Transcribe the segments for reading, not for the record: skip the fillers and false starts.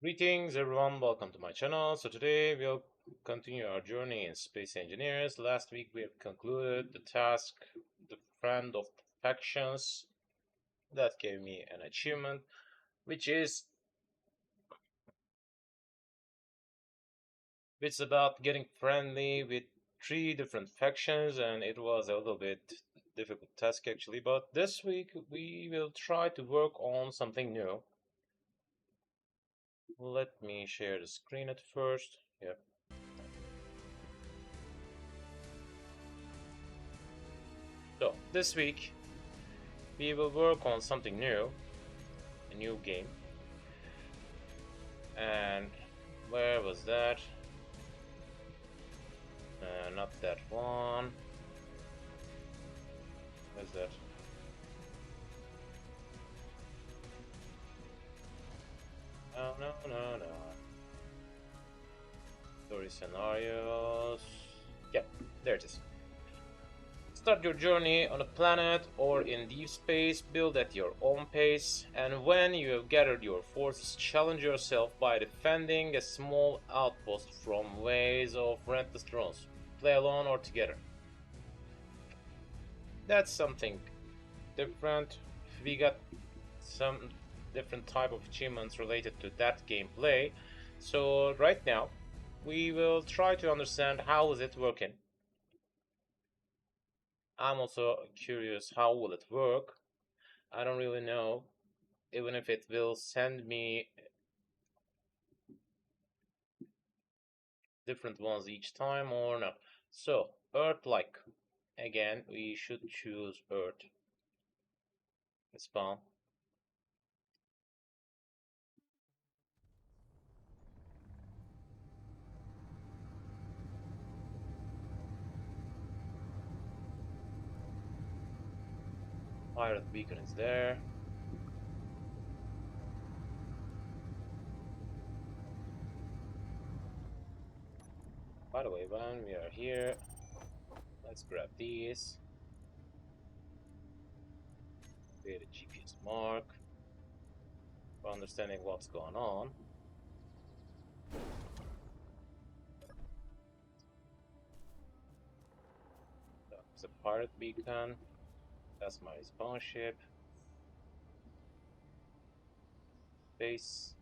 Greetings everyone, welcome to my channel. So today we'll continue our journey in Space Engineers. Last week we have concluded the task, the Friend of Factions. That gave me an achievement, which is about getting friendly with 3 different factions, and it was a little bit difficult task actually. But this week we will try to work on something new. Let me share the screen at first. Yep. So this week we will work on something new, a new game. And where was that? Not that one. Where's that? No. Story scenarios. Yep, there it is. Start your journey on a planet or in deep space, build at your own pace, and when you have gathered your forces, challenge yourself by defending a small outpost from waves of relentless drones. Play alone or together. That's something different. We got some different type of achievements related to that gameplay. So right now, we will try to understand how is it working. I'm also curious how will it work. I don't really know, even if it will send me different ones each time or not. So, Earth-like. Again, we should choose Earth. Spawn. Pirate beacon is there. By the way, when we are here, let's grab these. Create a GPS mark for understanding what's going on. That's a pirate beacon. That's my spawn ship. Base.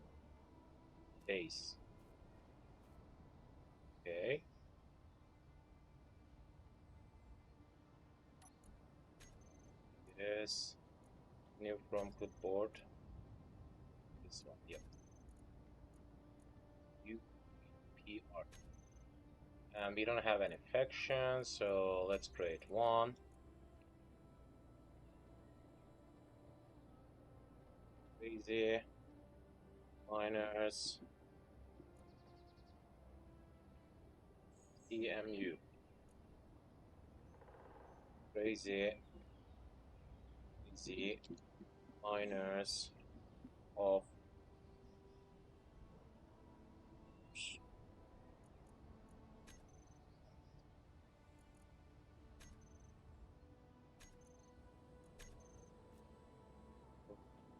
Base. Okay. Yes. New from clipboard. This one, yep. UPR. And we don't have any factions, so let's create one. Crazy. Miners. EMU. Crazy. Easy. Miners of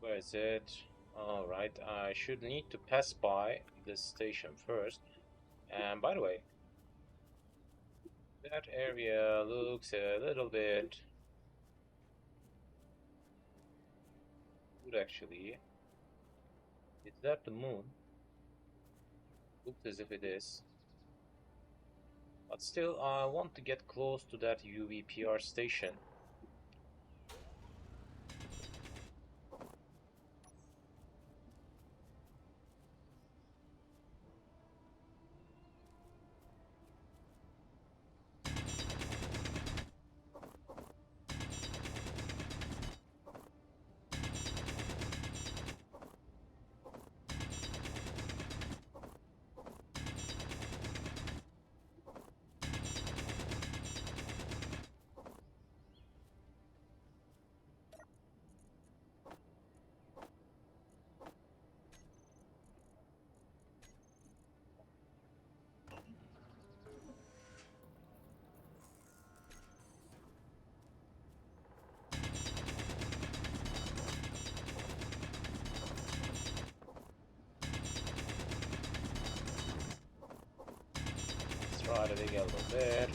where is it? Alright, I should need to pass by this station first. And by the way, that area looks a little bit good actually. Is that the moon? Looks as if it is. But still, I want to get close to that UVPR station. a big elbow there.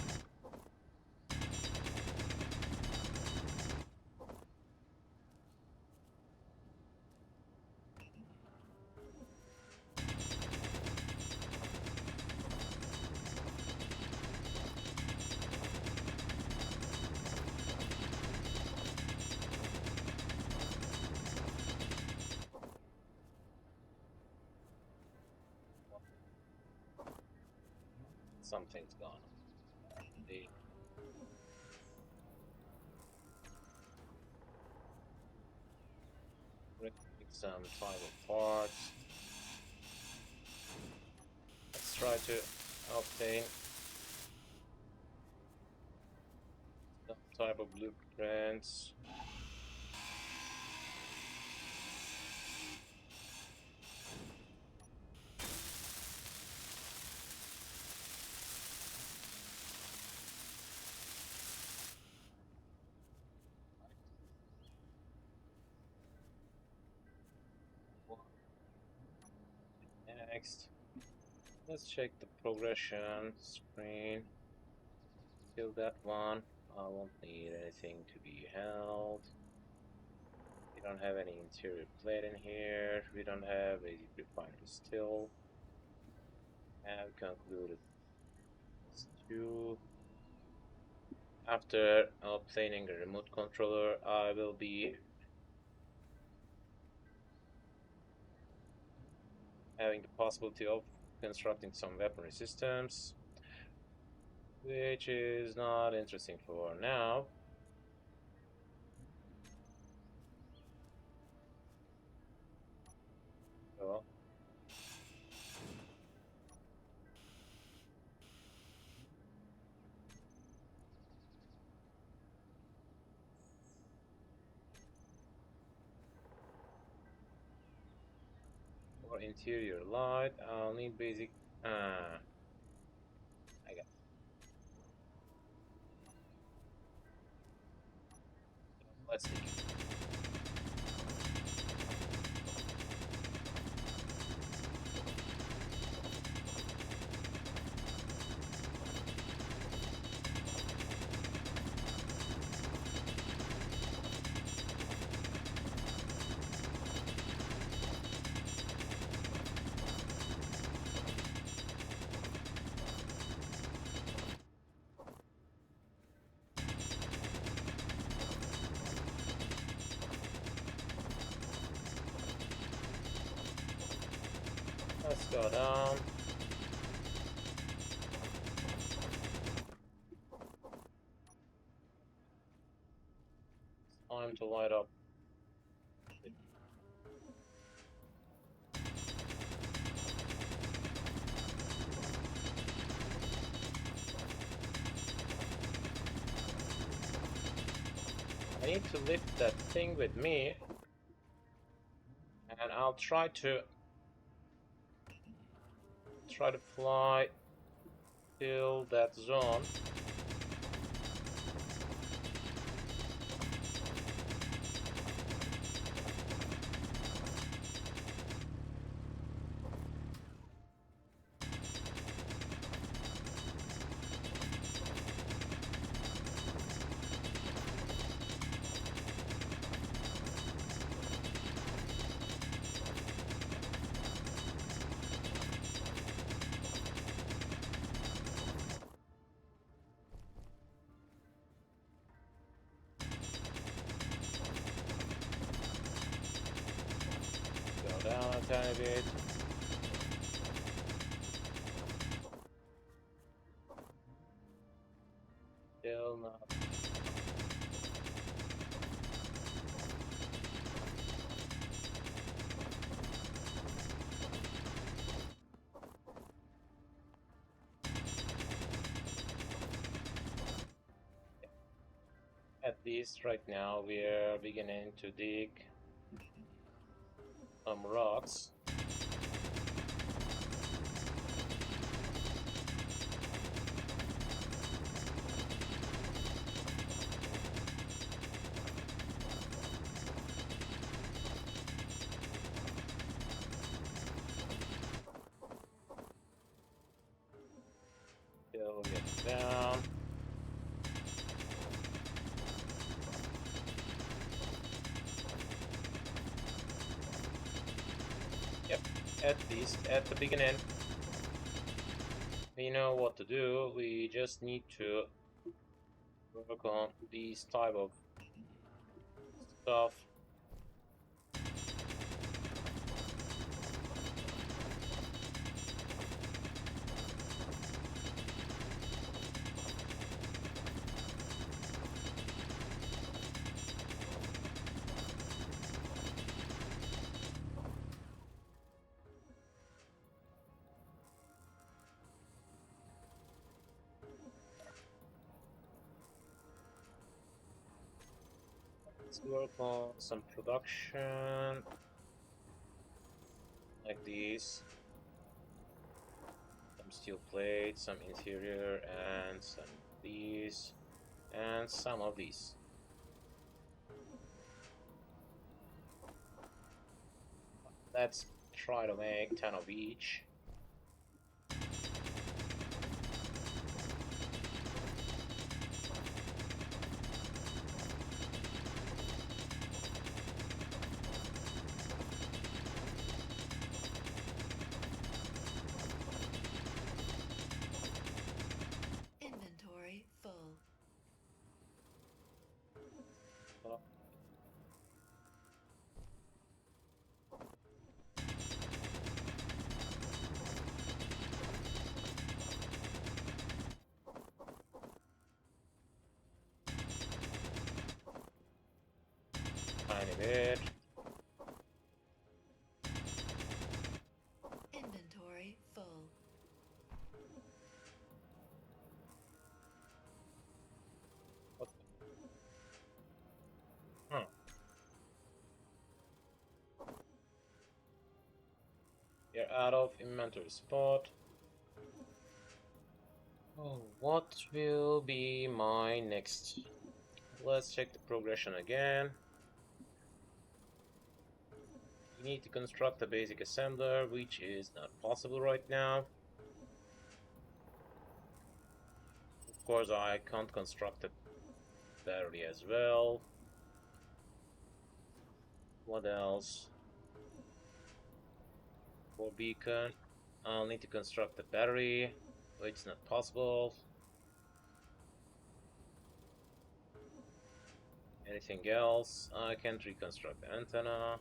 Something's gone on. The some tribal parts. Let's try to obtain some type of blueprints. Next, let's check the progression screen. Kill that one. I won't need anything to be held. We don't have any interior plate in here. We don't have a refinery still. Have concluded this too. After obtaining a remote controller, I will be having the possibility of constructing some weaponry systems, which is not interesting for now. So, for interior light, I'll need basic. I got. Let's take it. Let's go down. Time to light up. I need to lift that thing with me, and I'll try to fly till that zone. Go down a tiny bit. Still not. At least right now we're beginning to dig some rocks. Still, yeah. Down. Yep, at least at the beginning we know what to do. We just need to work on these type of stuff. Let's work on some production like these. Some steel plates, some interior, and some of these, and some of these. Let's try to make 10 of each. Inventory full. Tiny bit. Inventory full. What? Huh. You're out of inventory spot. Oh, what will be my next? Let's check the progression again. You need to construct a basic assembler, which is not possible right now. Of course, I can't construct a battery as well. What else? For beacon, I'll need to construct a battery, which is not possible. Anything else? I can't reconstruct the antenna.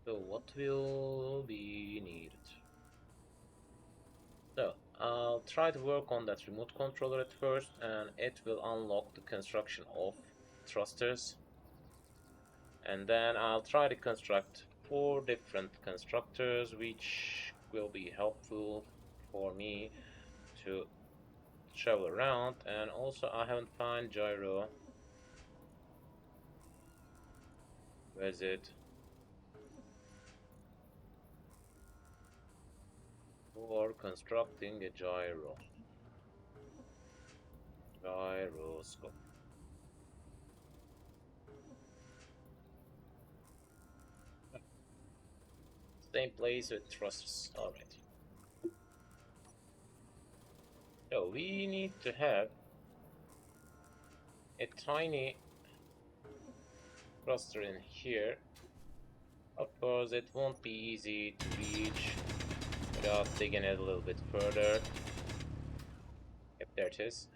So what will be needed? So I'll try to work on that remote controller at first, and it will unlock the construction of thrusters. And then I'll try to construct 4 different constructors, which will be helpful for me to travel around. And also I haven't found gyro. Where is it? For constructing a gyroscope. Same place with thrusters. Alright. So we need to have a tiny thruster in here. Of course, it won't be easy to reach without digging it a little bit further. Yep, there it is.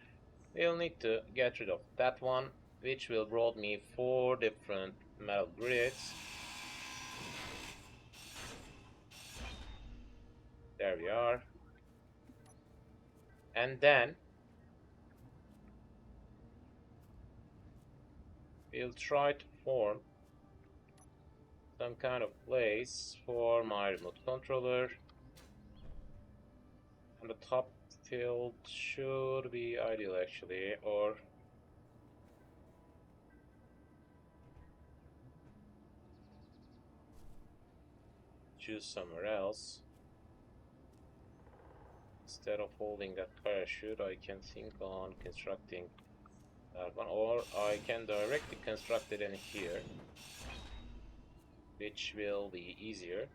We'll need to get rid of that one, which will brought me 4 different metal grids. There we are. And then we'll try to form some kind of place for my remote controller. And the top field should be ideal actually, or choose somewhere else. Instead of holding that parachute, I can think on constructing that one, or I can directly construct it in here, which will be easier.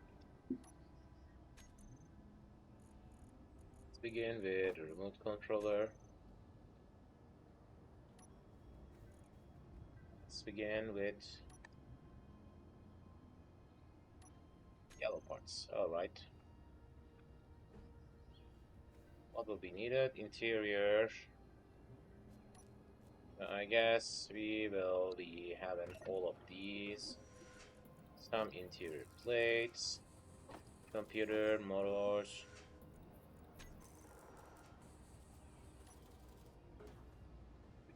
Let's begin with the remote controller. Let's begin with yellow parts. Alright. What will be needed? Interior. I guess we will be having all of these. Some interior plates. Computer, motors.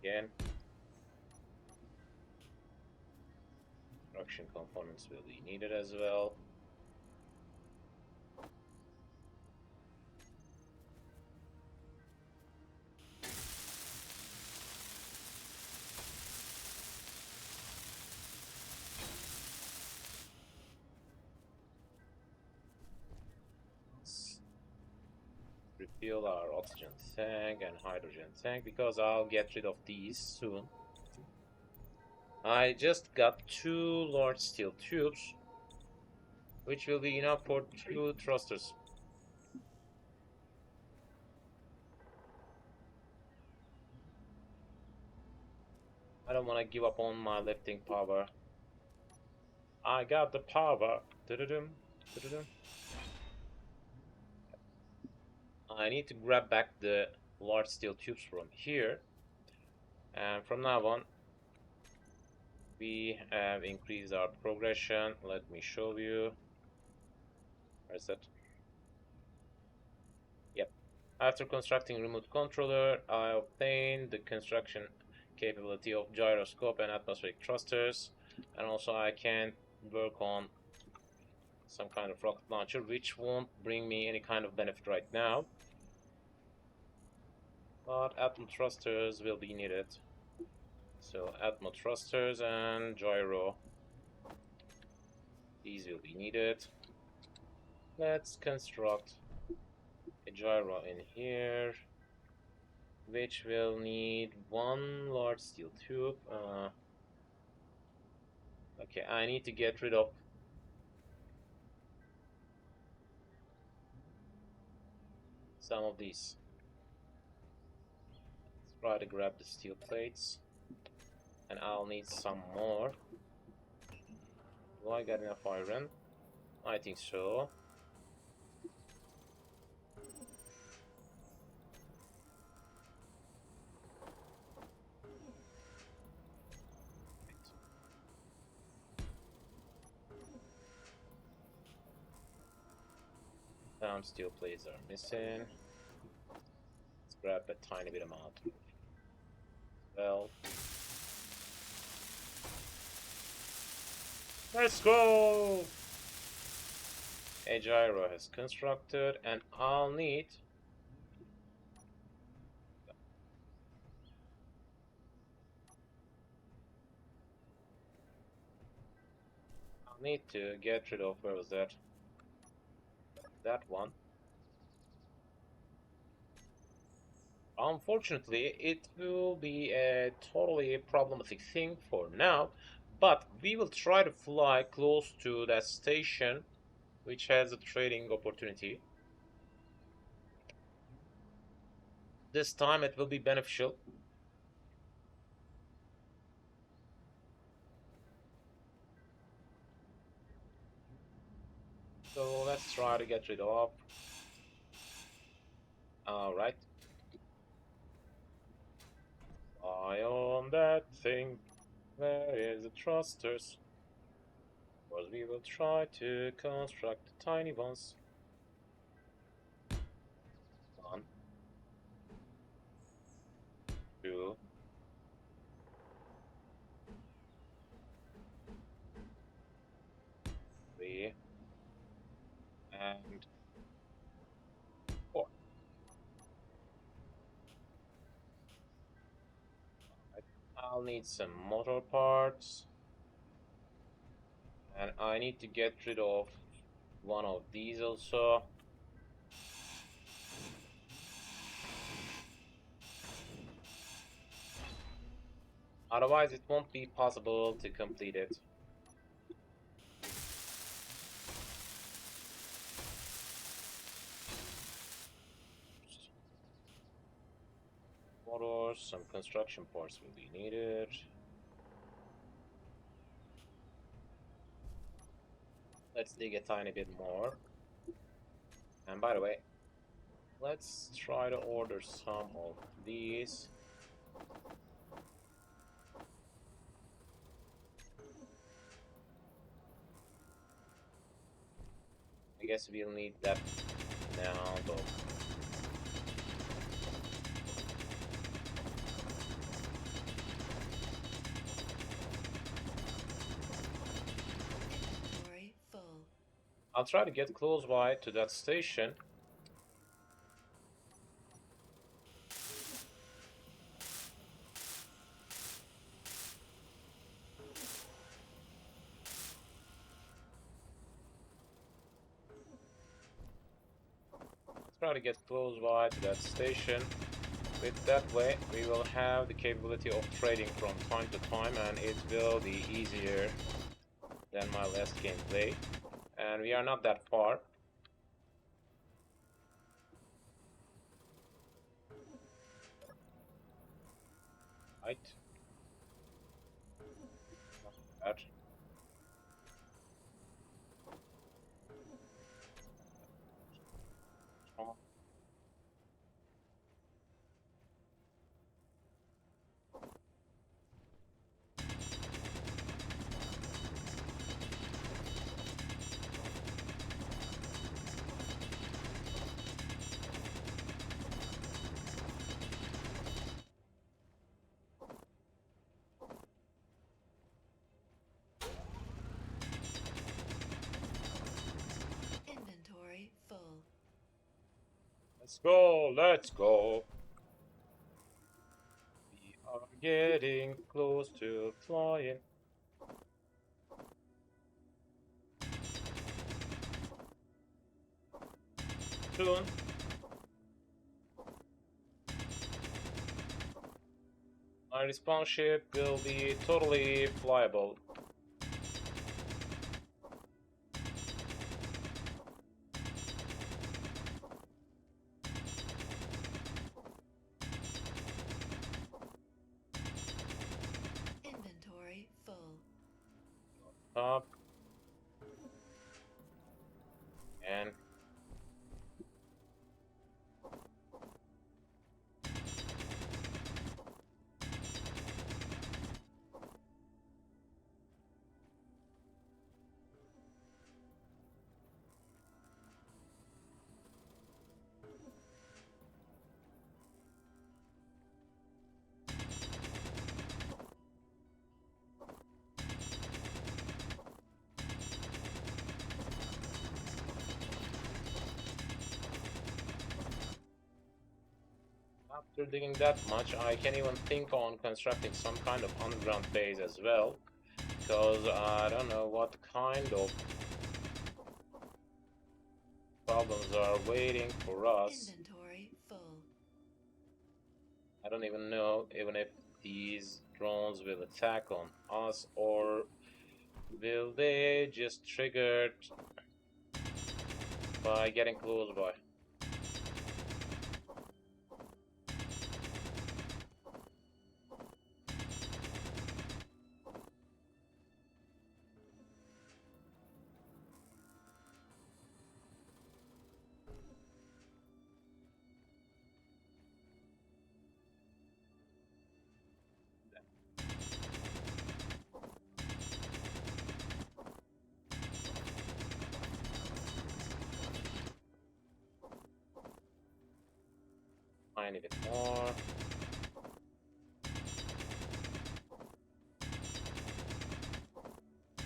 Again. Construction components will be needed as well. Let's refill our oxygen tank and hydrogen tank because I'll get rid of these soon. I just got 2 large steel tubes, which will be enough for 2 thrusters. I don't want to give up on my lifting power. I got the power. Doo-doo-dum, doo-doo-dum. I need to grab back the large steel tubes from here. And from now on, we have increased our progression. Let me show you. Where's that? Yep. After constructing remote controller, I obtained the construction capability of gyroscope and atmospheric thrusters, and also I can work on some kind of rocket launcher, which won't bring me any kind of benefit right now, but atmo thrusters will be needed. So atmo thrusters and gyro, these will be needed. Let's construct a gyro in here, which will need 1 large steel tube. Okay, I need to get rid of some of these. Let's try to grab the steel plates, and I'll need some more. Do I got enough iron? I think so. Some steel plates are missing. Let's grab a tiny bit amount. Well, let's go! A gyro has constructed, and I'll need to get rid of, where was that? That one. Unfortunately, it will be a totally problematic thing for now, but we will try to fly close to that station, which has a trading opportunity. This time it will be beneficial. So let's try to get rid of. Alright. Fly on that thing. Where is the thrusters? Because we will try to construct the tiny ones. 1, 2, 3, and 4. I'll need some motor parts, and I need to get rid of one of these also. Otherwise it won't be possible to complete it. Motors, some construction parts will be needed. Let's dig a tiny bit more. And by the way, let's try to order some of these. I guess we'll need that amount of Inventory full. I'll try to get close by to that station. Try to get close by to that station. With that way, we will have the capability of trading from time to time, and it will be easier than my last gameplay. And we are not that far. Right? Not bad. Inventory full. Let's go, let's go. We are getting close to flying. Soon. My respawn ship will be totally flyable. Inventory full. Up. And after digging that much, I can even think on constructing some kind of underground base as well, because I don't know what kind of problems are waiting for us. Inventory full. I don't even know even if these drones will attack on us, or will they just triggered by getting close by. Tiny bit more.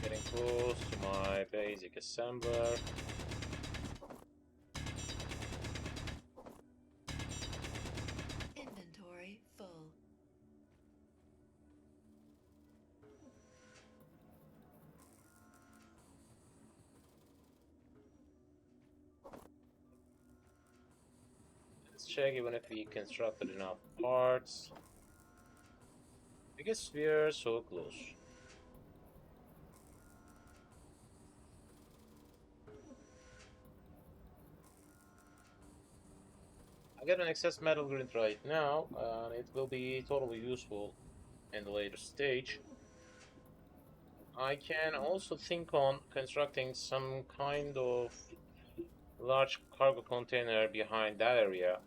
Getting close to my basic assembler. Inventory full. Let's check even if we constructed enough parts. I guess we're so close. I I get an excess metal grid right now, and it will be totally useful in the later stage. I can also think on constructing some kind of large cargo container behind that area,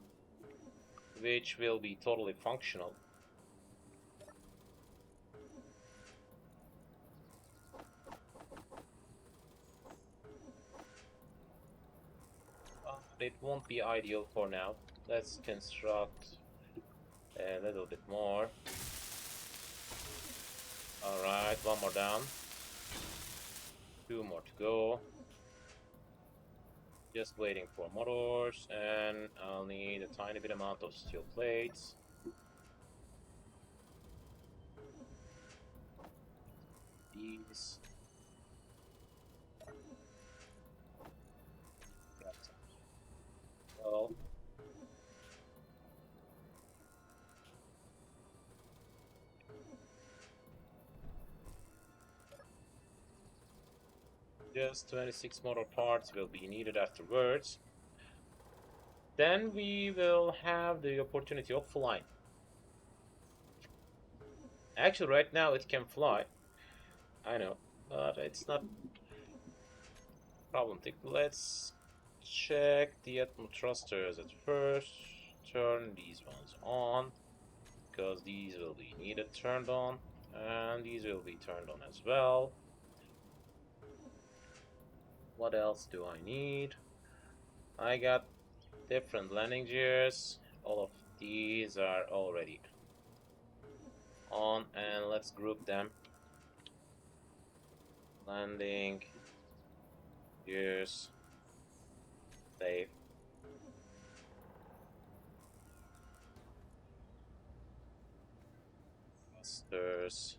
which will be totally functional. But it won't be ideal for now. Let's construct a little bit more. Alright, one more down. Two more to go. Just waiting for motors, and I'll need a tiny bit amount of steel plates. These. Well, just 26 motor parts will be needed afterwards. Then we will have the opportunity of flying. Actually, right now it can fly. I know, but it's not problematic. Let's check the Atmo thrusters at first. Turn these ones on, because these will be needed turned on, and these will be turned on as well. What else do I need? I got different landing gears. All of these are already on, and let's group them. Landing gears, save. Thrusters,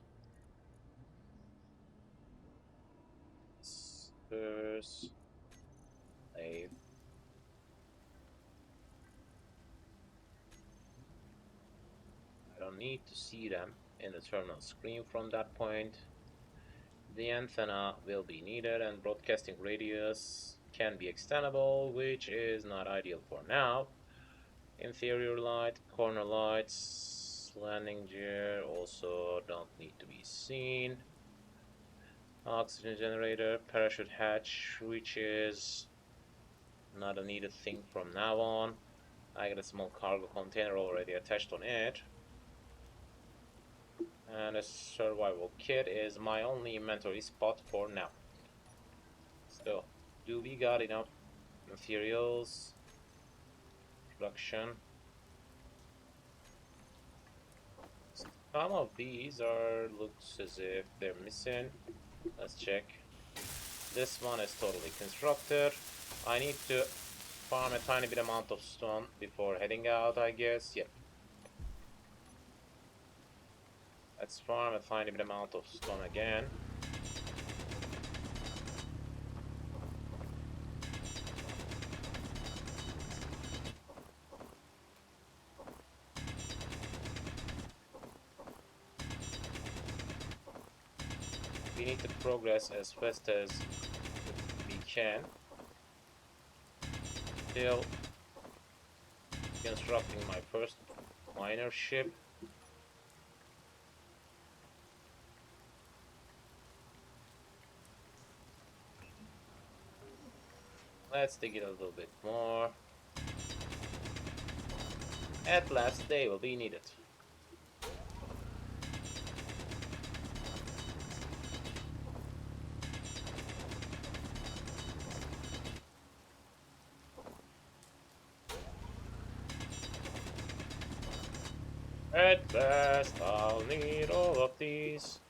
save. I don't need to see them in the terminal screen from that point. The antenna will be needed, and broadcasting radius can be extendable, which is not ideal for now. Inferior light, corner lights, landing gear also don't need to be seen. Oxygen generator, parachute hatch, which is not a needed thing from now on. I got a small cargo container already attached on it. And a survival kit is my only inventory spot for now. So, do we got enough materials? Production. Some of these looks as if they're missing. Let's check. This one is totally constructed. I need to farm a tiny bit amount of stone before heading out, I guess. Yep. Let's farm a tiny bit amount of stone again. We need to progress as fast as we can. Still constructing my first miner ship. Let's dig it a little bit more. At last, they will be needed. At last, I'll need all of these.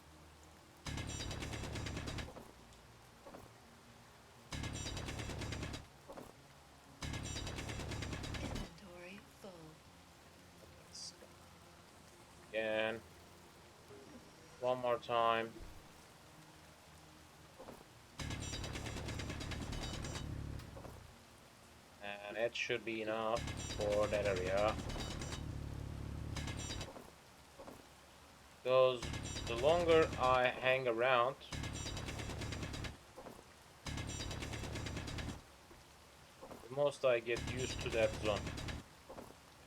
Inventory full. Again. One more time. And it should be enough for that area. Because the longer I hang around, the most I get used to that zone.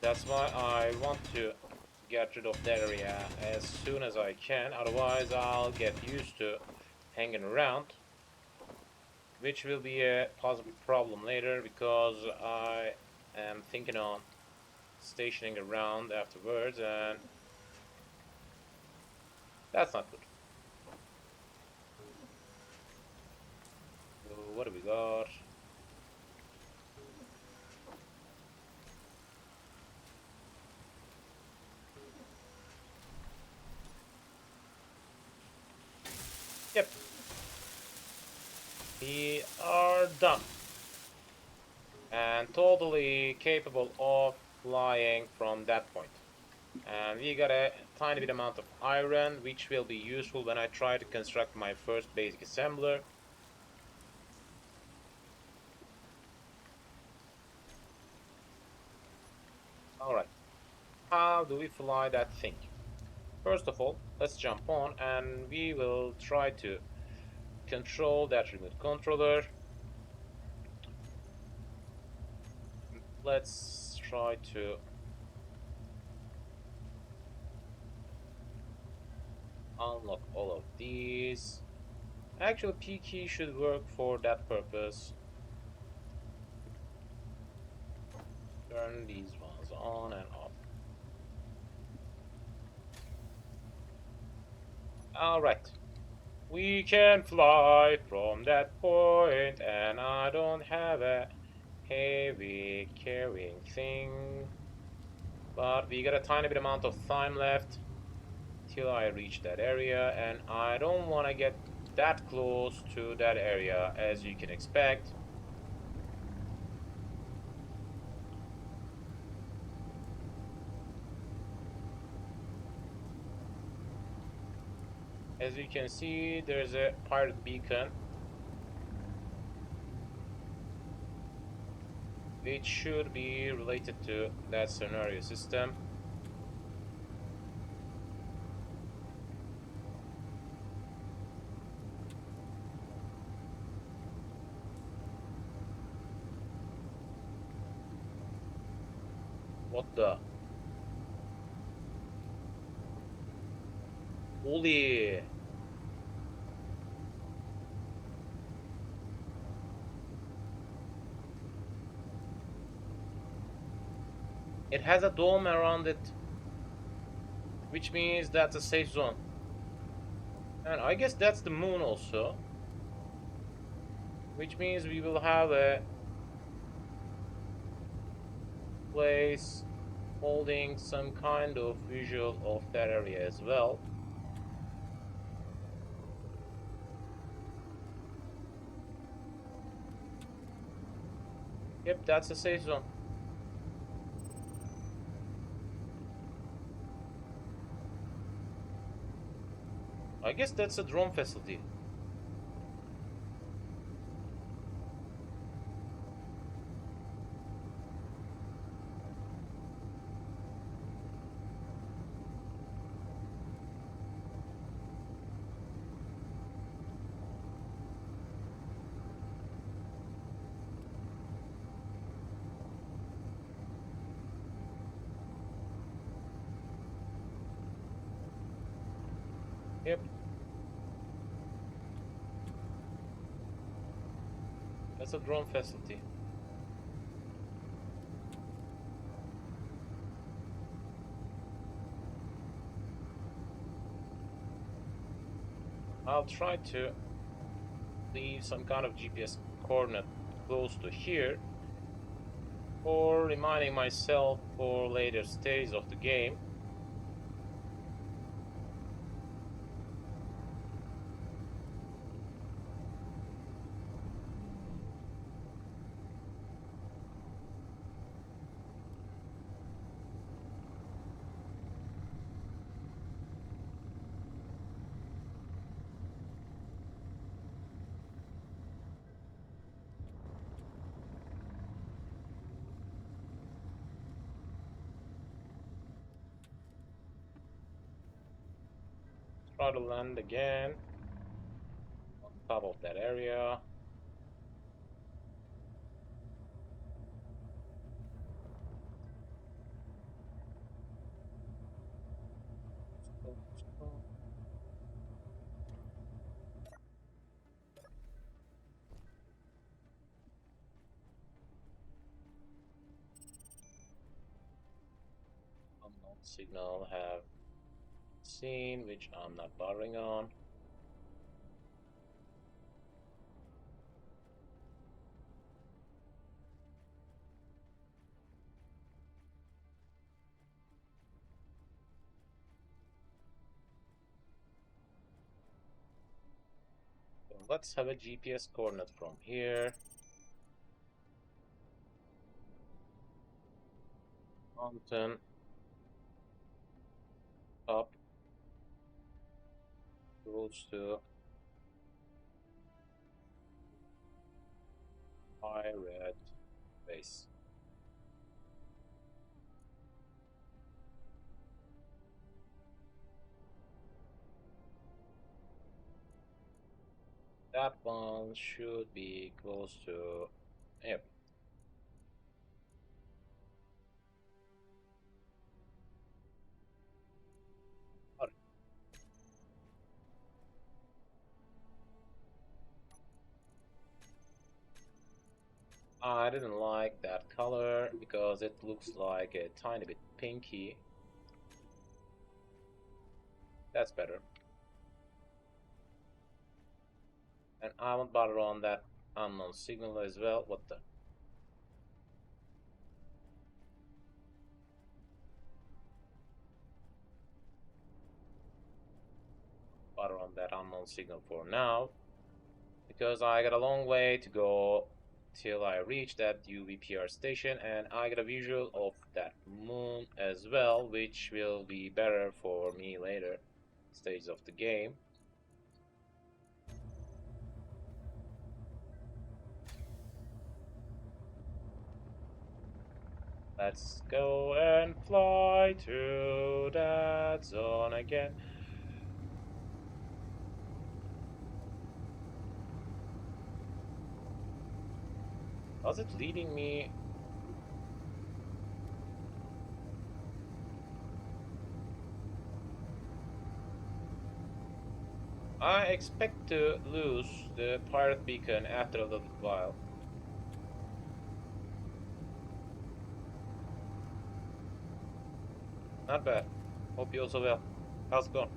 That's why I want to get rid of that area as soon as I can, otherwise I'll get used to hanging around, which will be a possible problem later because I am thinking on stationing around afterwards, and that's not good. So what do we got? Yep, we are done and totally capable of flying from that point. And we got a tiny bit amount of iron, which will be useful when I try to construct my first basic assembler. Alright, how do we fly that thing? First of all, let's jump on and we will try to control that remote controller. Let's try to unlock all of these. Actually, P key should work for that purpose. Turn these ones on and off. Alright, we can fly from that point, and I don't have a heavy carrying thing. But we got a tiny bit amount of time left till I reach that area, and I don't want to get that close to that area, as you can expect. As you can see, there's a pirate beacon, which should be related to that scenario system. What the? Holy! It has a dome around it, which means that's a safe zone. And I guess that's the moon also, which means we will have a place holding some kind of visual of that area as well. Yep, that's a safe zone. I guess that's a drone facility. Yep. That's a drone facility. I'll try to leave some kind of GPS coordinate close to here, or reminding myself for later stages of the game. Try to land again on top of that area. unknown signal have seen, which I'm not bothering on. So let's have a GPS coordinate from here. Mountain up close to high red base. That one should be close to, yep. I didn't like that color because it looks like a tiny bit pinky. That's better. And I won't bother on that unknown signal as well. What the? Bother on that unknown signal for now. Because I got a long way to go till I reach that UVPR station, and I get a visual of that moon as well, which will be better for me later stages of the game. Let's go and fly to that zone again. Was it leading me? I expect to lose the pirate beacon after a little while. Not bad. Hope you also well. How's it going?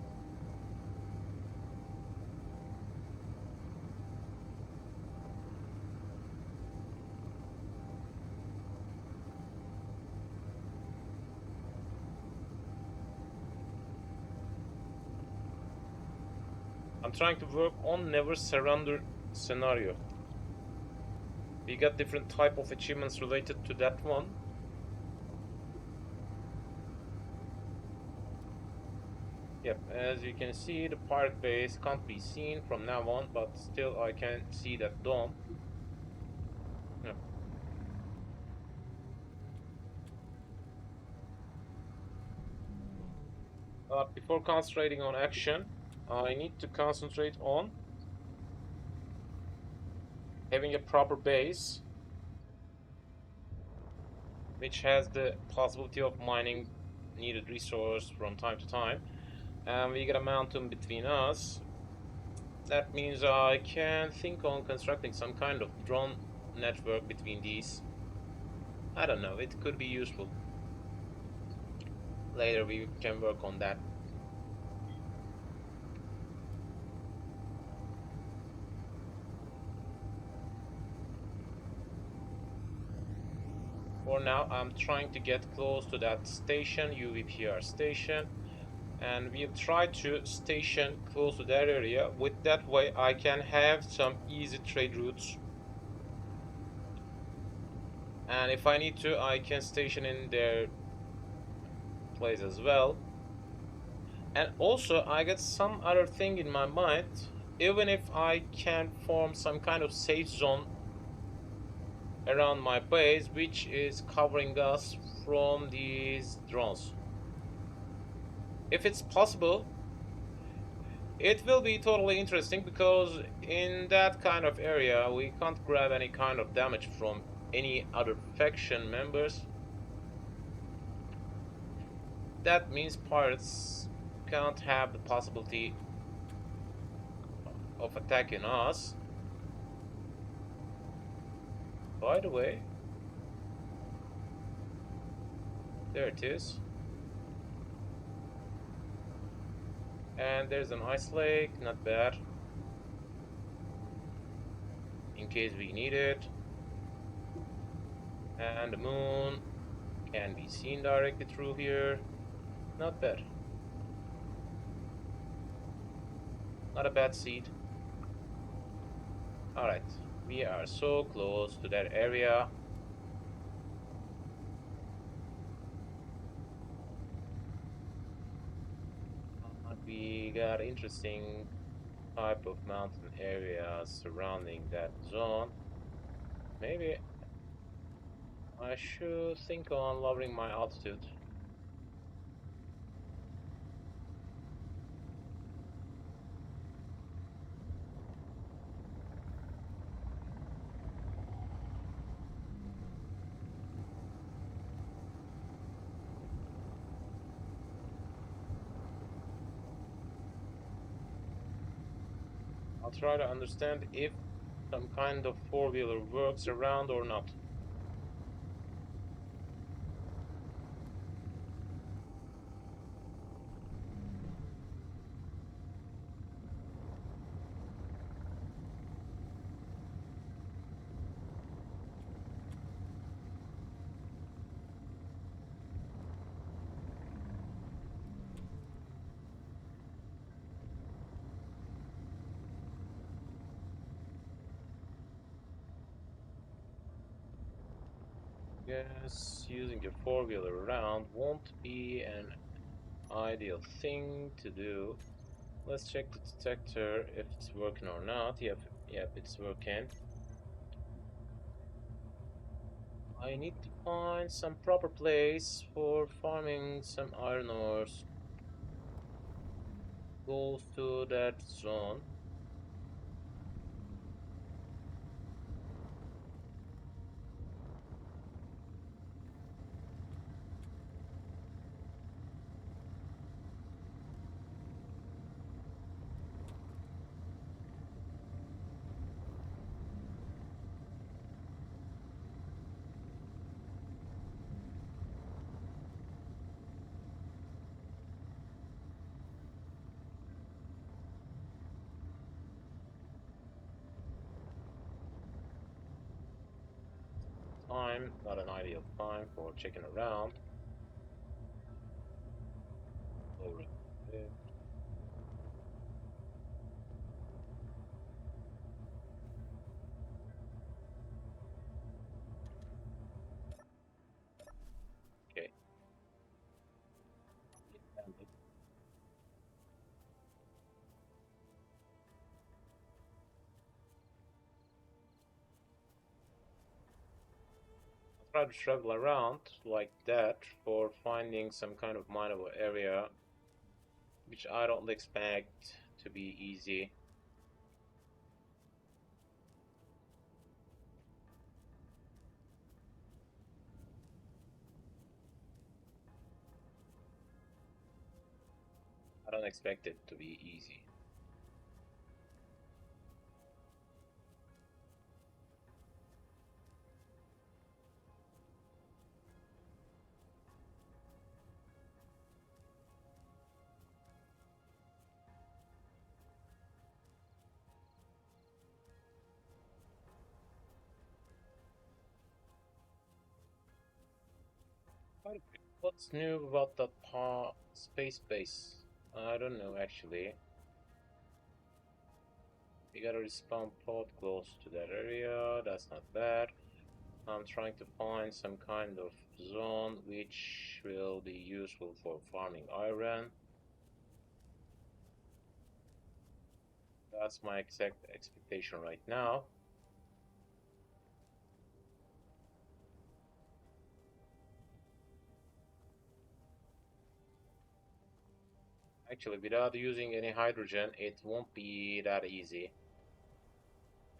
I'm trying to work on never surrender scenario. We got different type of achievements related to that one. Yep, as you can see, the pirate base can't be seen from now on, but still I can see that dome. Yep. Before concentrating on action, I need to concentrate on having a proper base, which has the possibility of mining needed resource from time to time. And we got a mountain between us. That means I can think on constructing some kind of drone network between these. I don't know, it could be useful. Later we can work on that. For now, I'm trying to get close to that station, UVPR station, and we'll try to station close to that area. With that way, I can have some easy trade routes. And if I need to, I can station in their place as well. And also, I got some other thing in my mind. Even if I can form some kind of safe zone around my base, which is covering us from these drones. If it's possible, it will be totally interesting because in that kind of area we can't grab any kind of damage from any other faction members. That means pirates can't have the possibility of attacking us. By the way, there it is. And there's an ice lake, not bad. In case we need it. And the moon can be seen directly through here. Not bad. Not a bad seed. Alright, we are so close to that area. We got interesting type of mountain areas surrounding that zone. Maybe I should think on lowering my altitude. I'll try to understand if some kind of four-wheeler works around or not. Guess using a four-wheeler around won't be an ideal thing to do. Let's check the detector if it's working or not. Yep, it's working. I need to find some proper place for farming some iron ores. Goes to that zone. Time, not an ideal time for checking around. Lower it a bit. Okay. Try to travel around like that for finding some kind of mineable area, which I don't expect to be easy. I don't expect it to be easy. What's new about that space base? I don't know actually. We got a respawn pod close to that area. That's not bad. I'm trying to find some kind of zone which will be useful for farming iron. That's my exact expectation right now. Actually, without using any hydrogen, it won't be that easy.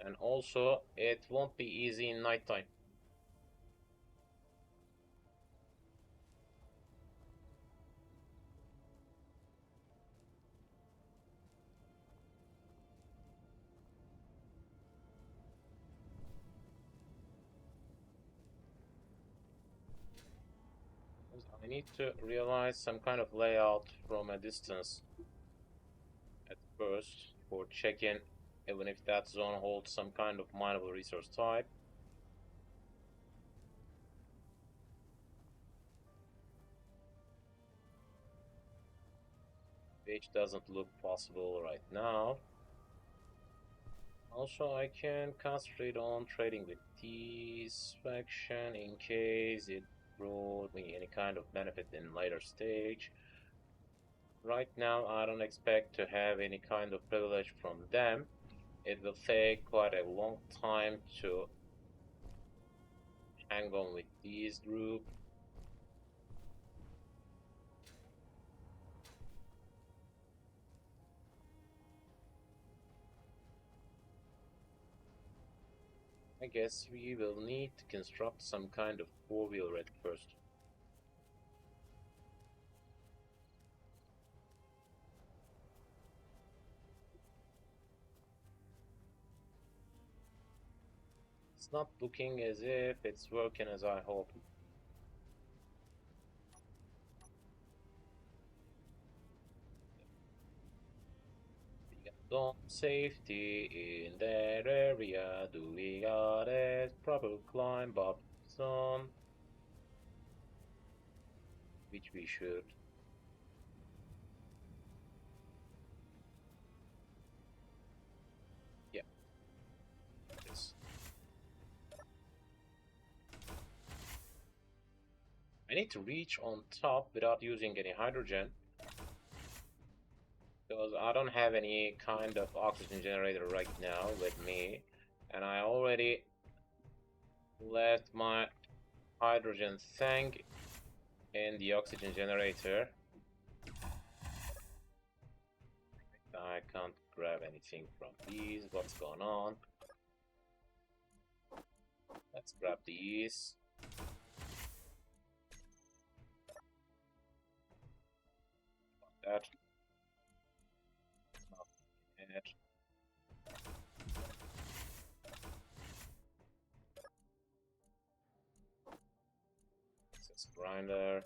And also, it won't be easy in nighttime. I need to realize some kind of layout from a distance. first for checking, even if that zone holds some kind of mineable resource type. Which doesn't look possible right now. Also, I can concentrate on trading with this faction in case it brought me any kind of benefit in later stage. Right now, I don't expect to have any kind of privilege from them. It will take quite a long time to hang on with this group. I guess we will need to construct some kind of four-wheel red first. It's not looking as if it's working as I hope. We got dome safety in that area. Do we got a proper climb up zone? Which we should. Yeah. Yes. I need to reach on top without using any hydrogen, because I don't have any kind of oxygen generator right now with me, and I already left my hydrogen tank in the oxygen generator. I can't grab anything from these. What's going on? Let's grab these. That. Nothing in it. Access grinder.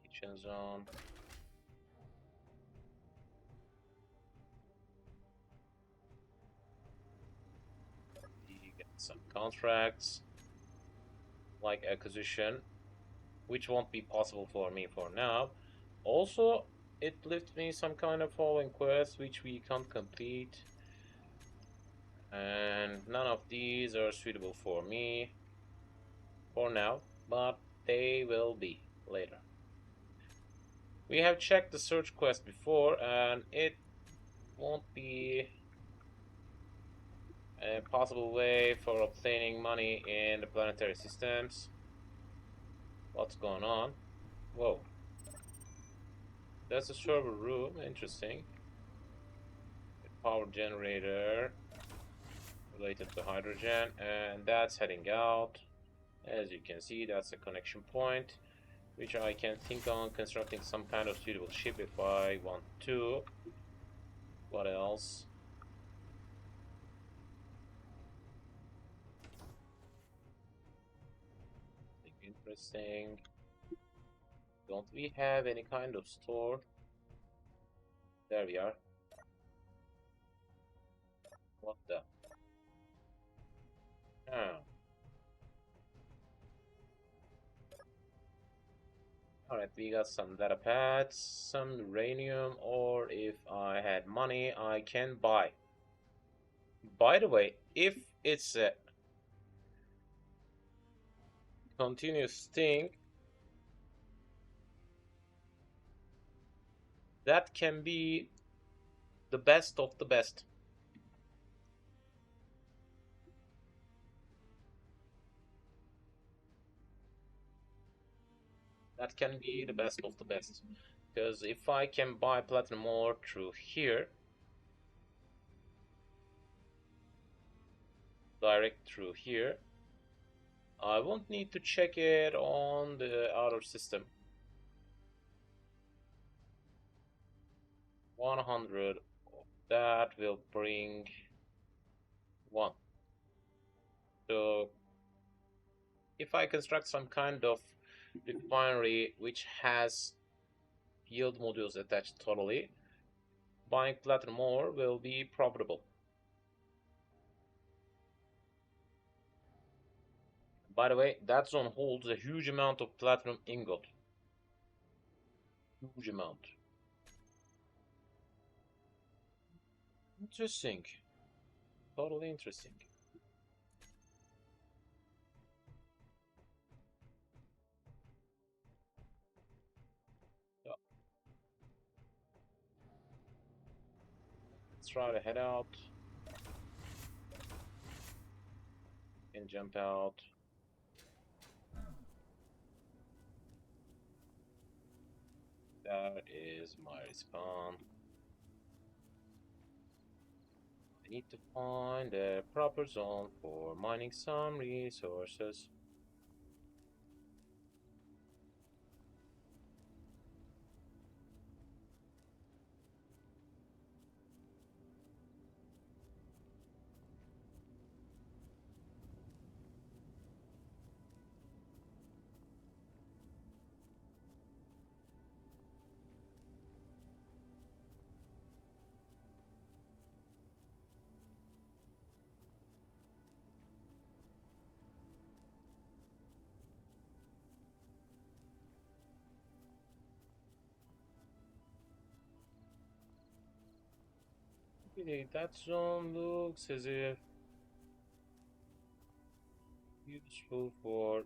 Kitchen zone. We get some contracts, like acquisition, which won't be possible for me for now. Also, it left me some kind of following quest which we can't complete, and none of these are suitable for me for now, but they will be later. We have checked the search quest before, and it won't be a possible way for obtaining money in the planetary systems. What's going on? Whoa. That's a server room, interesting. A power generator related to hydrogen, and that's heading out. As you can see, that's a connection point, which I can think on constructing some kind of suitable ship if I want to. What else? Interesting. Don't we have any kind of store? There we are. What the? Oh. Alright, we got some data pads, some uranium, or if I had money, I can buy. By the way, if it's a continuous thing, that can be the best of the best. That can be the best of the best. Because if I can buy platinum ore through here, direct through here, I won't need to check it on the outer system. 100 that will bring 1. So if I construct some kind of refinery which has yield modules attached totally, buying platinum ore will be profitable. By the way, that zone holds a huge amount of platinum ingot. Huge amount. Interesting. Totally interesting. Yeah. Let's try to head out. And jump out. That is my respawn. I need to find a proper zone for mining some resources. Okay, that zone looks as if useful for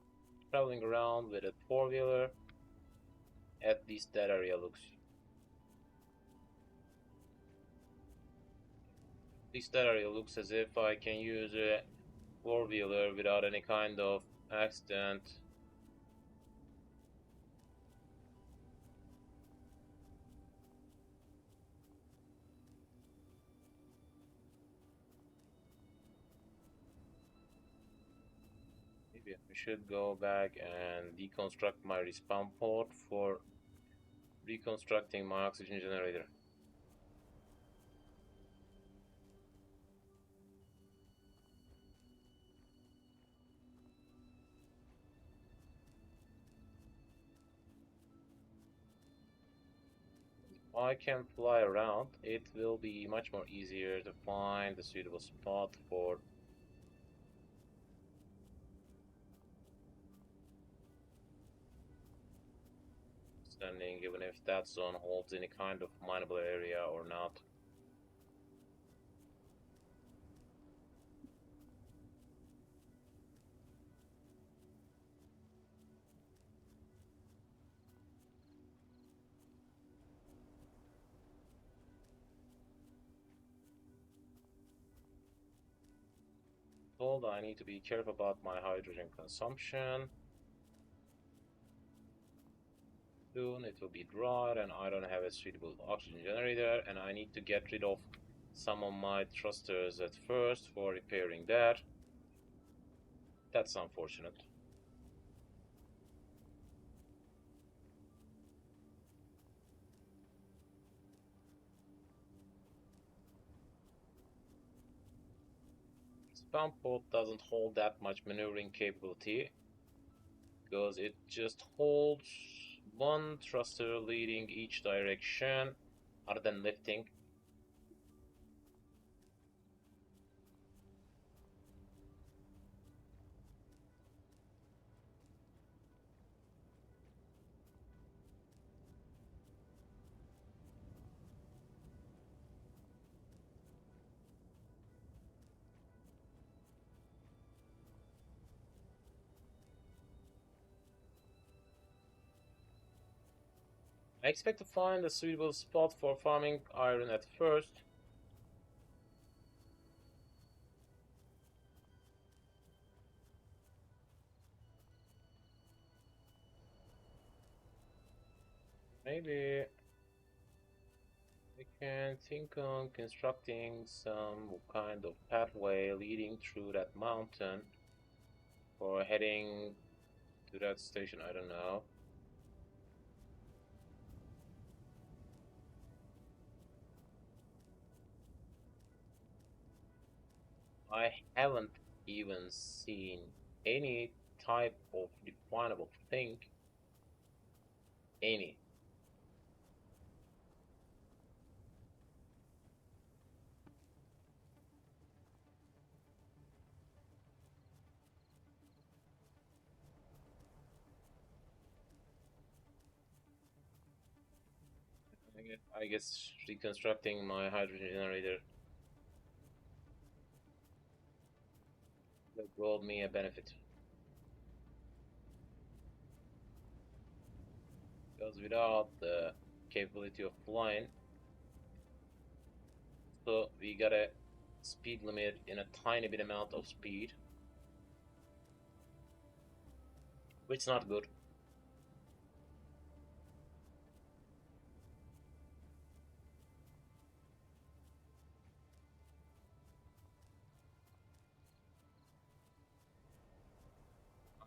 traveling around with a four-wheeler. At least that area looks. At least that area looks as if I can use a four-wheeler without any kind of accident. Maybe I should go back and deconstruct my respawn port for reconstructing my oxygen generator. If I can fly around, it will be much more easier to find a suitable spot for standing, even if that zone holds any kind of mineable area or not. Told I need to be careful about my hydrogen consumption. Soon it will be dry and I don't have a suitable oxygen generator, and I need to get rid of some of my thrusters at first for repairing that. That's unfortunate. Spawn pod doesn't hold that much maneuvering capability because it just holds one thruster leading each direction other than lifting. I expect to find a suitable spot for farming iron at first. Maybe we can think on constructing some kind of pathway leading through that mountain or heading to that station, I don't know. I haven't even seen any type of definable thing. Any. I guess reconstructing my hydrogen generator will brought me a benefit. Because without the capability of flying, so we got a speed limit in a tiny bit amount of speed, which is not good.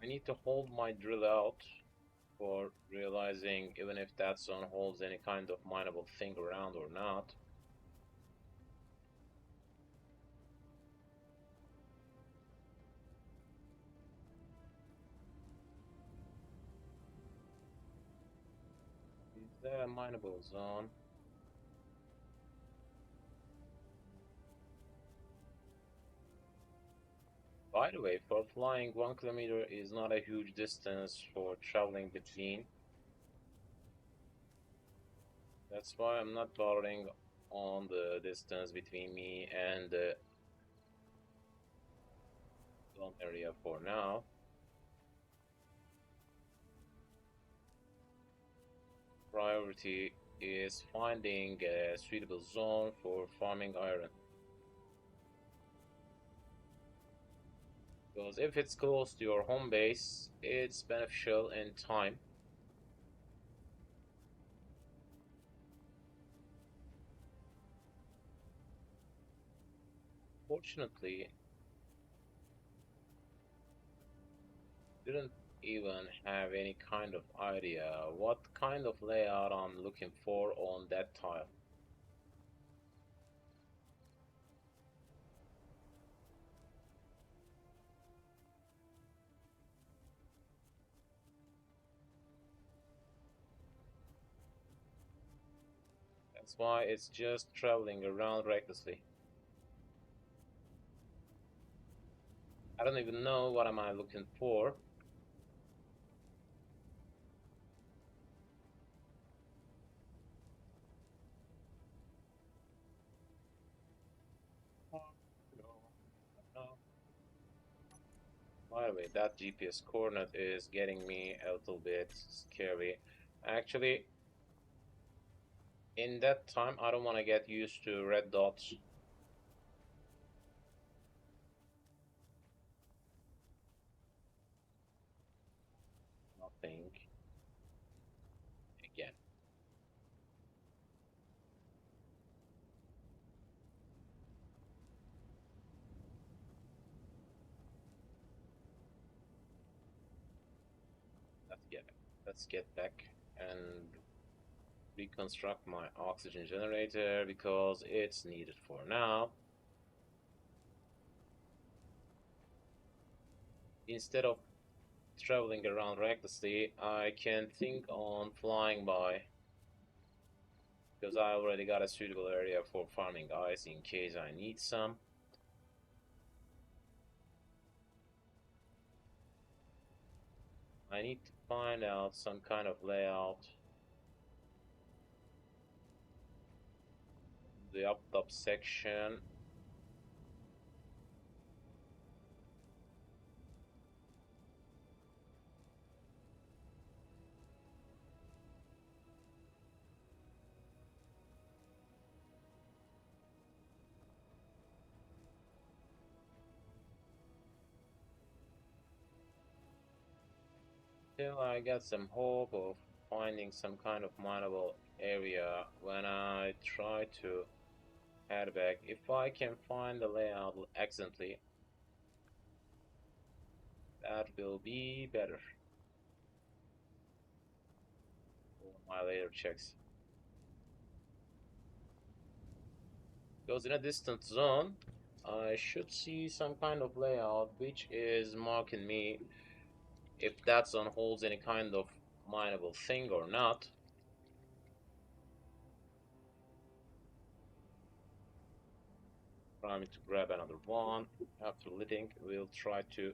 I need to hold my drill out for realizing even if that zone holds any kind of mineable thing around or not. Is that a mineable zone? By the way, for flying 1 kilometer is not a huge distance for traveling between. That's why I'm not bothering on the distance between me and the zone area for now. Priority is finding a suitable zone for farming iron. Because if it's close to your home base, it's beneficial in time. Fortunately, didn't even have any kind of idea what kind of layout I'm looking for on that tile. That's why it's just traveling around recklessly. I don't even know what am I looking for. By the way, that GPS coordinate is getting me a little bit scary. Actually, in that time, I don't want to get used to red dots. Nothing. Again. Let's get let's get back and reconstruct my oxygen generator because it's needed for now. Instead of traveling around recklessly, I can think on flying by because I already got a suitable area for farming ice in case I need some. I need to find out some kind of layout. The up top section. Still, I got some hope of finding some kind of mineable area when I try to head back. If I can find the layout accidentally, that will be better for my later checks. Because in a distant zone, I should see some kind of layout which is marking me if that zone holds any kind of mineable thing or not. Trying to grab another one. After leading, we'll try to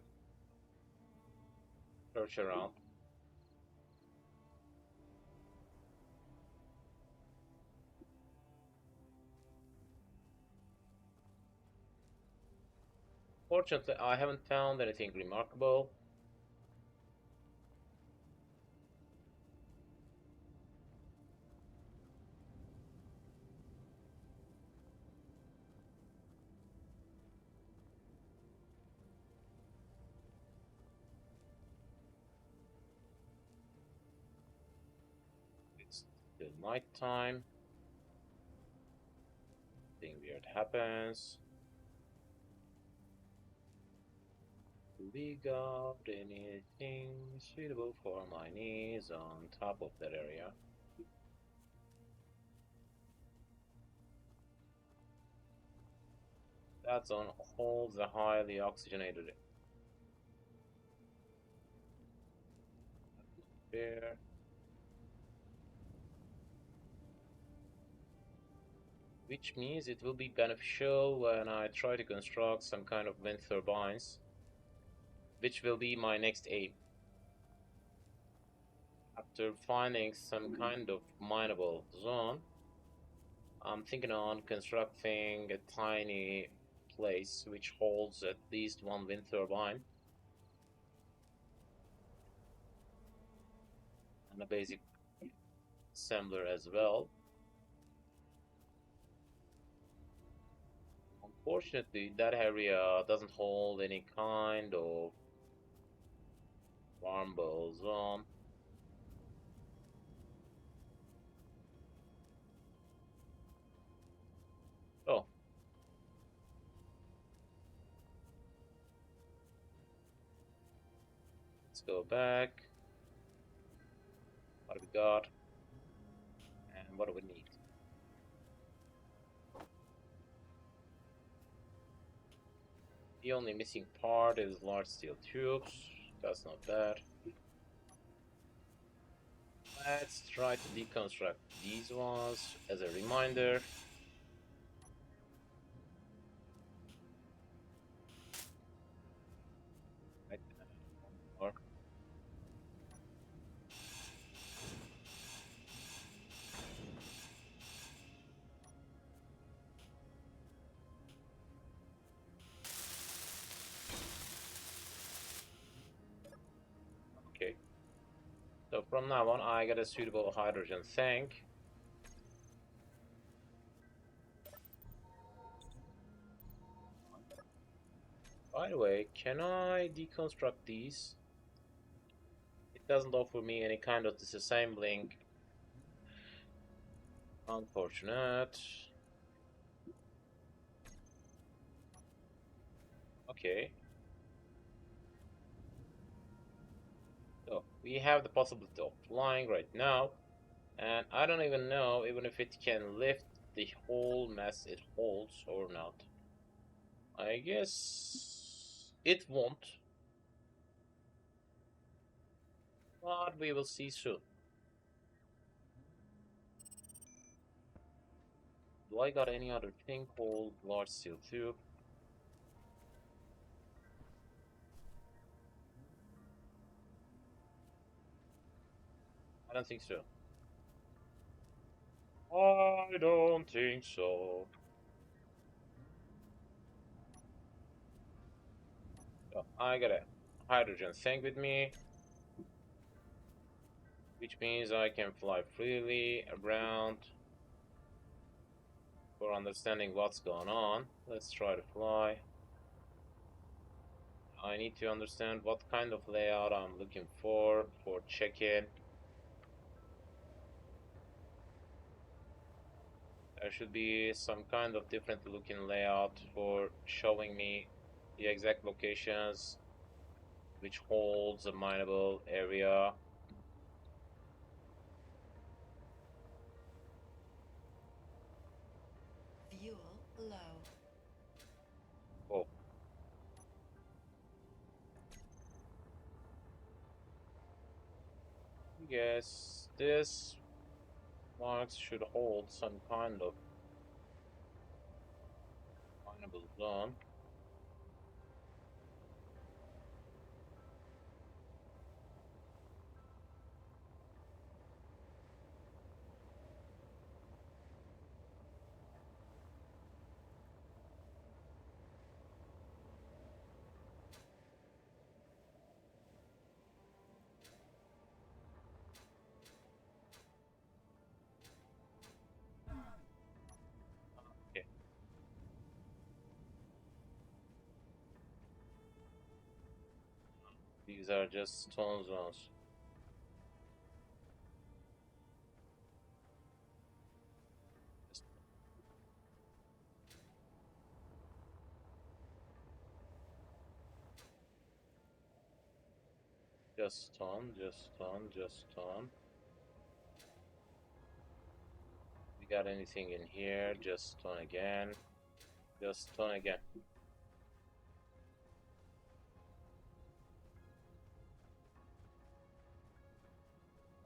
search around. Fortunately, I haven't found anything remarkable. It's still night time. Nothing weird happens. Do we got anything suitable for my needs on top of that area? That zone holds a highly oxygenated air. Which means it will be beneficial when I try to construct some kind of wind turbines, which will be my next aim. After finding some kind of mineable zone, I'm thinking on constructing a tiny place which holds at least one wind turbine and a basic assembler as well. Unfortunately, that area doesn't hold any kind of farmable zone. Oh, let's go back. What do we got? And what do we need? The only missing part is large steel tubes. That's not bad. Let's try to deconstruct these ones as a reminder. Right. Okay. So from now on, I get a suitable hydrogen tank. By the way, can I deconstruct these? It doesn't offer me any kind of disassembling. Unfortunate. Okay. So we have the possibility of flying right now, and I don't even know even if it can lift the whole mass it holds or not. I guess it won't, but we will see soon. Do I got any other thing called large steel tube? I don't think so. I don't think so. So I got a hydrogen tank with me, which means I can fly freely around for understanding what's going on. Let's try to fly. I need to understand what kind of layout I'm looking for check-in. There should be some kind of different looking layout for showing me the exact locations which holds a mineable area. Fuel low. guess this marks should hold some kind of mineable zone. Okay. These are just stone zones. Just stone, just stone, just stone. We got anything in here? Just stone again. Just stone again.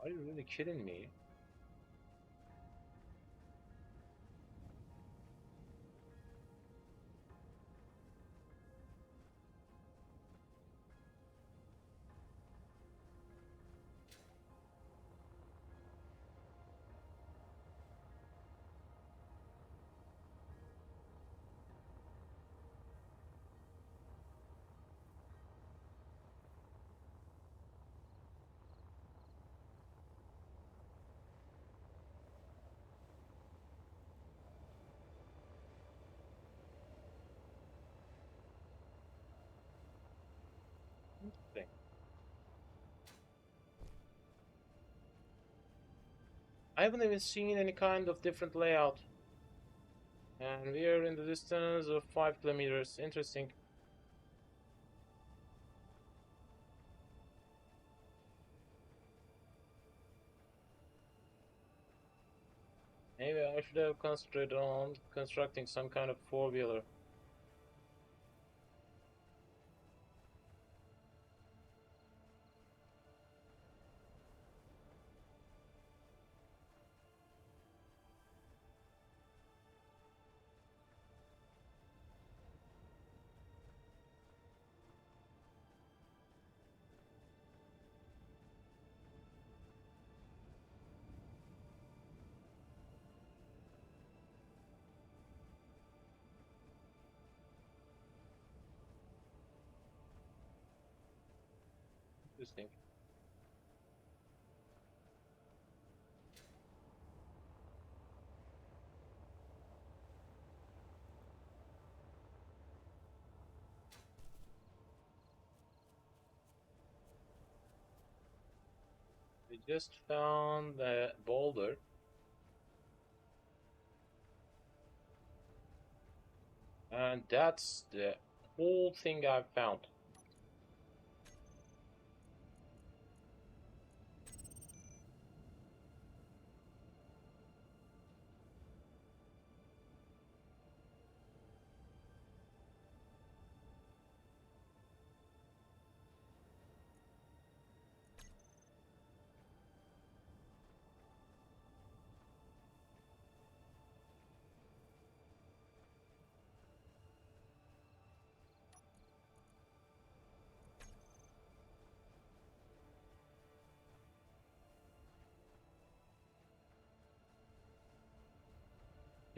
Are you really kidding me? Interesting. I haven't even seen any kind of different layout. And we are in the distance of 5 kilometers. Interesting. Maybe I should have concentrated on constructing some kind of four-wheeler. Interesting. We just found the boulder. And that's the whole thing I've found.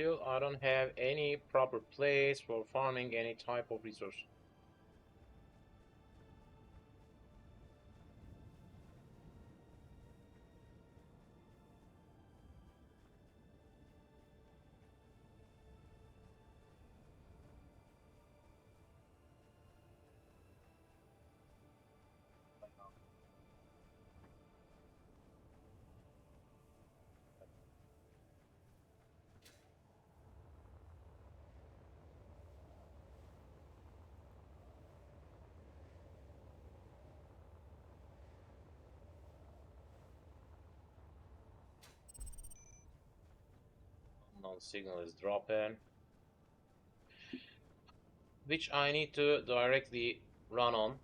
Still, I don't have any proper place for farming any type of resource. Unknown signal is dropping, which I need to directly run on.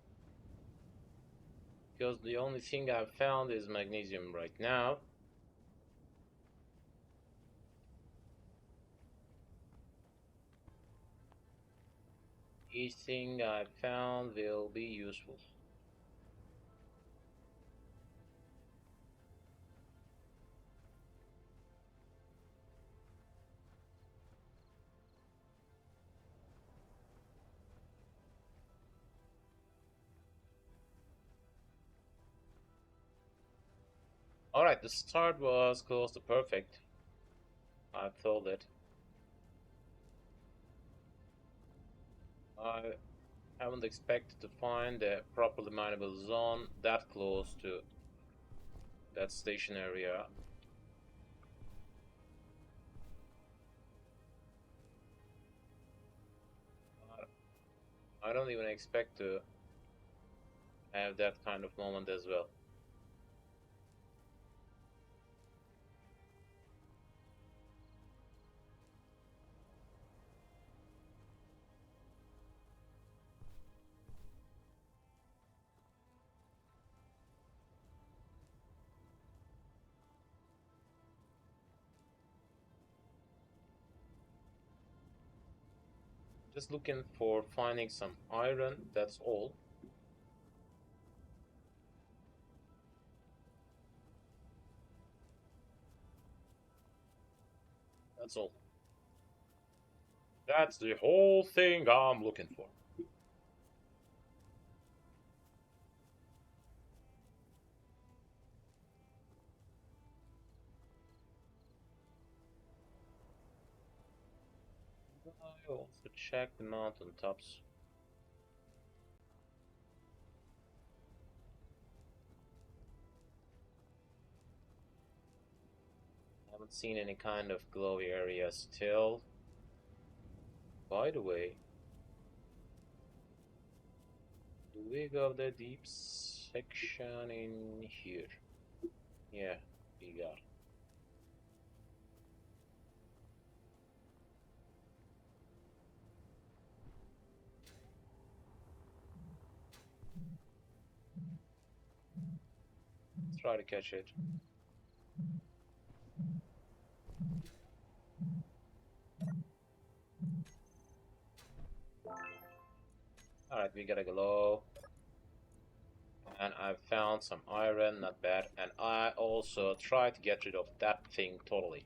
because the only thing I've found is magnesium right now. Each thing I've found will be useful. Alright, the start was close to perfect. I thought it. I haven't expected to find a properly mineable zone that close to that station area. I don't even expect to have that kind of moment as well. Just looking for finding some iron, that's all. That's all. That's the whole thing I'm looking for. I also check the mountain tops. Haven't seen any kind of glowy area still. By the way, do we go the deep section in here? Yeah, we got. Let's try to catch it. Alright, we gotta go low. And I found some iron, not bad. And I also tried to get rid of that thing totally.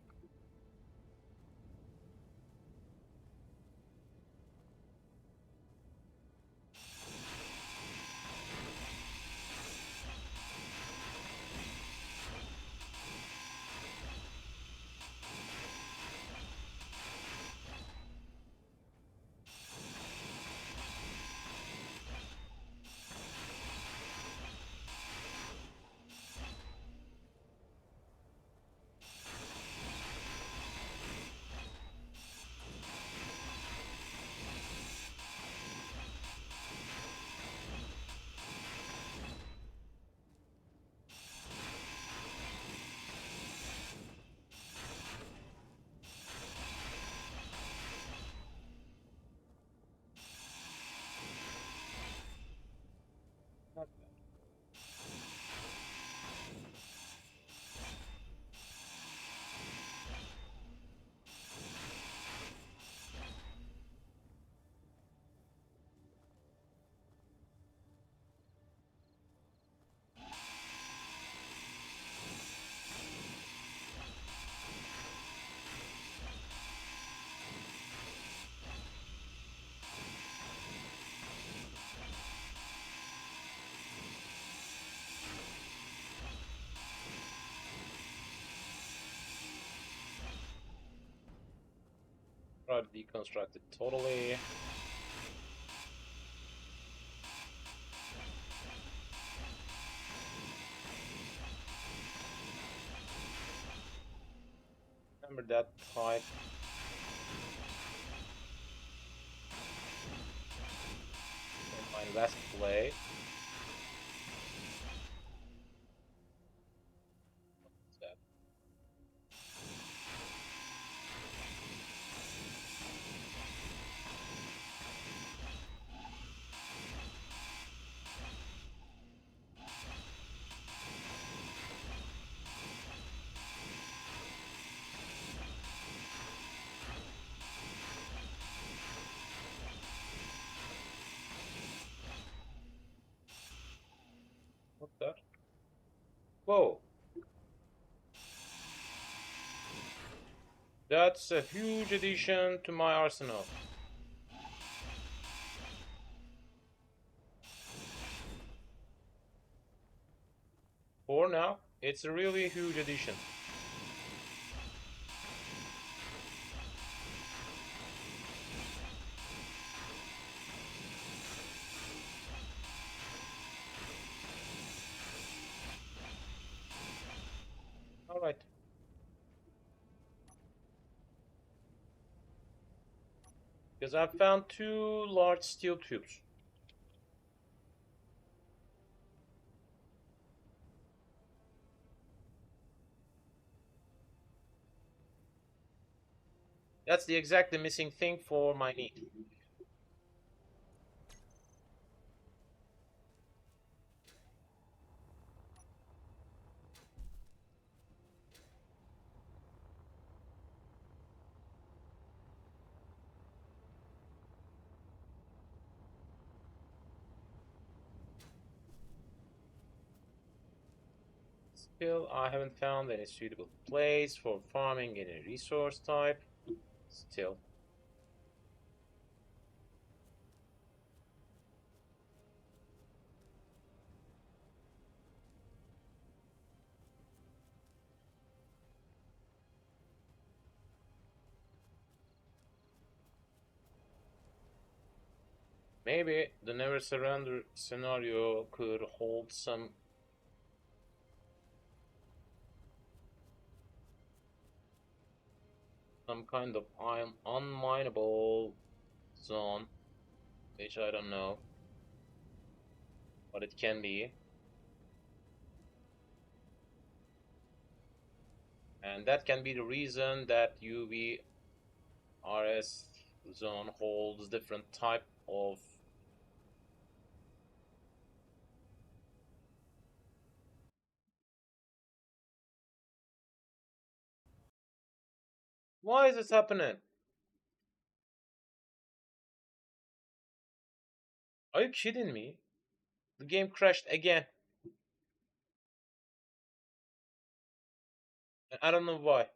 Not bad. Try to deconstruct it totally. Remember that type. In my last play. What's that? That's a huge addition to my arsenal. For now, it's a really huge addition. Alright. Because I found 2 large steel tubes. That's the exactly missing thing for my need. Still, I haven't found any suitable place for farming any resource type. Still. Maybe the never surrender scenario could hold some kind of unmineable zone, which I don't know what it can be. And that can be the reason that UVRS zone holds different type of. Why is this happening? Are you kidding me? The game crashed again. And I don't know why.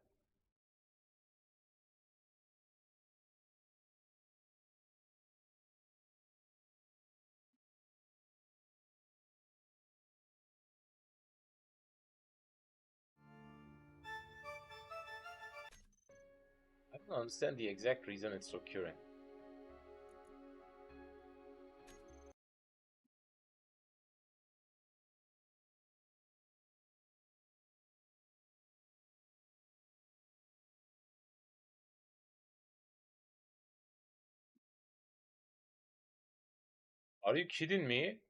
I don't understand the exact reason it's occurring. Are you kidding me?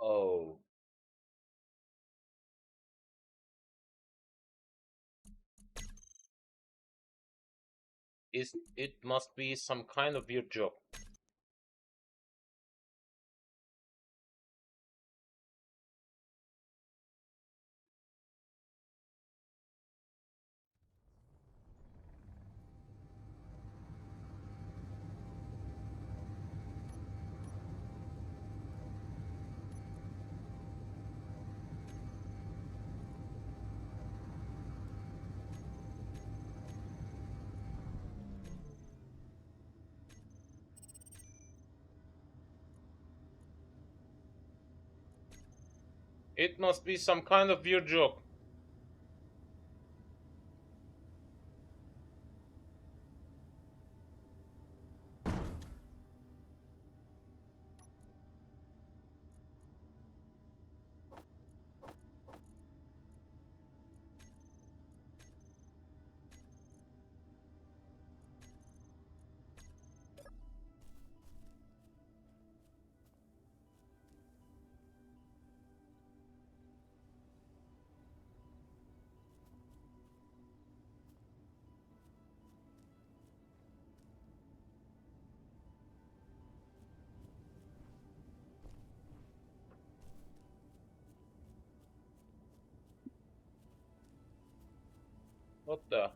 Oh, it must be some kind of weird joke. It must be some kind of weird joke. What the?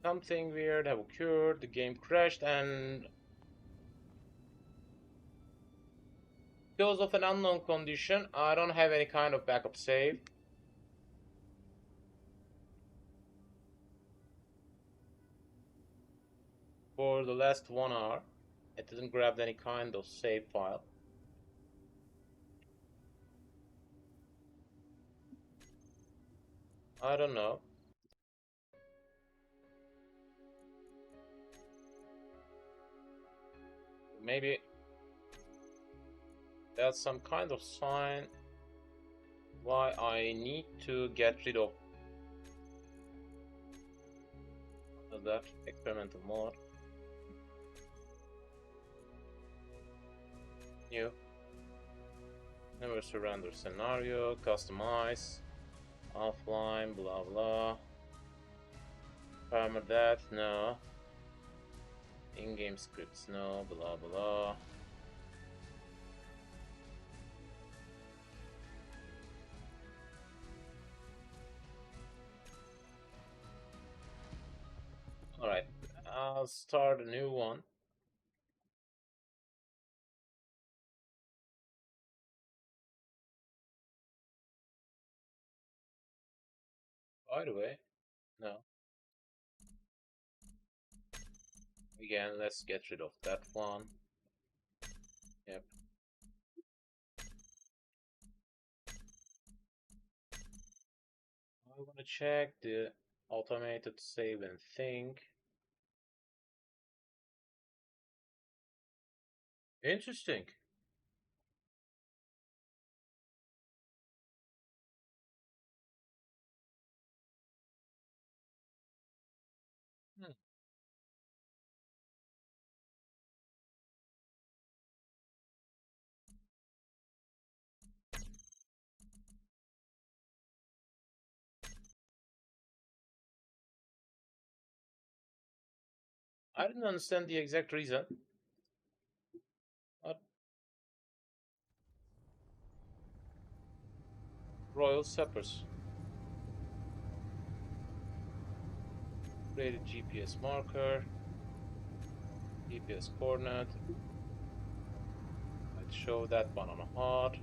Something weird have occurred, the game crashed, and because of an unknown condition, I don't have any kind of backup save. For the last 1 hour, I didn't grab any kind of save file. I don't know. Maybe that's some kind of sign why I need to get rid of that experimental mode. New. Never surrender scenario, customize, offline, blah blah. Permadeath, no. In-game scripts, no, blah blah. Alright, I'll start a new one. By the way, no. Again, let's get rid of that one. Yep. I want to check the automated save and think. Interesting. Hmm. I didn't understand the exact reason. But Royal Suppers. Created GPS marker. GPS coordinate. I'd show that one on a hard.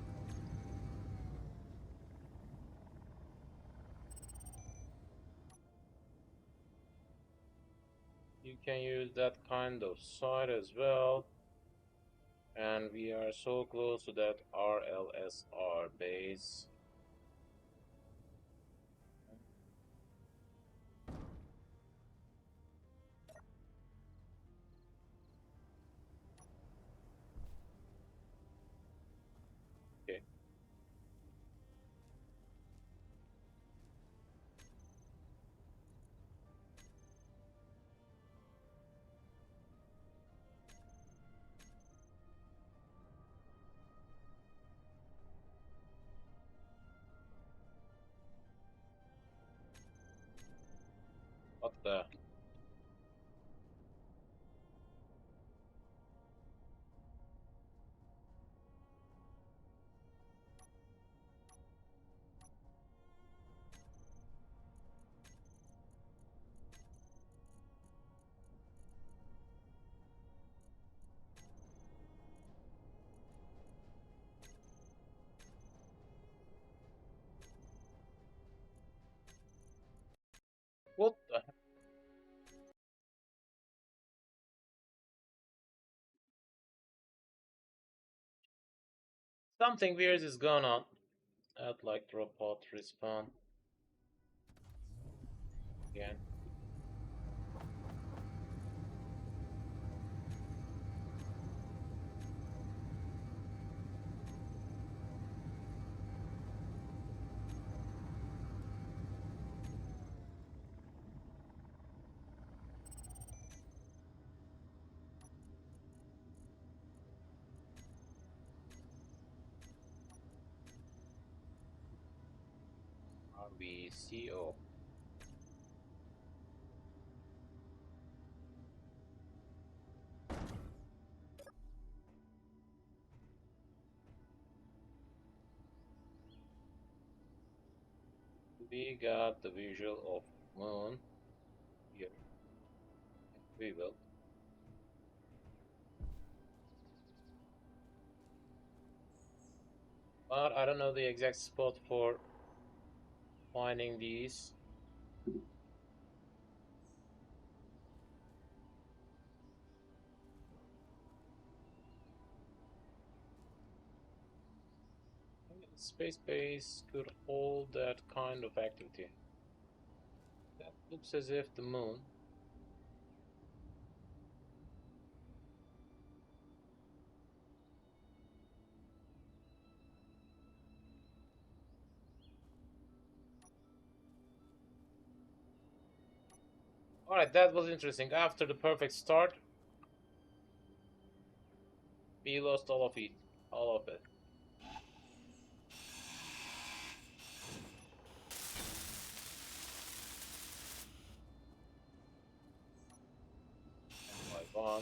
You can use that kind of site as well. And we are so close to that RLSR base. Okay. What the? What the? Something weird is going on. I'd like drop out respawn. Again. RVCO. We got the visual of moon here. We will. But I don't know the exact spot for finding these. Space base could hold that kind of activity. That looks as if the moon. Alright, that was interesting. After the perfect start, we lost all of it. All of it. One by one.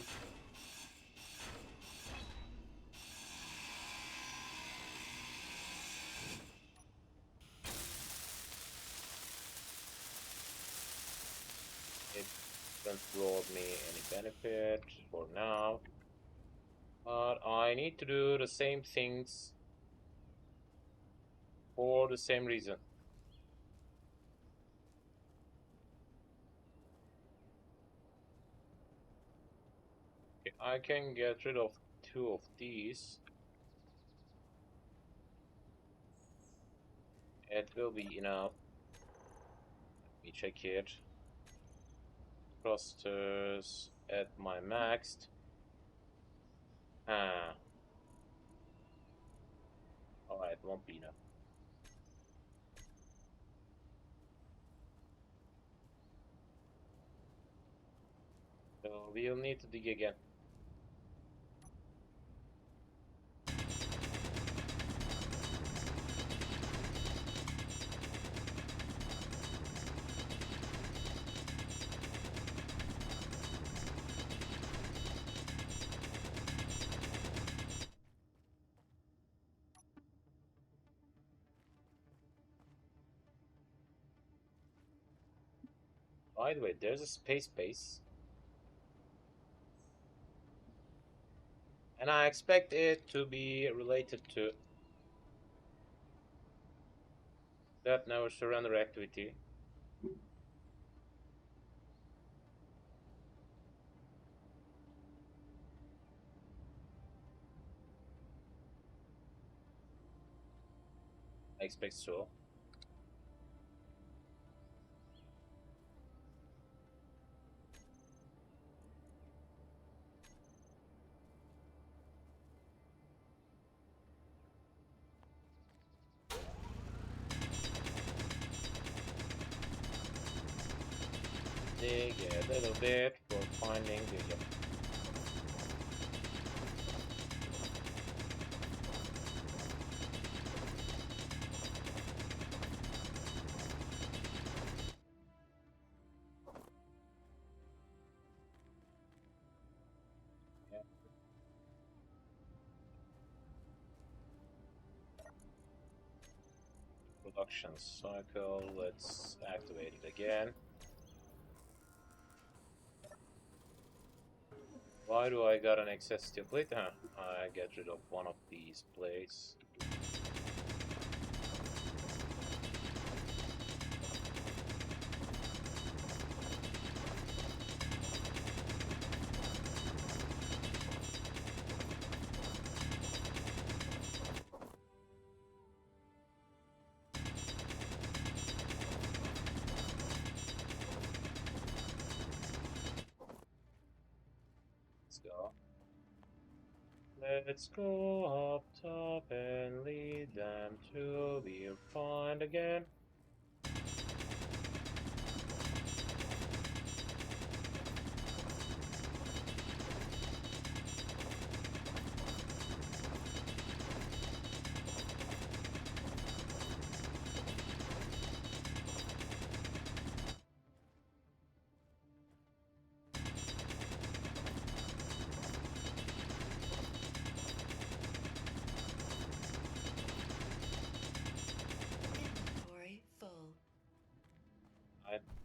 It doesn't brought me any benefit for now. But I need to do the same things for the same reason. Okay, I can get rid of 2 of these. It will be enough. Let me check it. Thrusters at my maxed. Ah. Alright, won't be enough. So we'll need to dig again. By the way, there's a space base. And I expect it to be related to that never surrender activity. I expect so. Dig a little bit for finding the production cycle. Let's activate it again. Why do I got an excess steel plate? Huh, I get rid of one of these plates. Let's go. Let's go up top and lead them to be refined again.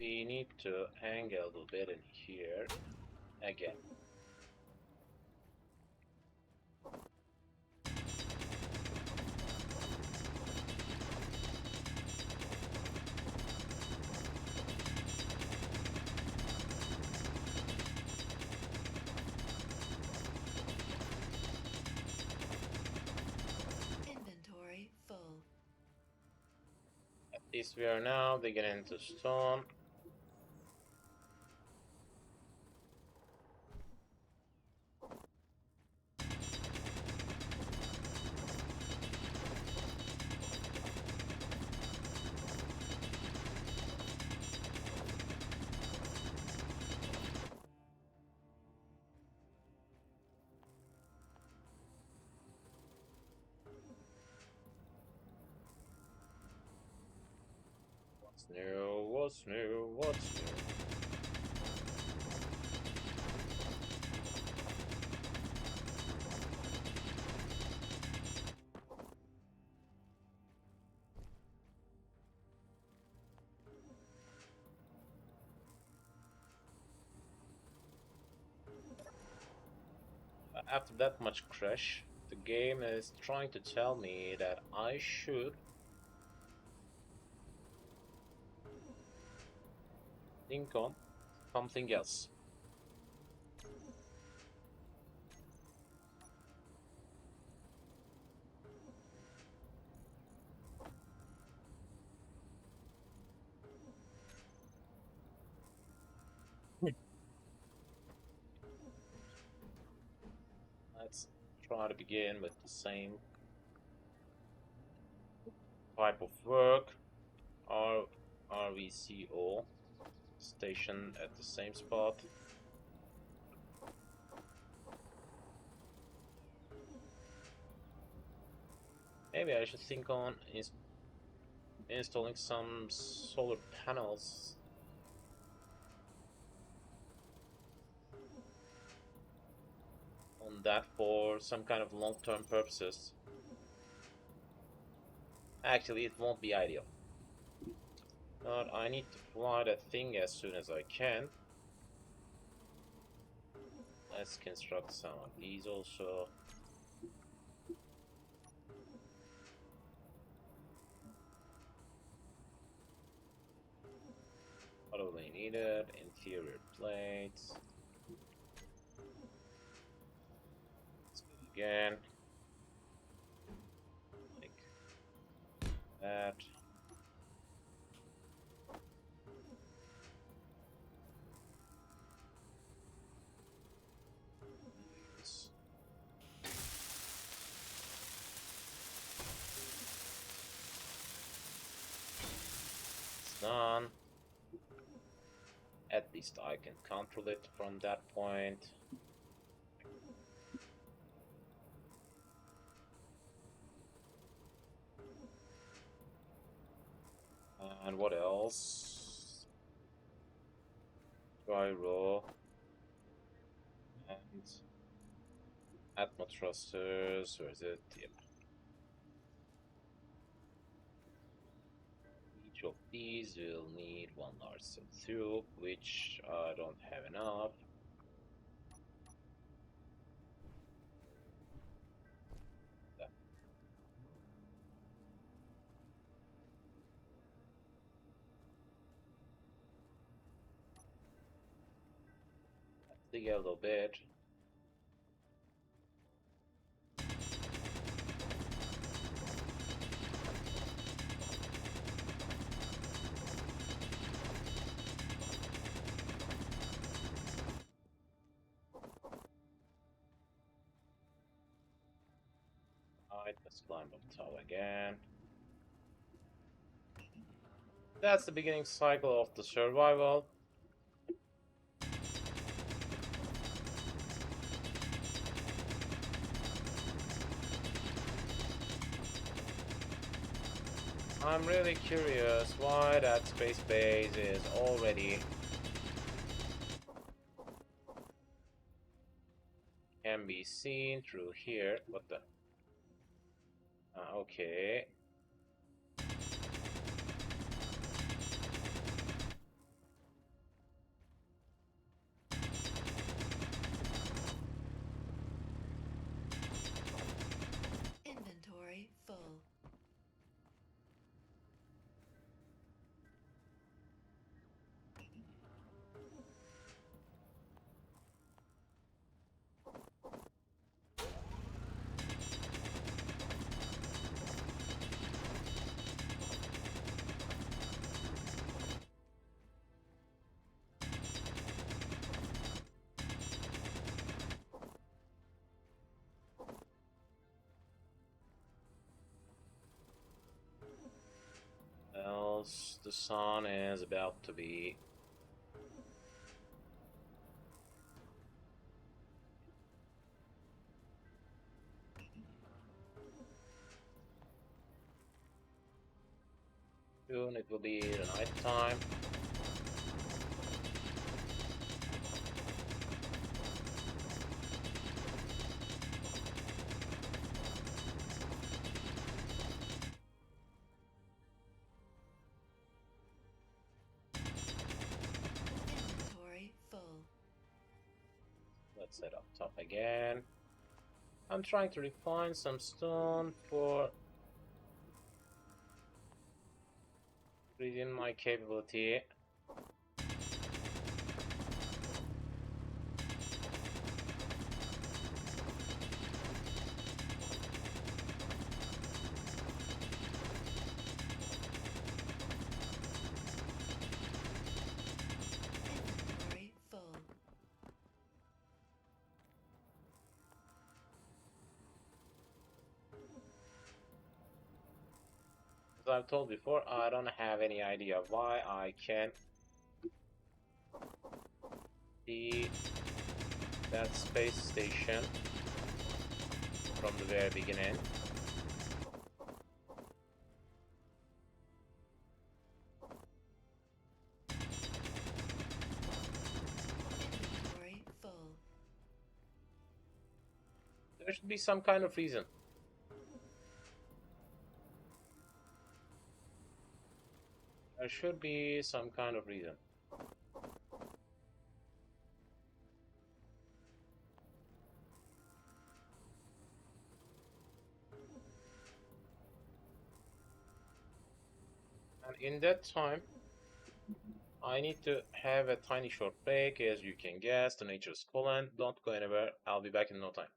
We need to hang a little bit in here again. Inventory full. At least we are now digging into stone. What's new? What's new? What's new? After that much crash, the game is trying to tell me that I should think on something else. Let's try to begin with the same type of work. RVCO station at the same spot. Maybe I should think on installing some solar panels on that for some kind of long-term purposes. Actually, it won't be ideal. But I need to fly that thing as soon as I can. Let's construct some of these also. What do they needed? Interior plates. Let's go again. Like that. These. It's done. At least I can control it from that point. And what else? Gyro and Atmo thrusters. Where is it? Yep. Each of these will need one large tube, which I don't have enough. Dig a little bit. Alright, let's climb up top again. That's the beginning cycle of the survival. I'm really curious why that space base is already can be seen through here. What the? Okay. else the sun is about to be. Soon it will be the night time. Inventory full. Let's set up top again. I'm trying to refine some stone for within my capability. Inventory full. As I've told before, I don't have any idea why I can't see that space station from the very beginning. Inventory full. There should be some kind of reason. There should be some kind of reason. And in that time, I need to have a tiny short break. As you can guess, the nature is calling. Don't go anywhere. I'll be back in no time.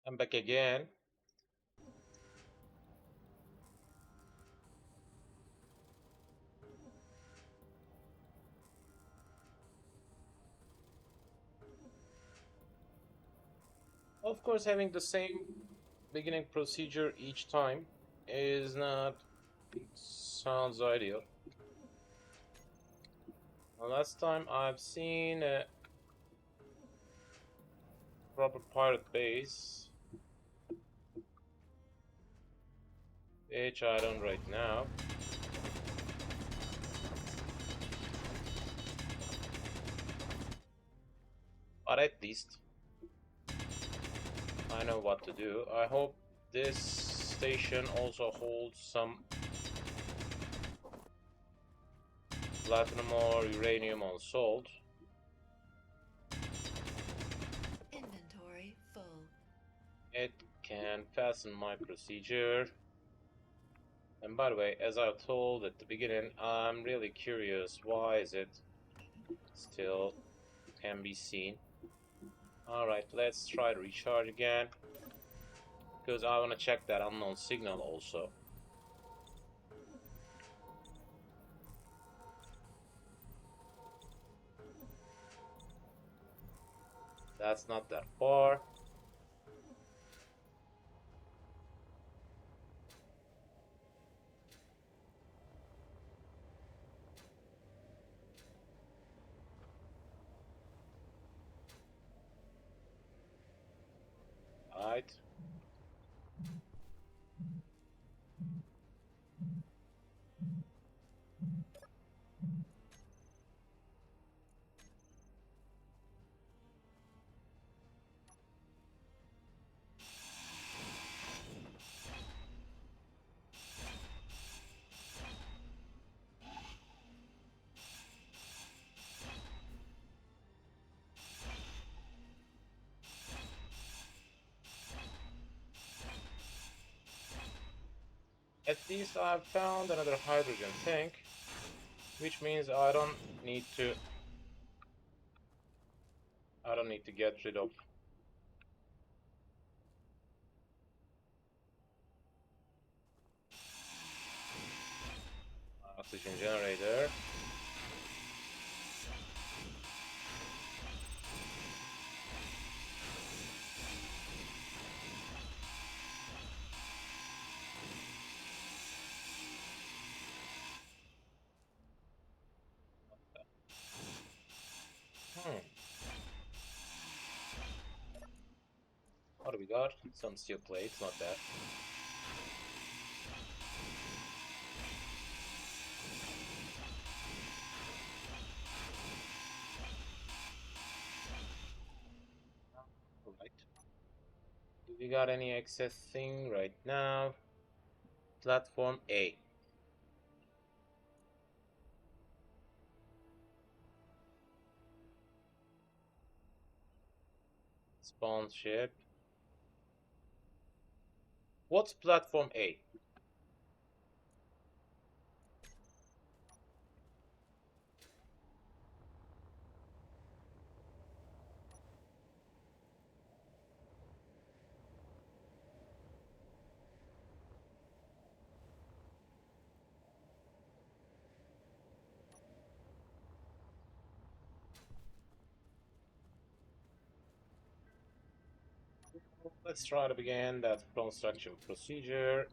I'm back again. Of course, having the same beginning procedure each time is not sounds ideal. Last time I've seen a proper pirate base, which I don't right now. But at least I know what to do. I hope this station also holds some platinum or uranium unsold. Inventory full. It can fasten my procedure. And by the way, as I told at the beginning, I'm really curious why is it still can be seen. Alright, let's try to recharge again. Because I want to check that unknown signal also. That's not that far. Alright. At least I've found another hydrogen tank, which means I don't need to get rid of oxygen generator. Hmm. What do we got? Some steel plates, not bad. Alright. Do we got any excess thing right now? Platform A. Spawn ship. What's platform A? Let's try to begin that construction procedure.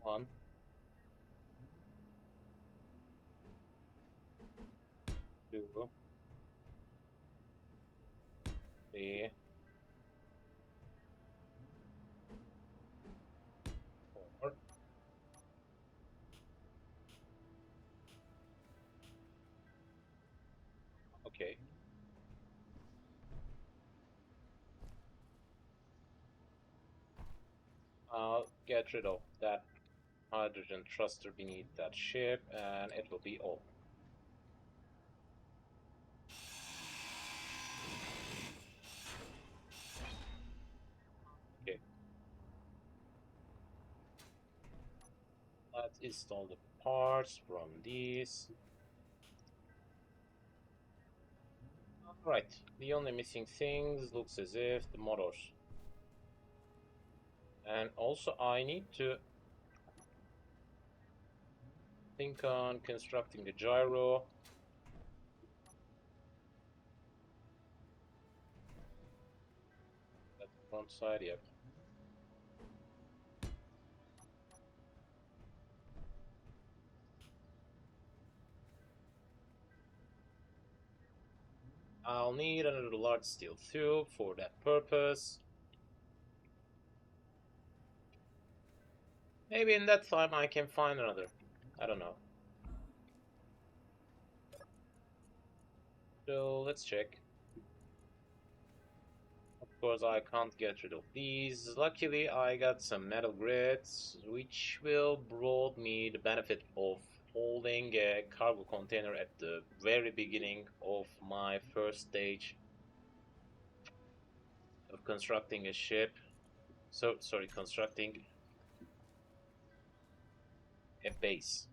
One, two, three, four. Okay. I'll get rid of that hydrogen thruster beneath that ship, and it will be all. Okay. Let's install the parts from these. Right, the only missing things looks as if the motors. And also I need to think on constructing the gyro. That's the front side, yep. I'll need another large steel tube for that purpose. Maybe in that time I can find another. I don't know. So let's check. Of course I can't get rid of these. Luckily I got some metal grids, which will brought me the benefit of holding a cargo container at the very beginning of my first stage of constructing a ship. So, sorry, constructing a base.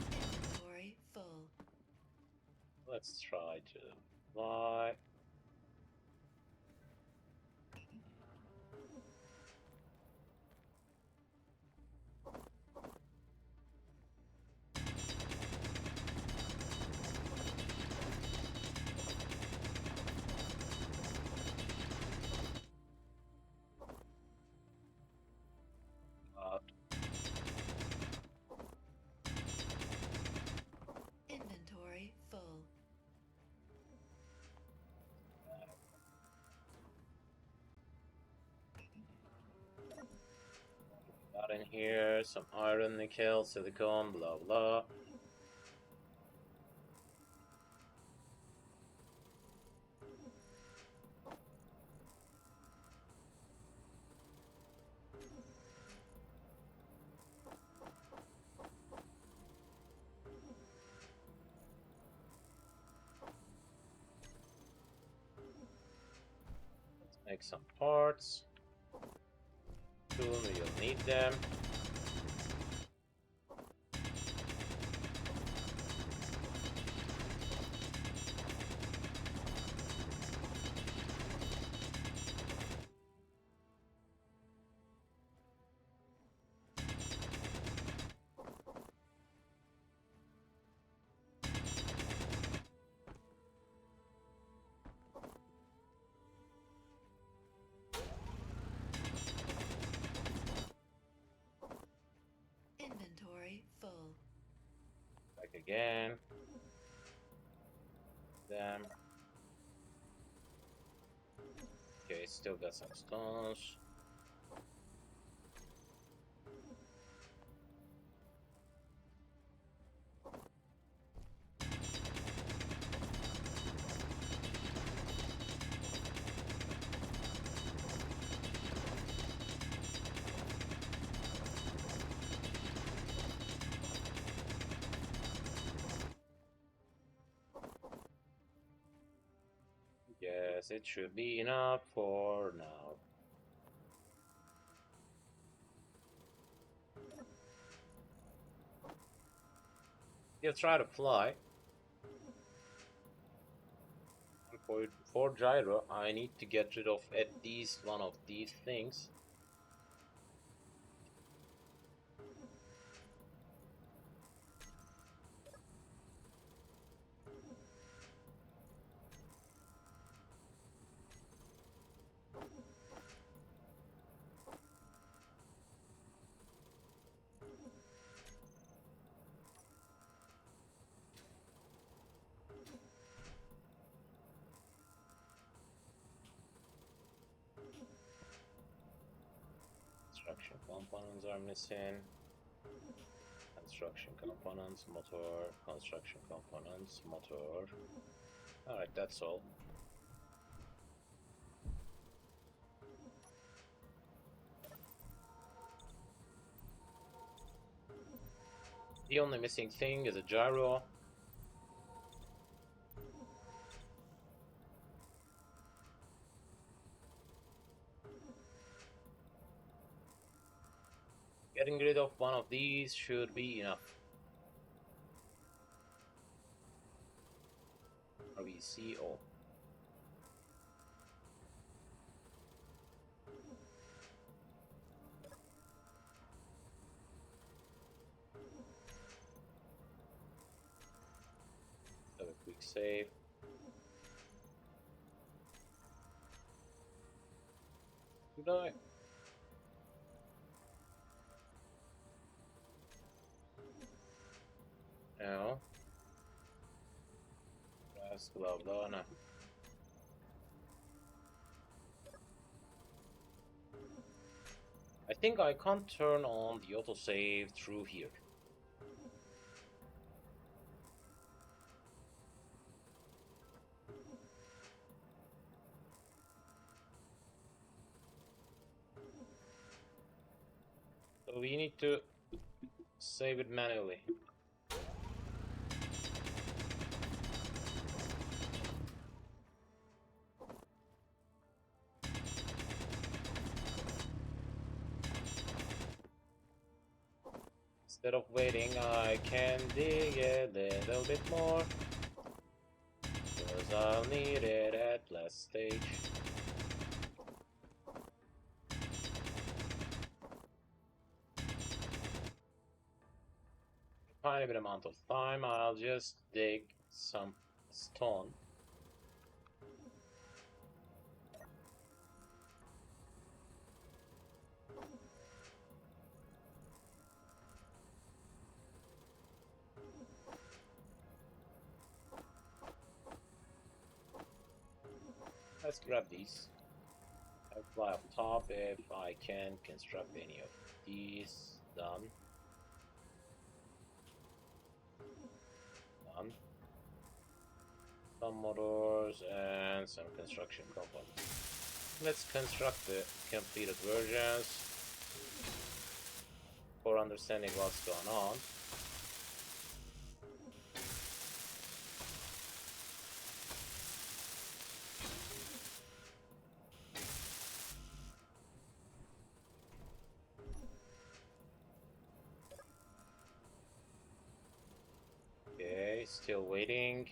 Inventory full. Let's try to fly. Inventory full. Got in here some iron, nickel, silicon, blah blah. Let's make some parts. Soon we'll need them. Inventory full. Back again. Them. Okay, still got some stones. Yes, it should be enough for now. He'll try to fly. For gyro, I need to get rid of at least one of these things. Construction components are missing. Construction components, motor, construction components, motor. Alright, that's all. The only missing thing is a gyro. Getting rid of one of these should be enough. RBCO. Have a quick save. Should I? No. Press blah blah. No. I think I can't turn on the autosave through here. So we need to save it manually. Instead of waiting, I can dig a little bit more, cause I'll need it at last stage. Tiny bit amount of time, I'll just dig some stone. Let's grab these. I'll fly up top if I can construct any of these. Done. Done. Some motors and some construction components. Let's construct the completed versions for understanding what's going on. Okay, still waiting.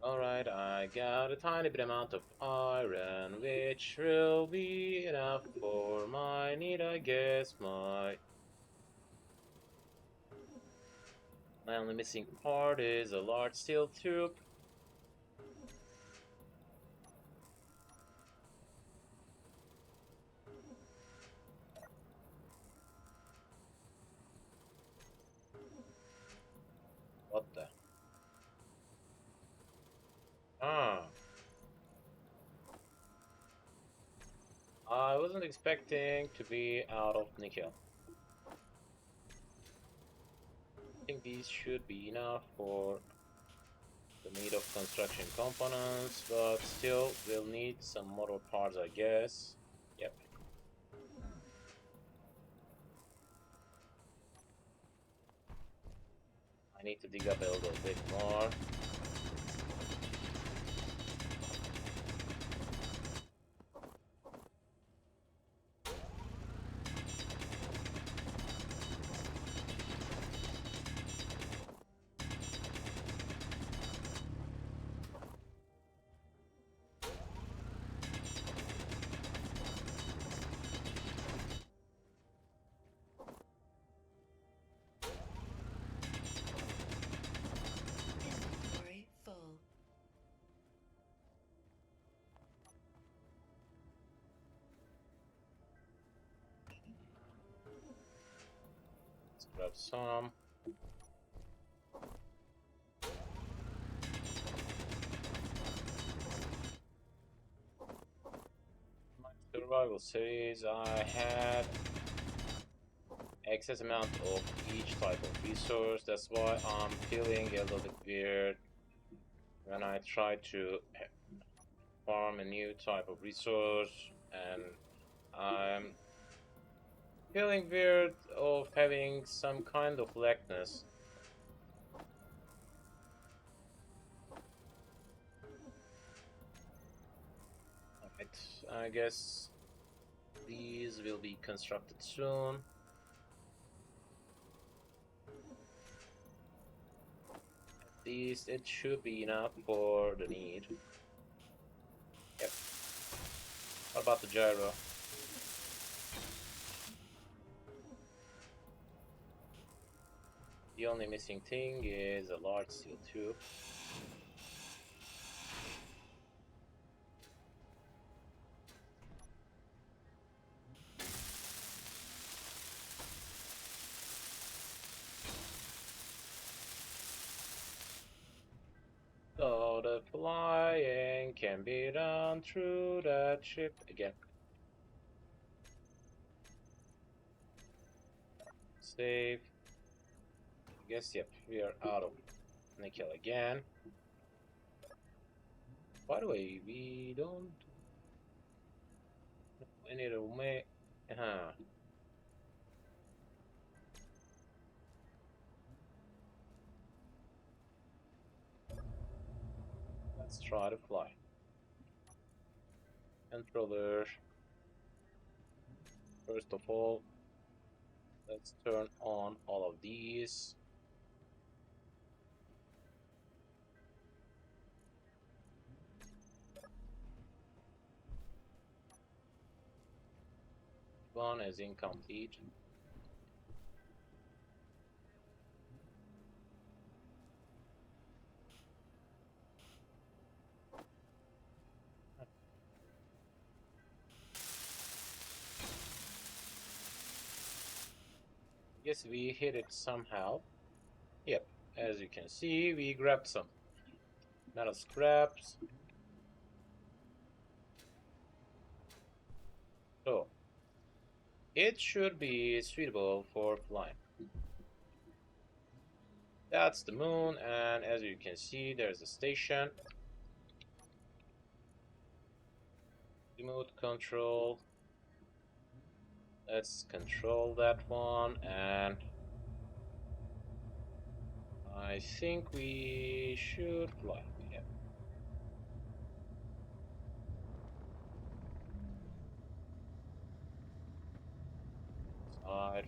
Alright, I got a tiny bit amount of iron, which will be enough for my need, I guess. My only missing part is a large steel tube. What the? Ah. I wasn't expecting to be out of nickel. I think these should be enough for the need of construction components, but still we'll need some motor parts, I guess. Yep. I need to dig up a little bit more. Inventory full. Let's grab some. survival series, I had excess amount of each type of resource. That's why I'm feeling a little bit weird when I try to farm a new type of resource, and I'm feeling weird of having some kind of lackness. Alright, I guess these will be constructed soon. At least it should be enough for the need. Yep. What about the gyro? The only missing thing is a large steel tube. So the flying can be done through that ship again. Save. I guess, yep, we are out of nickel again. By the way, we don't know any roommate. Let's try to fly. Controller. First of all, let's turn on all of these. One is incomplete. Guess we hit it somehow. Yep, as you can see, we grabbed some metal scraps. So, it should be suitable for flying. That's the moon, and as you can see, there's a station. Remote control. Let's control that one, and I think we should fly. Yeah. Side.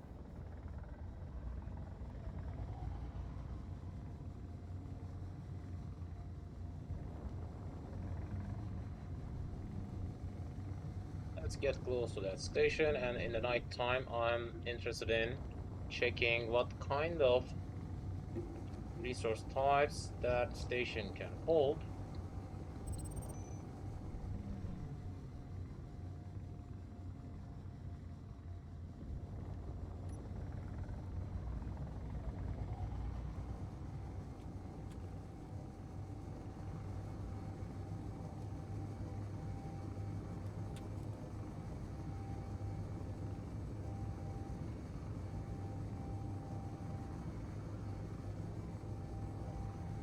Let's get close to that station, and in the night time I'm interested in checking what kind of resource types that station can hold.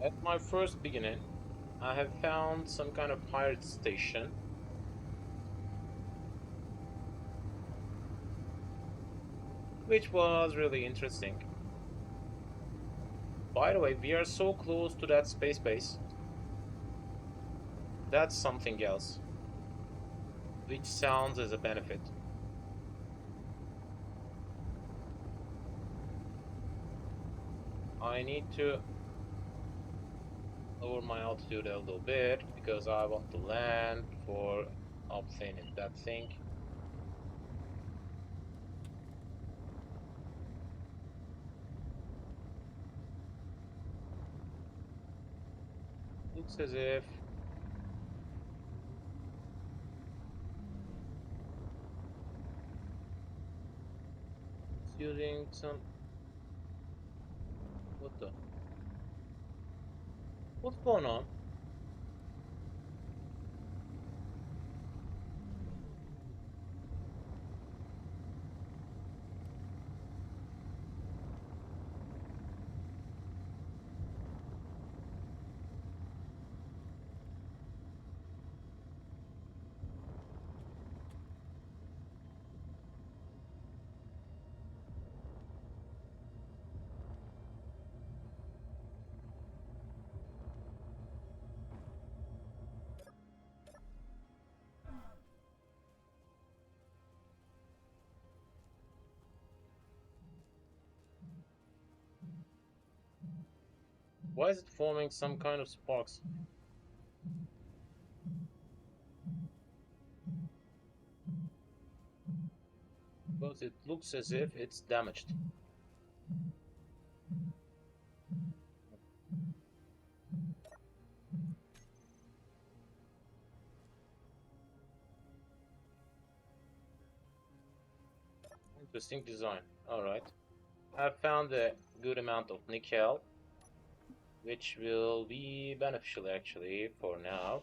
At my first beginning, I have found some kind of pirate station, which was really interesting. By the way, we are so close to that space base. That's something else, which sounds as a benefit. I need to lower my altitude a little bit because I want to land for obtaining that thing. Looks as if it's using some. What the? What's going on? Why is it forming some kind of sparks? Because it looks as if it's damaged. Interesting design. Alright. I've found a good amount of nickel, which will be beneficial actually for now.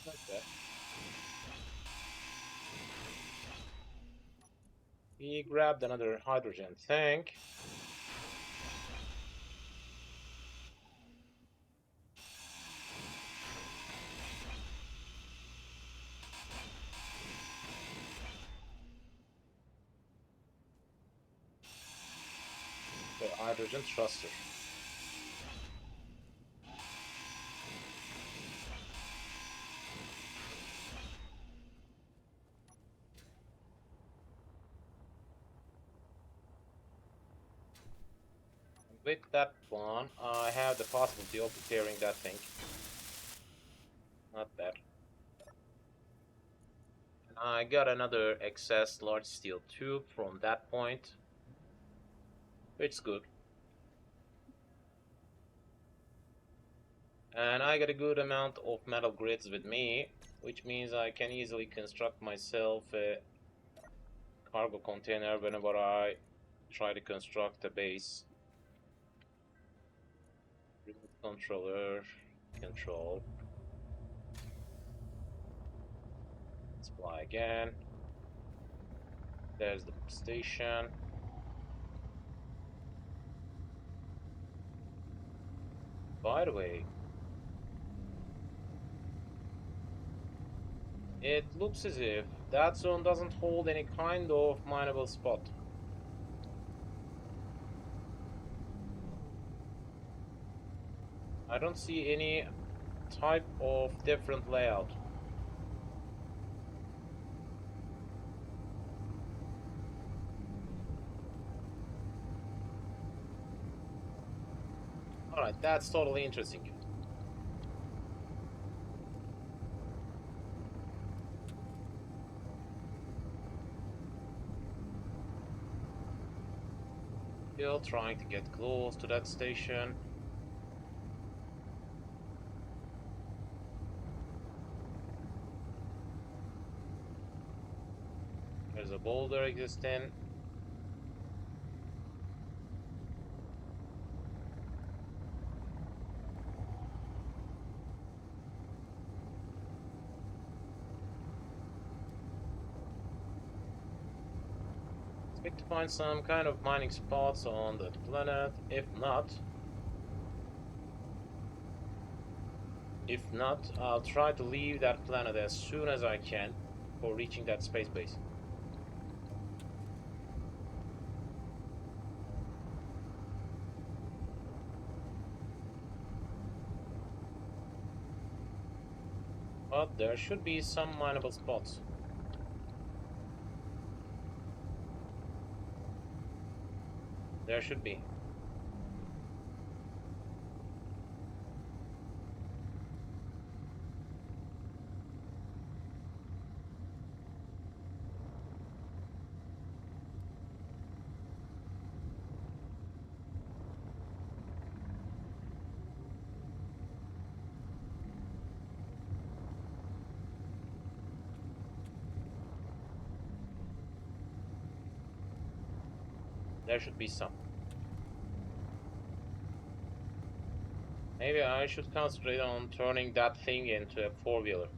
Okay. He grabbed another hydrogen tank. The hydrogen thruster. With that one, I have the possibility of repairing that thing. Not bad. And I got another excess large steel tube from that point. It's good. And I got a good amount of metal grids with me, which means I can easily construct myself a cargo container whenever I try to construct a base. Remote controller, control. Let's fly again. There's the station. By the way, it looks as if that zone doesn't hold any kind of mineable spot. I don't see any type of different layout. Alright, that's totally interesting. Still trying to get close to that station. There's a boulder existing. Expect to find some kind of mining spots on the planet. If not, I'll try to leave that planet as soon as I can for reaching that space base. But there should be some mineable spots. There should be. There should be some. Maybe I should concentrate on turning that thing into a four-wheeler.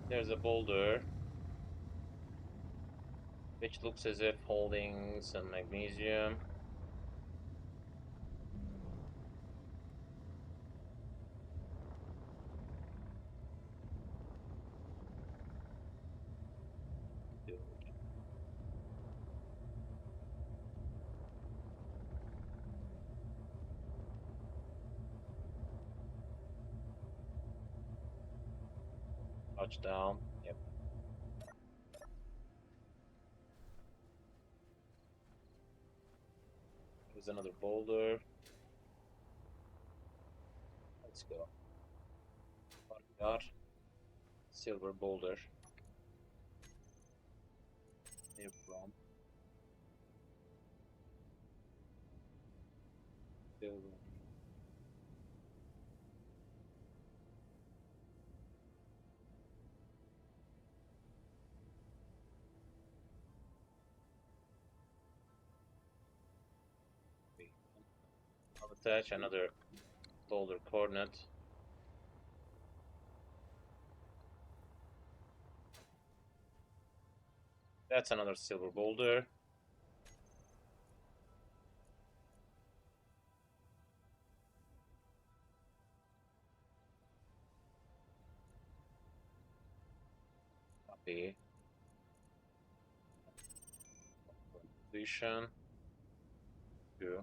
There's a boulder. which looks as if holding some magnesium. Touchdown. Yep. Here's another boulder. Let's go. What we got? Silver boulder. Near from. Silver. I'll attach another boulder coordinate. That's another silver boulder. Copy. Completion. 2.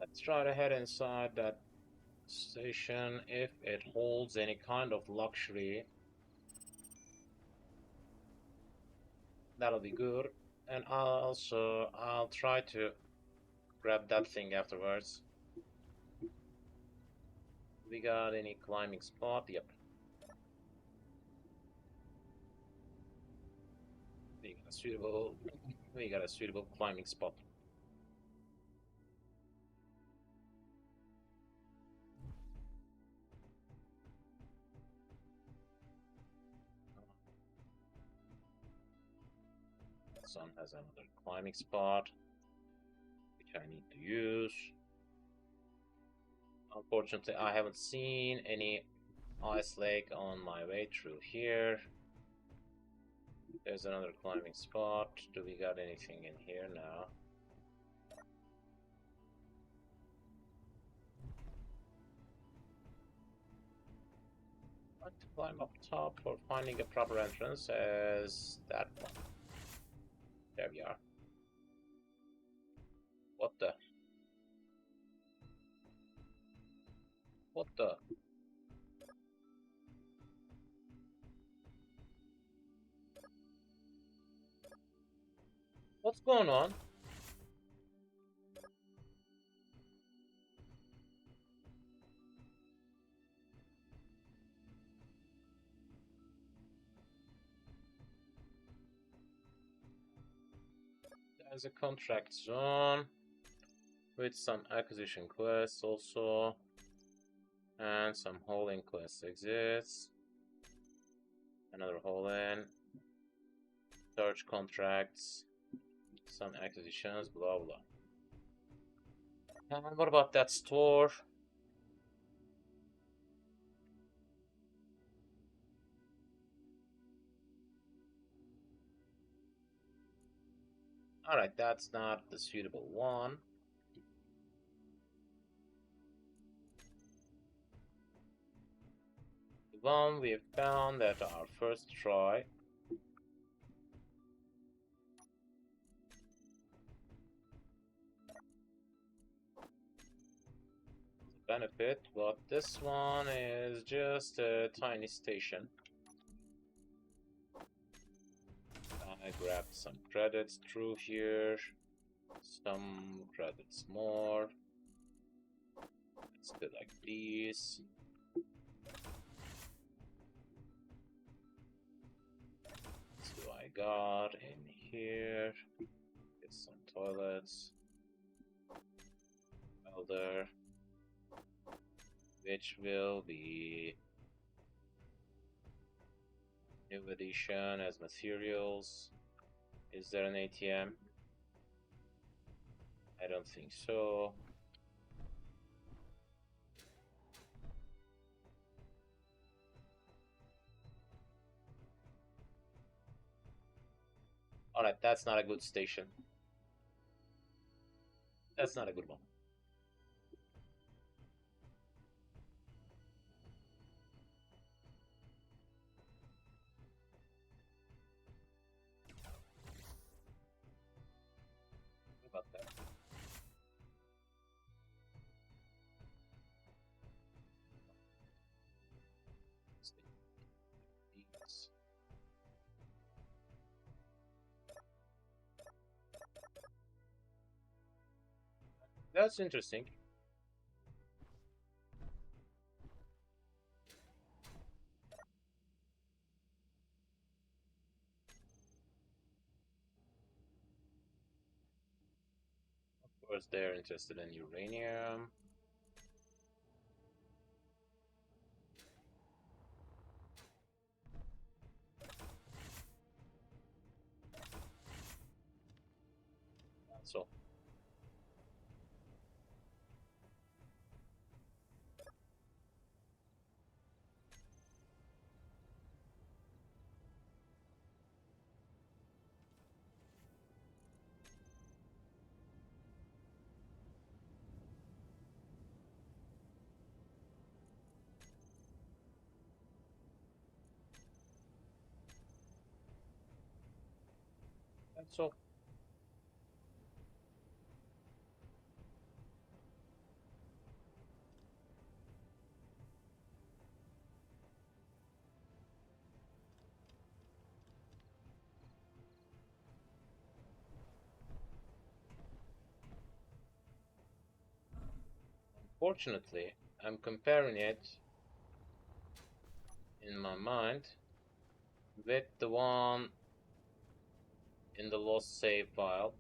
Let's try to head inside that station if it holds any kind of luxury. That'll be good. And I'll try to grab that thing afterwards. We got any climbing spot? Yep. We got a suitable climbing spot. Sun has another climbing spot, which I need to use. Unfortunately, I haven't seen any ice lake on my way through here. There's another climbing spot. Do we got anything in here now? To climb up top for finding a proper entrance as that one. There we are. What the? What the? What's going on? There's a contract zone with some acquisition quests also, and some hole-in quest exits. Another hole-in, search contracts, some acquisitions, blah blah. And what about that store? Alright, that's not the suitable one. The one we found at our first try. Benefit, but this one is just a tiny station. I grabbed some credits through here, some credits more. Let's do like these. What do I got in here? Get some toilets. Welder. Which will be New edition as materials. Is there an ATM? I don't think so. Alright, that's not a good station. That's not a good one. What about that? These. That's interesting. Of course, they're interested in uranium. So, that's all. Unfortunately, I'm comparing it in my mind with the one in the lost save file.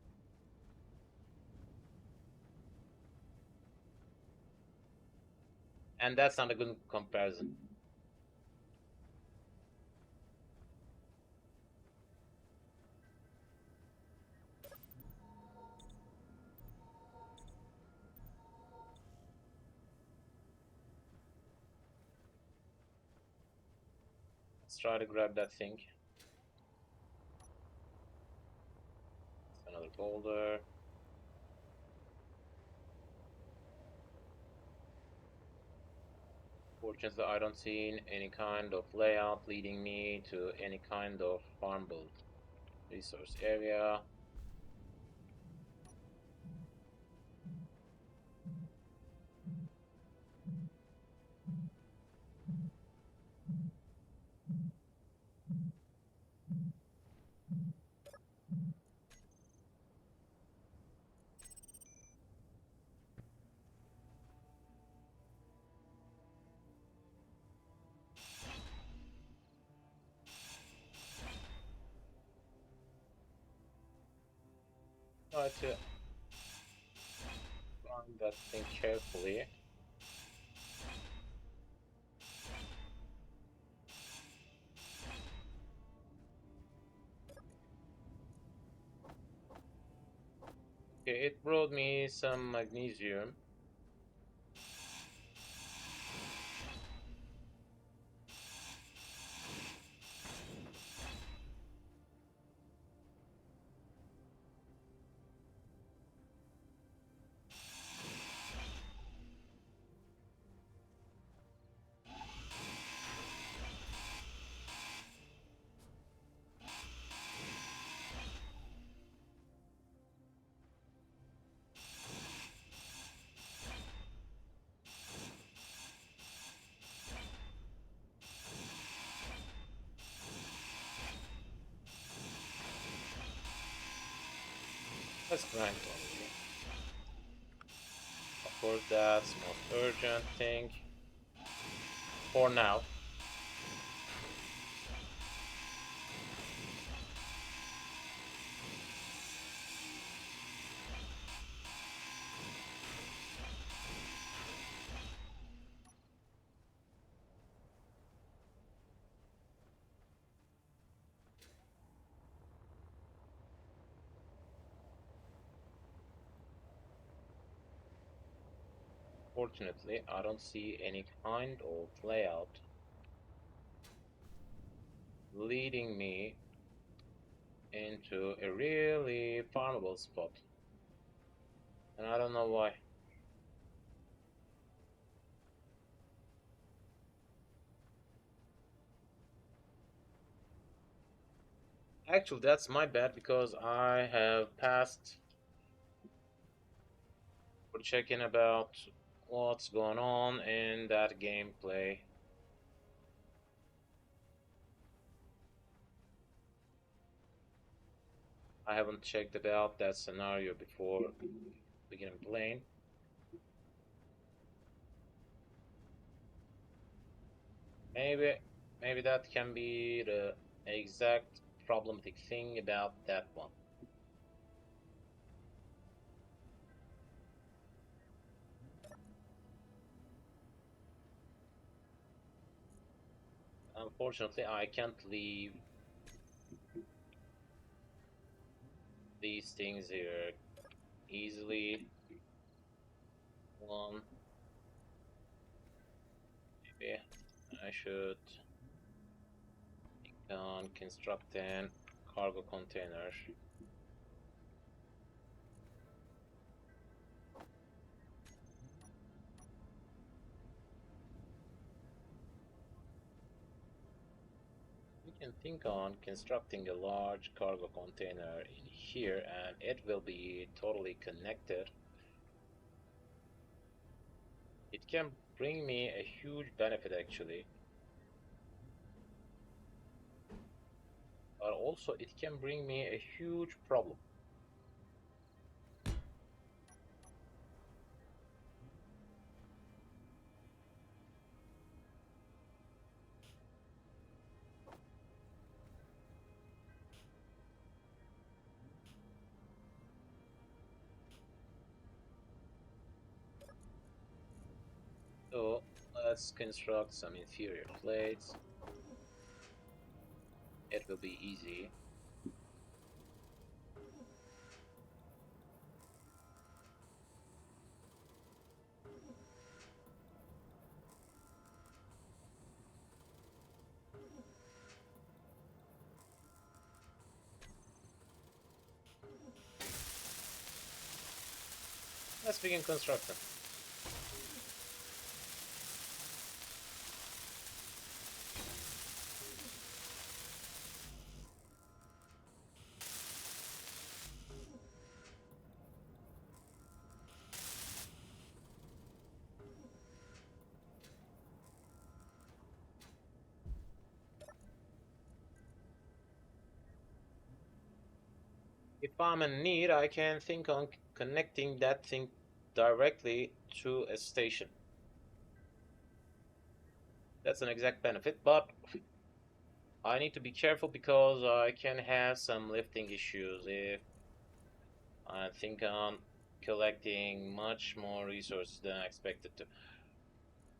And that's not a good comparison. Let's try to grab that thing. Another boulder. Fortunately, I don't see any kind of layout leading me to any kind of farm build resource area. Try to find that thing carefully. Okay, it brought me some magnesium. Let's grind quality. Of course, that's most urgent thing for now. Unfortunately, I don't see any kind of layout leading me into a really farmable spot. And I don't know why. Actually, that's my bad because I have passed for checking about what's going on in that gameplay. I haven't checked about that scenario before beginning playing. Maybe, maybe that can be the exact problematic thing about that one. Unfortunately, I can't leave these things here easily. One, maybe I should think on constructing cargo container. We can think on constructing a large cargo container in here and it will be totally connected. It can bring me a huge benefit actually. But also it can bring me a huge problem. So let's construct some inferior plates. It will be easy. Let's begin constructing. If I'm in need, I can think on connecting that thing directly to a station. That's an exact benefit, but I need to be careful because I can have some lifting issues if I think on collecting much more resources than I expected to.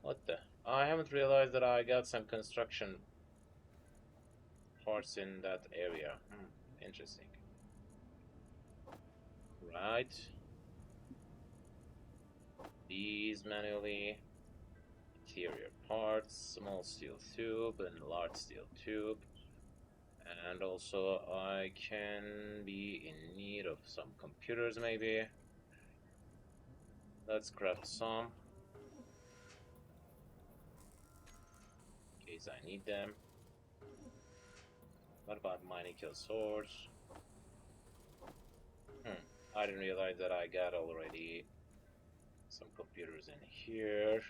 What the? I haven't realized that I got some construction parts in that area. Interesting. Right. These manually. Interior parts, small steel tube and large steel tube. And also I can be in need of some computers maybe. Let's craft some. In case I need them. What about my nickel swords? I didn't realize that I got already some computers in here.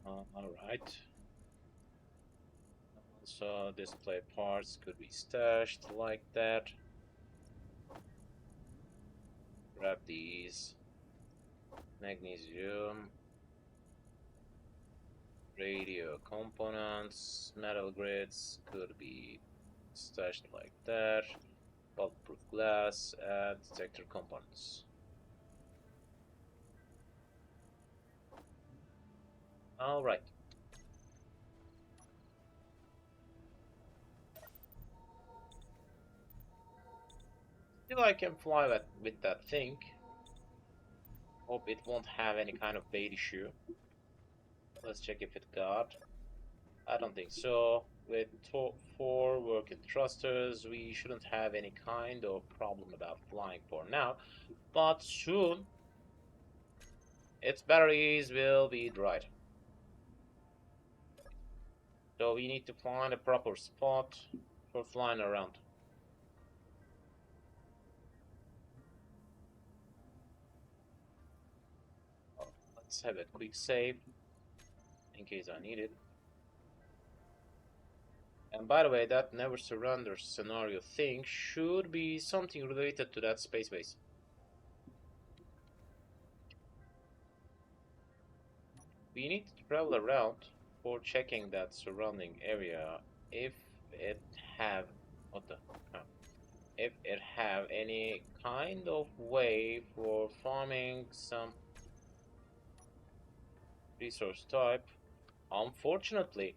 Alright. So display parts could be stashed like that. Grab these. Magnesium. Radio components. Metal grids could be stashed like that. Bulletproof glass and detector components. Alright. Still I can fly with that thing. Hope it won't have any kind of bait issue. Let's check if it got. I don't think so. With 4 working thrusters, we shouldn't have any kind of problem about flying for now. But soon, its batteries will be dried. So we need to find a proper spot for flying around. Let's have a quick save in case I need it. And by the way, that never surrender scenario thing should be something related to that space base. We need to travel around for checking that surrounding area if it have what the if it have any kind of way for farming some resource type. Unfortunately,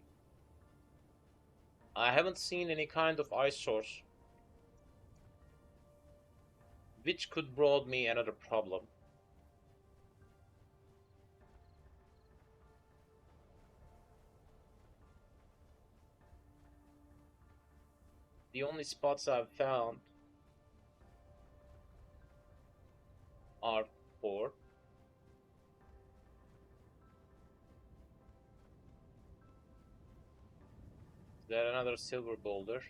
I haven't seen any kind of ice source, which could brought me another problem. The only spots I've found are 4. Is there another silver boulder?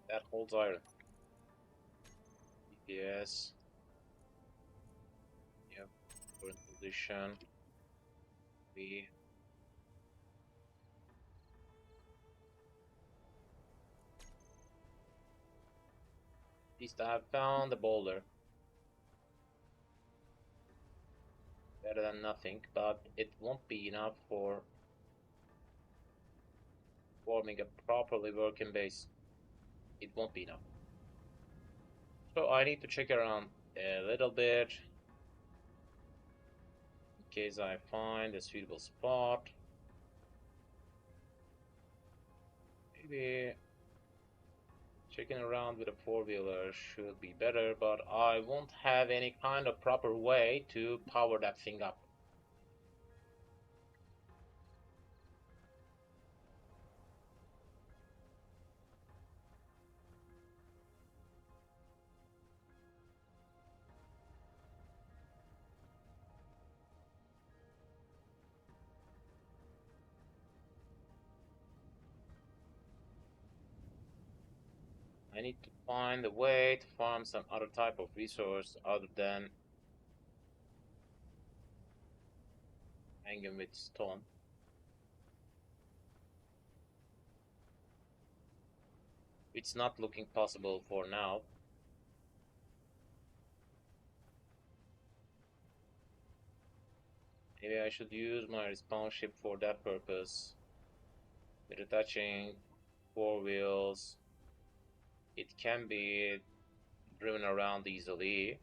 That holds iron. Yes. Yep. Current position. We. At least I have found a boulder. Better than nothing, but it won't be enough for forming a properly working base. It won't be enough. So I need to check around a little bit in case I find a suitable spot. Maybe checking around with a 4-wheeler should be better, but I won't have any kind of proper way to power that thing up. I need to find a way to farm some other type of resource other than hanging with stone. It's not looking possible for now. Maybe I should use my respawn ship for that purpose. With attaching 4 wheels, it can be driven around easily.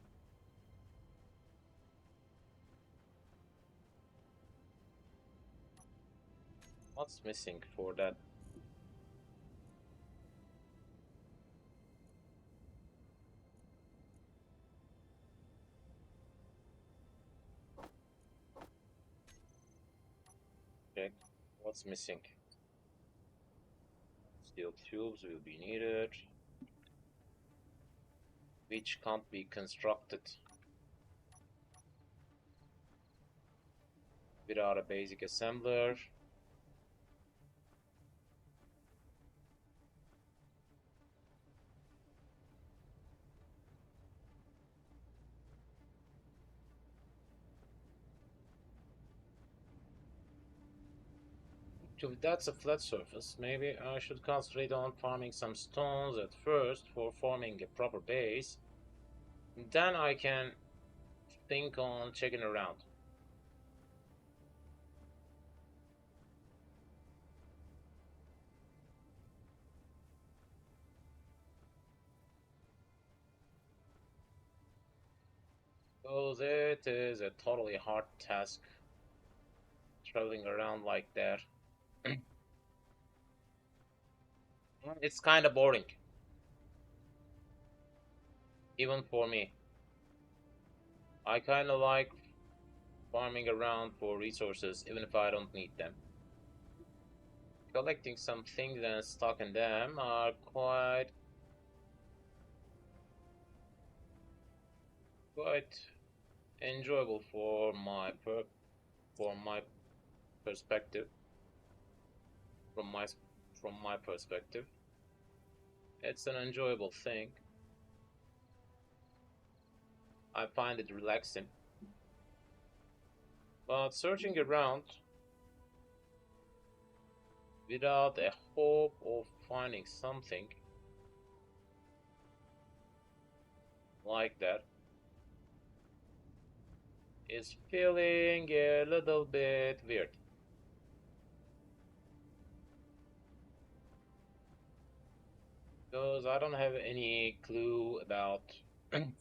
What's missing for that? Check. What's missing? Steel tubes will be needed, which can't be constructed without a basic assembler. If that's a flat surface, maybe I should concentrate on farming some stones at first for forming a proper base. Then I can think on checking around. Because it is a totally hard task traveling around like that. It's kind of boring, even for me. I kind of like farming around for resources, even if I don't need them. Collecting some things and stocking them are quite enjoyable for my perspective. From my perspective, it's an enjoyable thing. I find it relaxing. But searching around without a hope of finding something like that is feeling a little bit weird. Because I don't have any clue about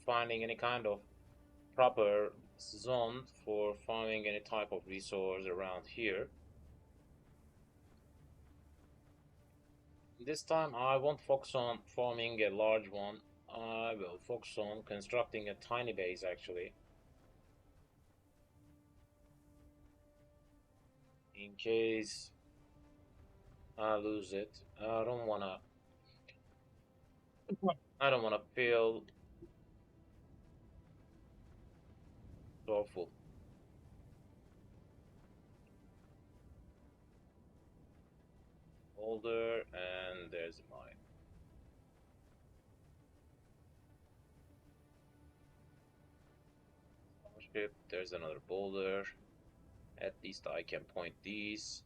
finding any kind of proper zone for finding any type of resource around here. This time I won't focus on forming a large one. I will focus on constructing a tiny base actually. In case I lose it. I don't wanna feel awful. Boulder and there's a mine. Ship, there's another boulder. At least I can point these.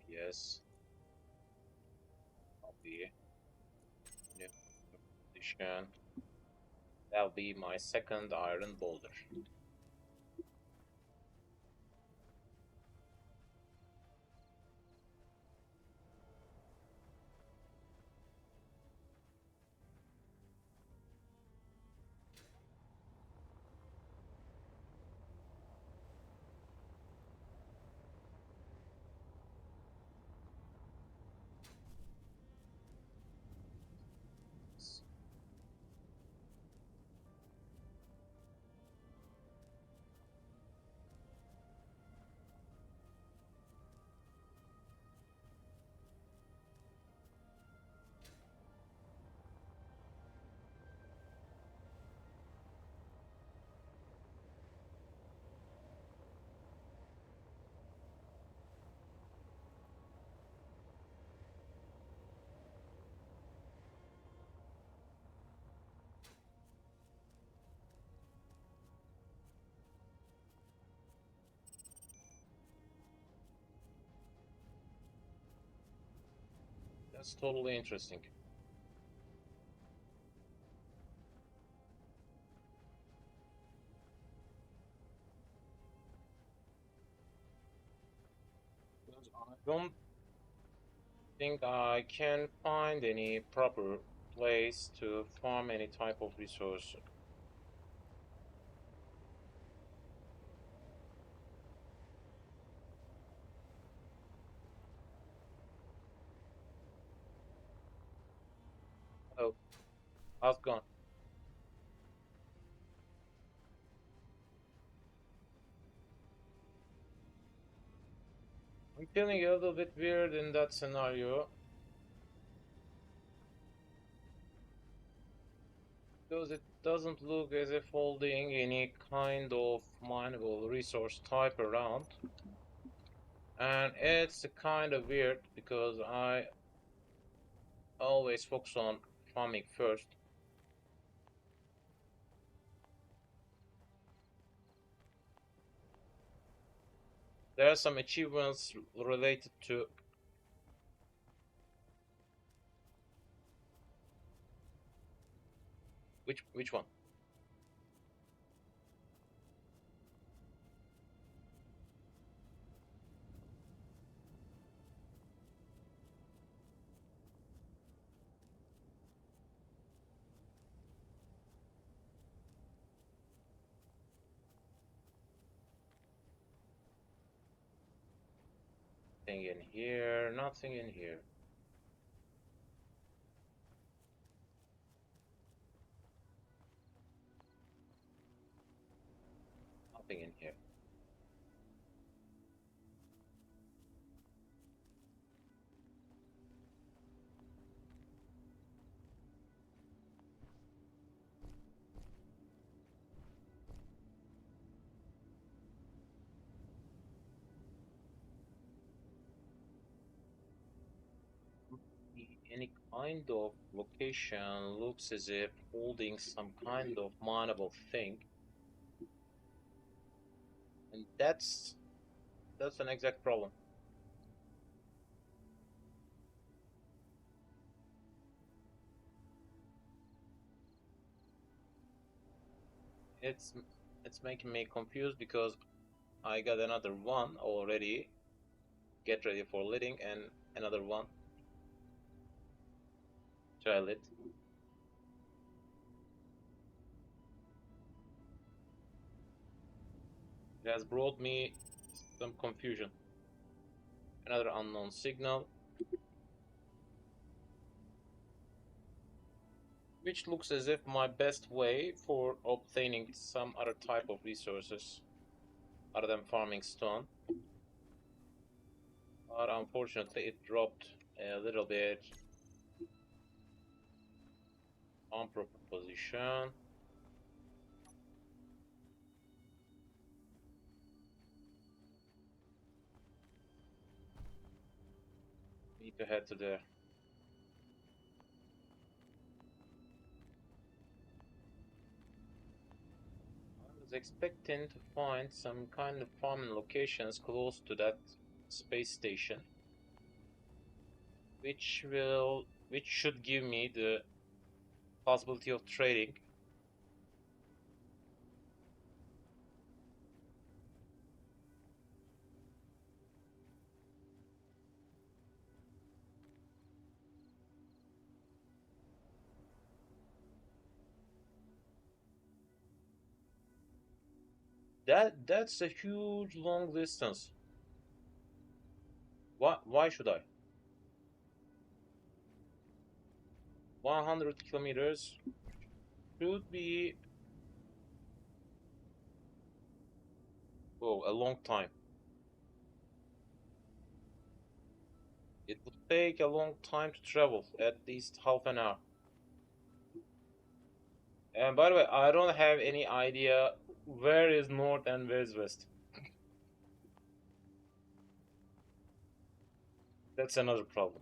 Yes, I'll be in a position. That'll be my second iron boulder. That's totally interesting. Because I don't think I can find any proper place to farm any type of resource. Oh, how's it gone? I'm feeling a little bit weird in that scenario because it doesn't look as if holding any kind of mineable resource type around. And it's kind of weird because I always focus on farming first. There are some achievements related to Which one? Nothing in here. Nothing in here. Nothing in here. Any kind of location looks as if holding some kind of mineable thing, and that's an exact problem. It's it's making me confused because I got another one already. Get ready for lighting, and another one. Try lit. It has brought me some confusion. Another unknown signal, which looks as if my best way for obtaining some other type of resources other than farming stone. But unfortunately, it dropped a little bit on proper position. Need to head to there. I was expecting to find some kind of farming locations close to that space station, which should give me the possibility of trading. That's a huge long distance. Why should I? 100 kilometers should be a long time. It would take a long time to travel, at least half an hour. And by the way, I don't have any idea where is north and where is west. That's another problem.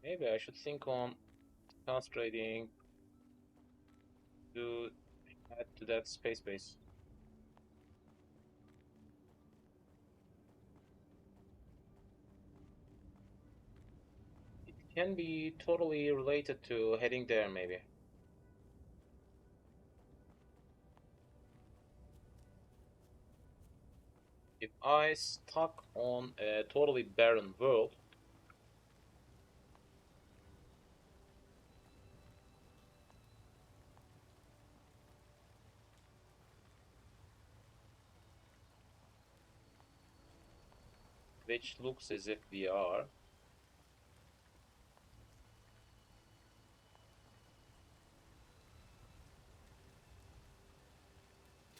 Maybe I should think on concentrating to head to that space base. It can be totally related to heading there, maybe. If I stuck on a totally barren world, which looks as if we are,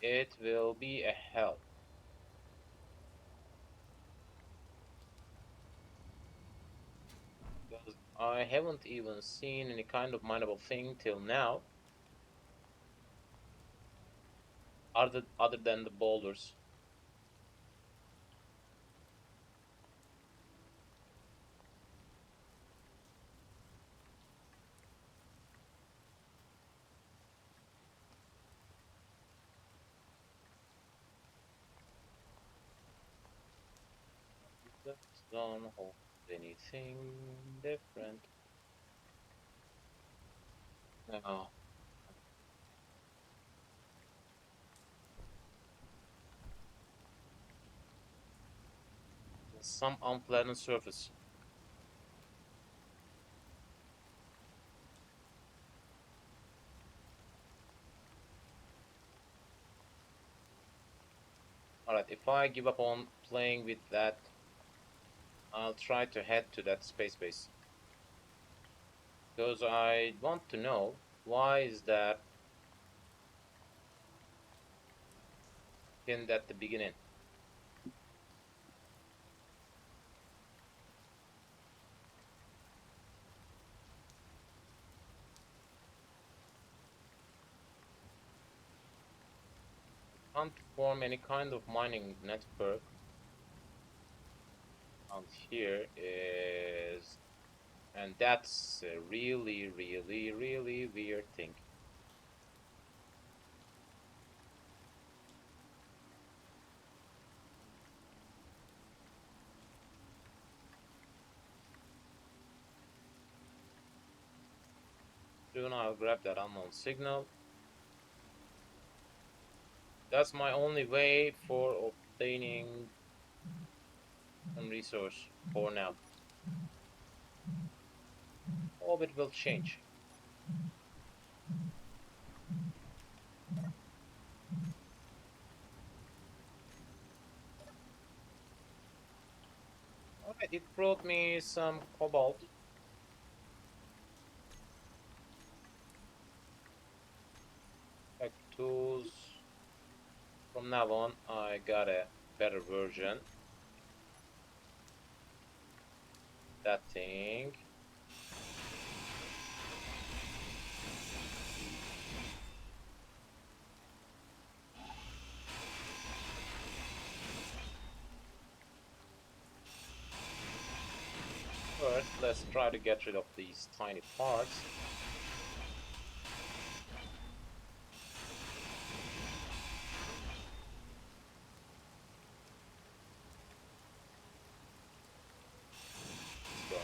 it will be a hell. Because I haven't even seen any kind of mineable thing till now, other than the boulders. Don't hold anything different. No. Some unpleasant surface. Alright, if I give up on playing with that, I'll try to head to that space base. Because I want to know why is that pinned at the beginning. Can't form any kind of mining network. And here is, and that's a really, really, really weird thing. Soon I'll grab that unknown signal. That's my only way for obtaining some resource for now. All it will change. Alright, it brought me some cobalt. Tech tools. From now on, I got a better version. That thing. First, let's try to get rid of these tiny parts. Let's go.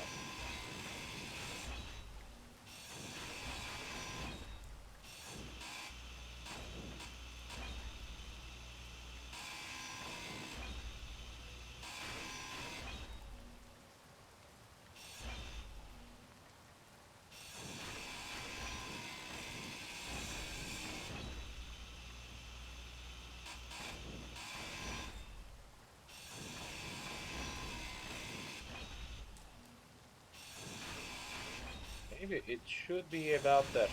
Maybe it should be about that.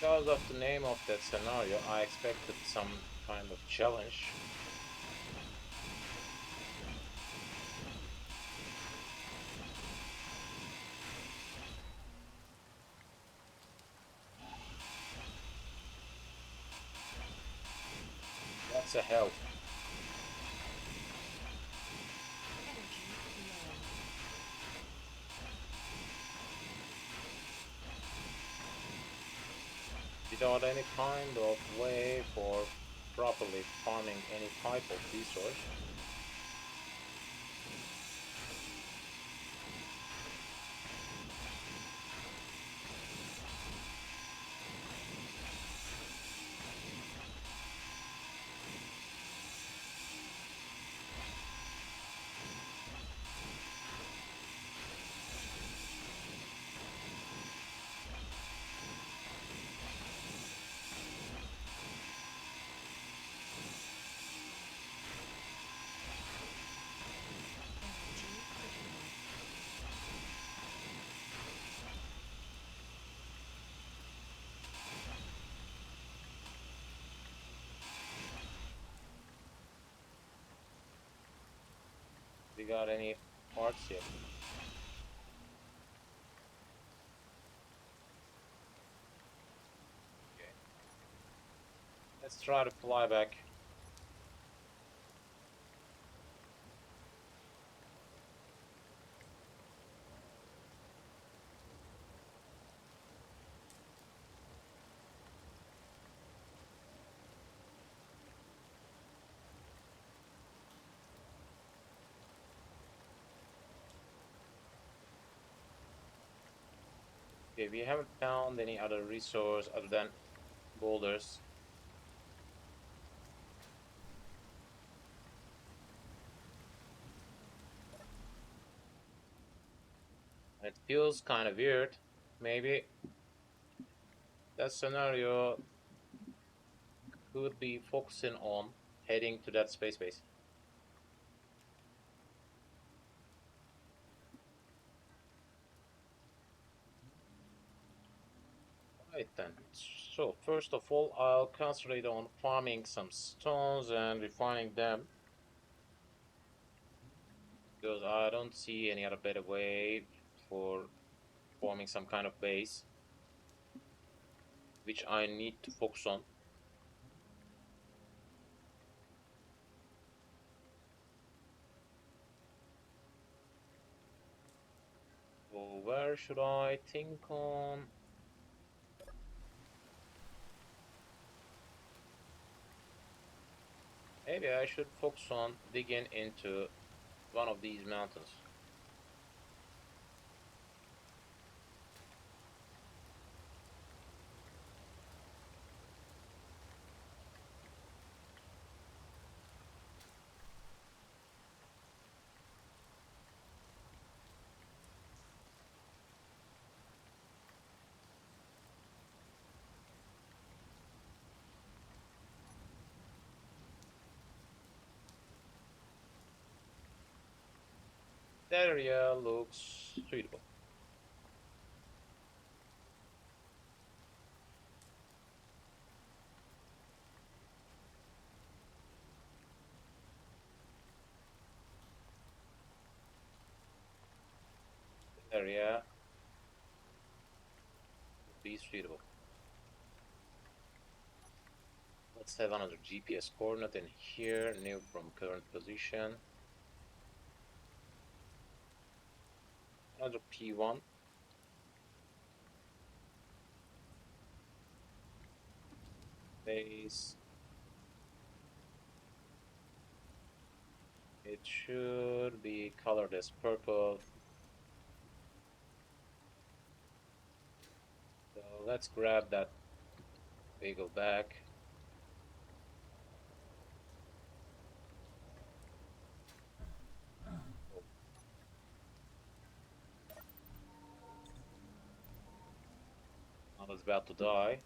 Because of the name of that scenario, I expected some kind of challenge. That's a help. Energy low. Without any kind of way for properly farming any type of resource. Energy critical. We got any parts yet? Okay. Let's try to fly back. Okay, we haven't found any other resource other than boulders. It feels kind of weird. Maybe that scenario could be focusing on heading to that space base. Right then. So first of all, I'll concentrate on farming some stones and refining them because I don't see any other better way for forming some kind of base, which I need to focus on. So where should I think on? Maybe I should focus on digging into one of these mountains. That area looks suitable. That area would be suitable. Let's have another GPS coordinate in here, new from current position. Another P1. Base. It should be colored as purple. So let's grab that bagel back. Oh, I was about to die.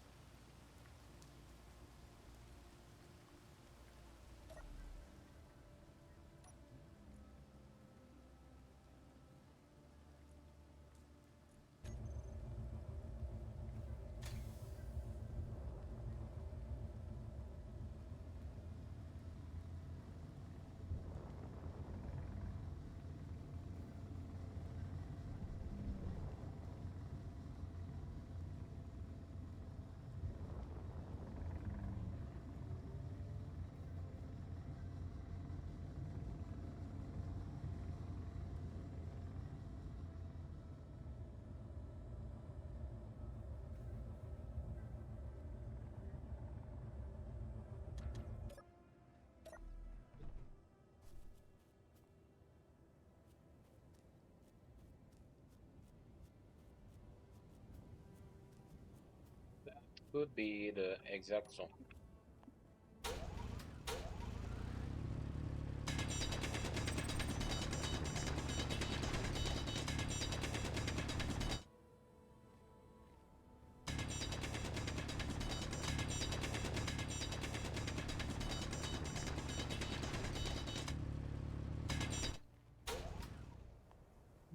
That could be the exact zone.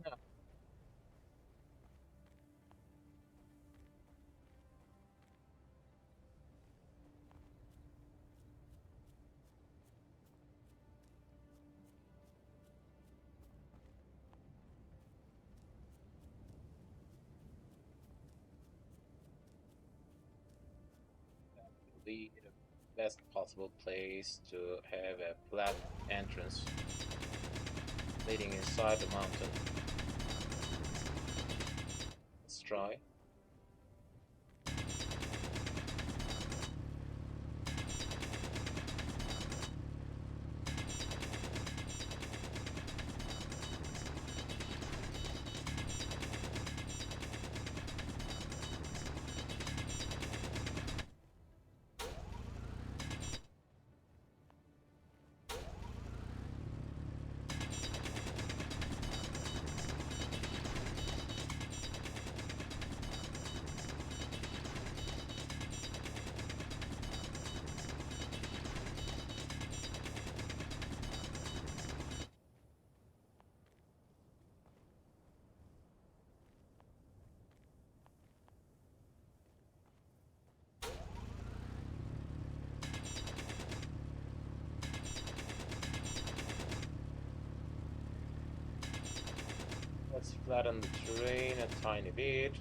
Yeah, would be the best possible place to have a flat entrance leading inside the mountain. Let's try. Flatten the terrain a tiny bit.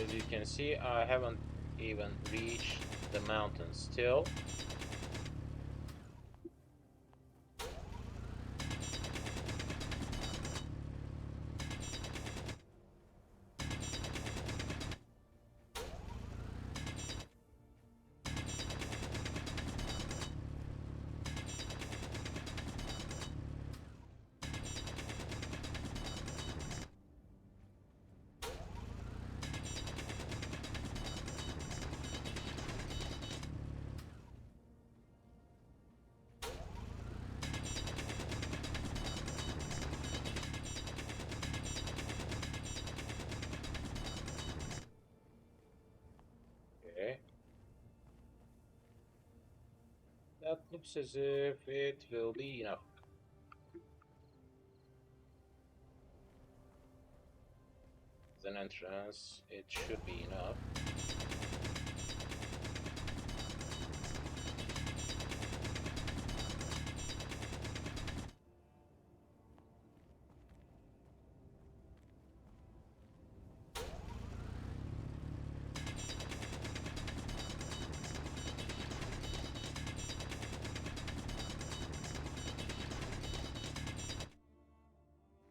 As you can see, I haven't even reached the mountain still. Okay. That looks as if it will be enough. As an entrance, it should be enough.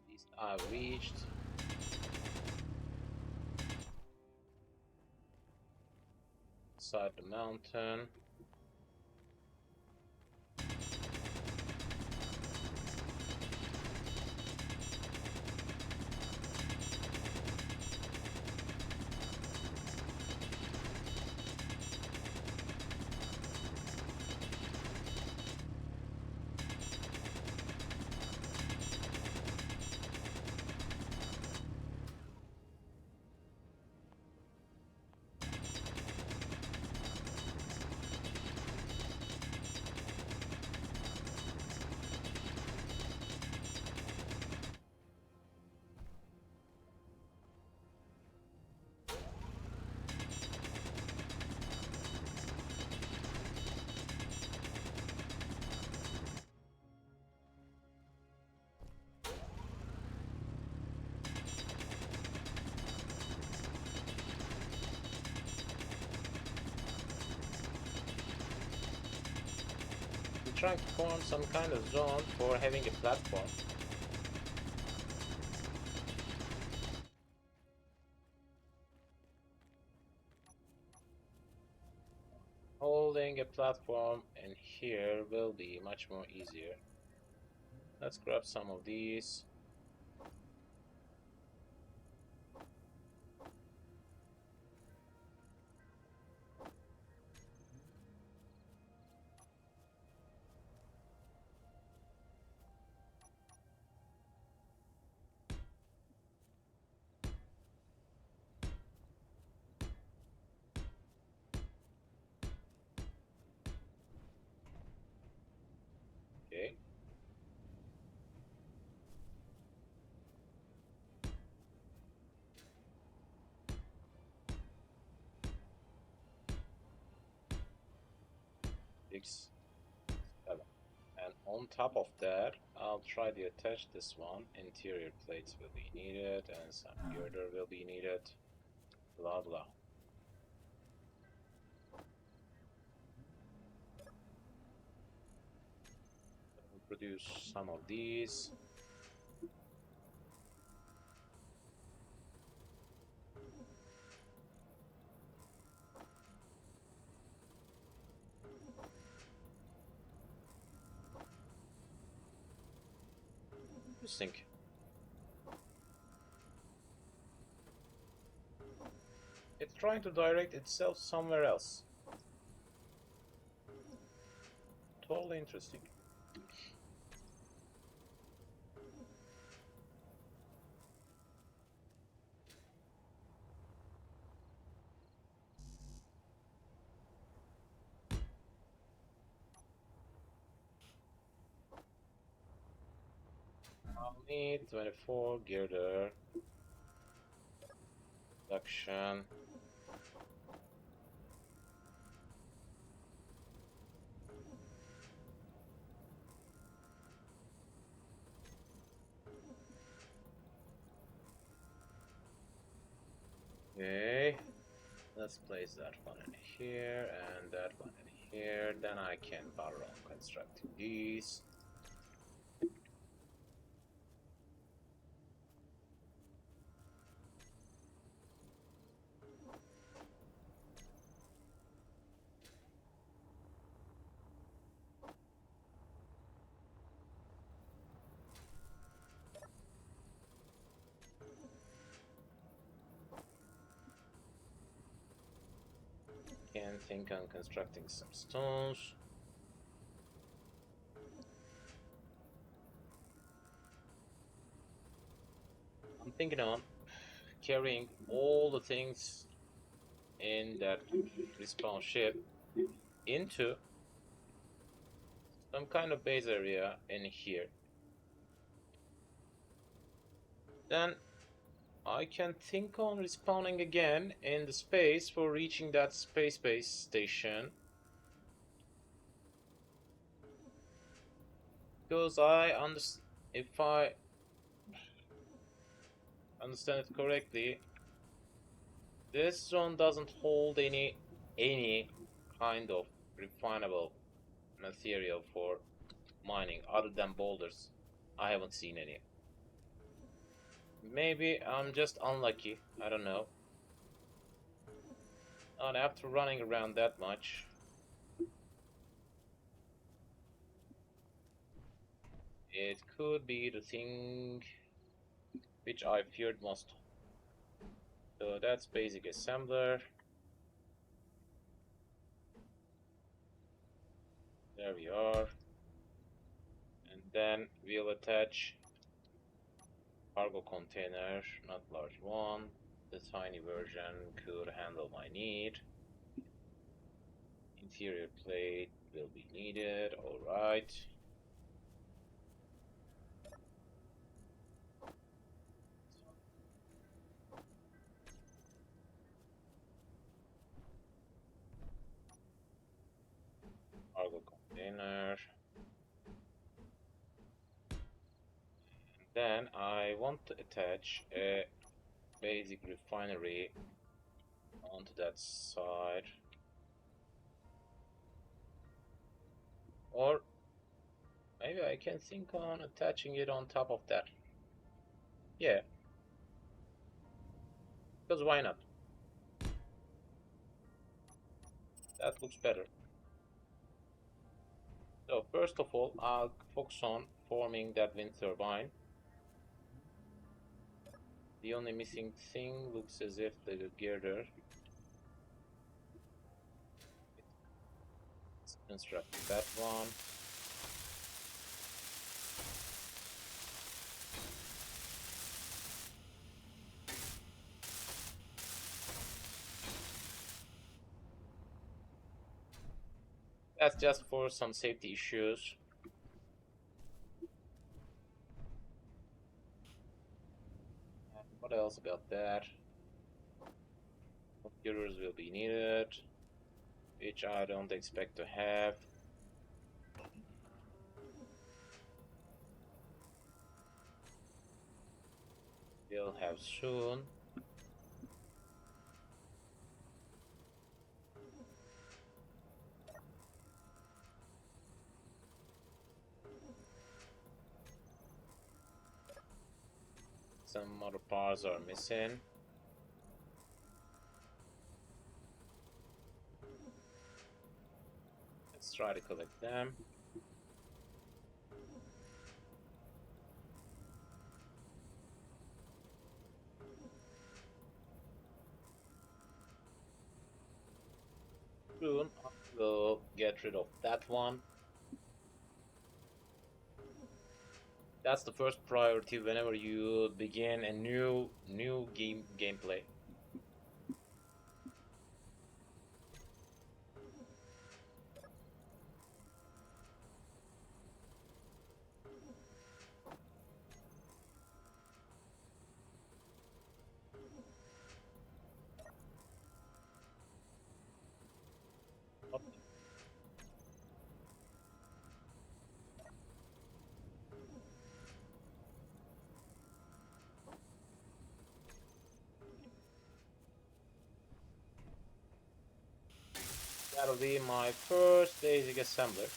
These I've reached. Inside the mountain. I'm trying to form some kind of zone for having a platform. Holding a platform in here will be much more easier. Let's grab some of these. Okay. Six, seven. And on top of that, I'll try to attach this one. Interior plates will be needed, and some girder will be needed. Blah blah. I'll produce some of these. Interesting. It's trying to direct itself somewhere else. Totally interesting. I'll need 24 girder. Production. Okay. Let's place that one in here and that one in here. Then I can bother on constructing these. Can think on constructing some stones. I'm thinking on carrying all the things in that respawn ship into some kind of base area in here. Then I can think on respawning again in the space for reaching that space base station. Because if I understand it correctly, this zone doesn't hold any kind of refinable material for mining other than boulders. I haven't seen any. Maybe I'm just unlucky, I don't know. And after running around that much, it could be the thing which I feared most. So that's basic assembler. There we are. And then we'll attach cargo container, not large one. The tiny version could handle my need. Interior plate will be needed, alright. Cargo container. Then I want to attach a basic refinery onto that side. Or maybe I can think on attaching it on top of that. Yeah. Because why not? That looks better. So first of all, I'll focus on forming that wind turbine. The only missing thing looks as if the girder. Let's construct that one. That's just for some safety issues. What else about that? Computers will be needed, which I don't expect to have. We'll have soon. Some other parts are missing. Let's try to collect them. Soon I will get rid of that one. That's the first priority whenever you begin a new gameplay. That'll be my first basic assembler.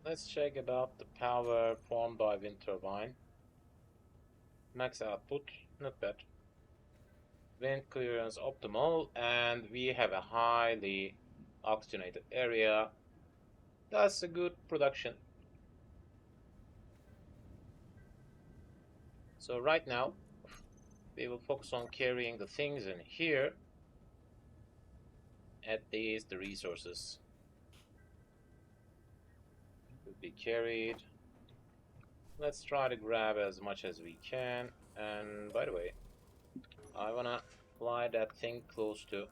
Let's check it out. The power formed by wind turbine. Max output, not bad. Wind clearance optimal, and we have a highly oxygenated area. That's a good production. So right now, we will focus on carrying the things in here. At these, the resources will be carried. Let's try to grab as much as we can. And by the way, I wanna fly that thing close to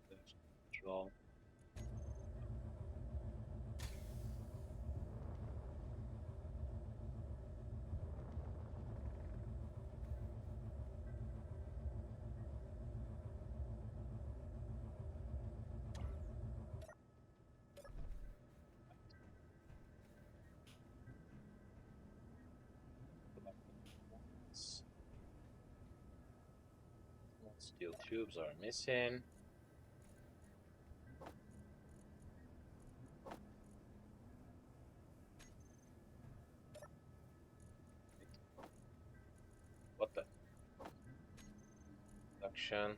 the control. Steel tubes are missing. What the? Production.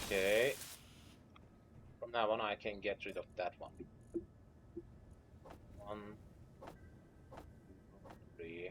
Okay. From now on, I can get rid of that one. 1, 2, 3.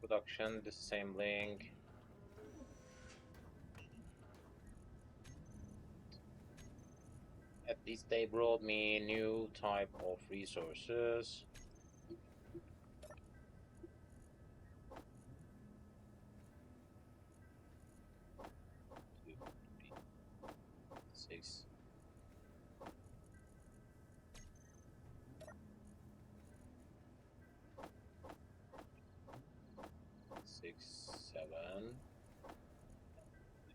Production, the same link. At least they brought me new type of resources. Two, three, 6. 6, 7.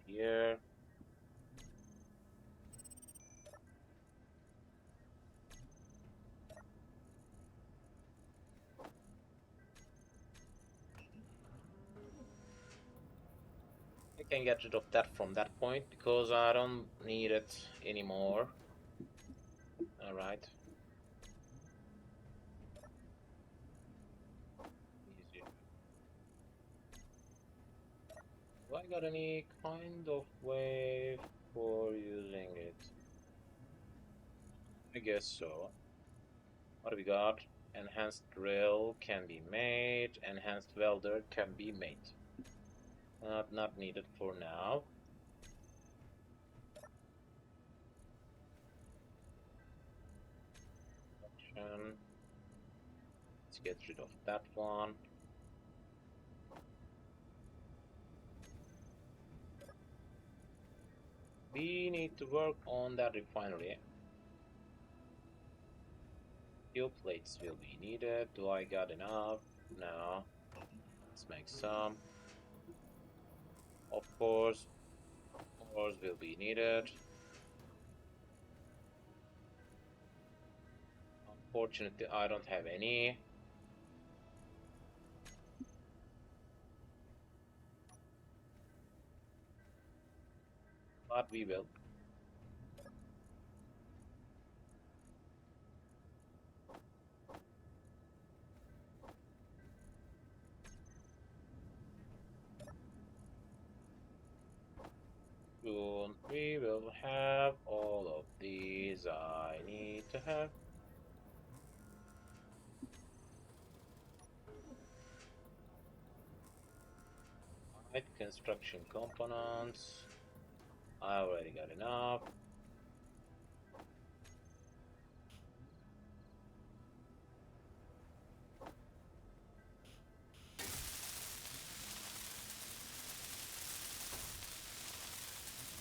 Here. I can get rid of that from that point because I don't need it anymore. Alright. Easier. Do I got any kind of way for using it? I guess so. What do we got? Enhanced drill can be made. Enhanced welder can be made. Not needed for now. Let's get rid of that one. We need to work on that refinery. Steel plates will be needed. Do I got enough? No. Let's make some. Of course, ores will be needed. Unfortunately, I don't have any. But we will. soon we will have all of these I need to have. Right, construction components. I already got enough.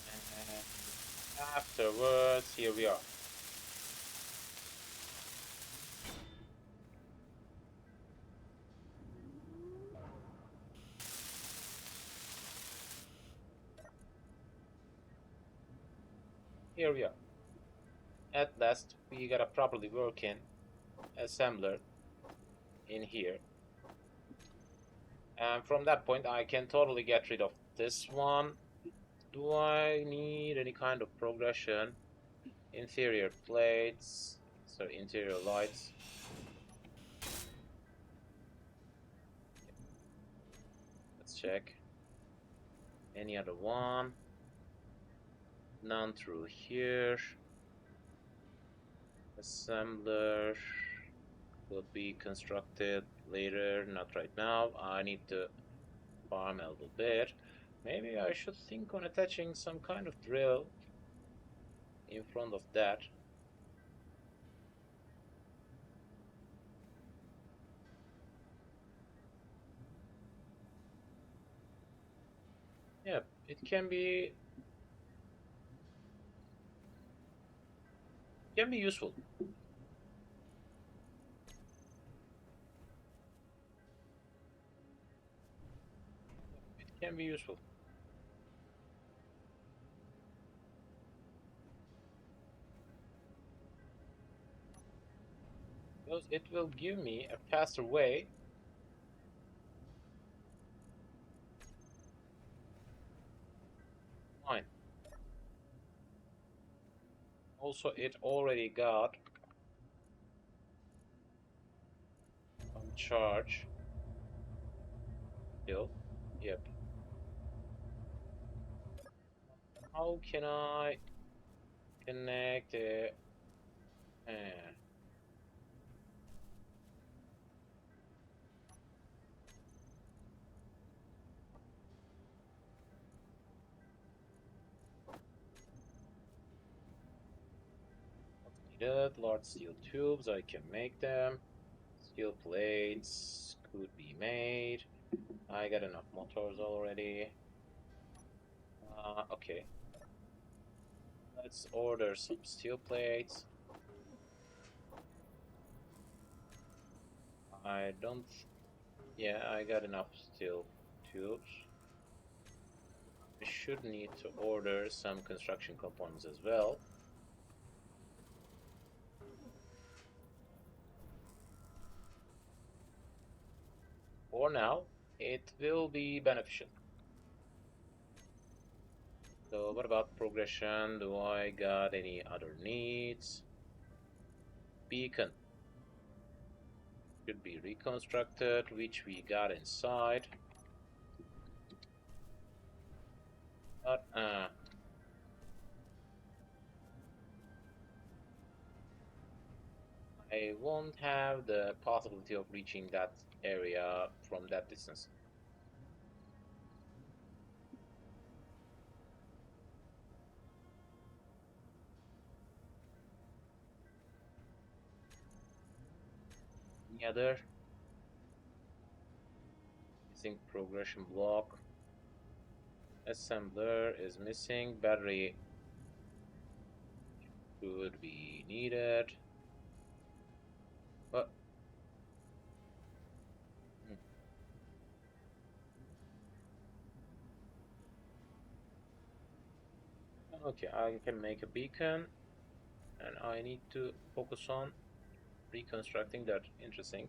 And afterwards, here we are. Here we are. At last, we got a properly working assembler in here. And from that point, I can totally get rid of this one. Do I need any kind of progression? Interior plates, so interior lights. Let's check. Any other one? None through here. Assembler will be constructed later, not right now. I need to farm a little bit. Maybe I should think on attaching some kind of drill in front of that. Yeah, it can be useful. It can be useful. Because it will give me a faster way fine. Also, it already got some charge. Still, yep. How can I connect it? Needed large steel tubes. I can make them. Steel plates could be made. I got enough motors already. Okay. Let's order some steel plates. I don't. Yeah, I got enough steel tubes. I should need to order some construction components as well. For now, it will be beneficial. So what about progression? Do I got any other needs? Beacon should be reconstructed, which we got inside. But I won't have the possibility of reaching that area from that distance. Any other? Missing progression block. Assembler is missing. Battery could be needed. But okay, I can make a beacon, and I need to focus on reconstructing that. Interesting.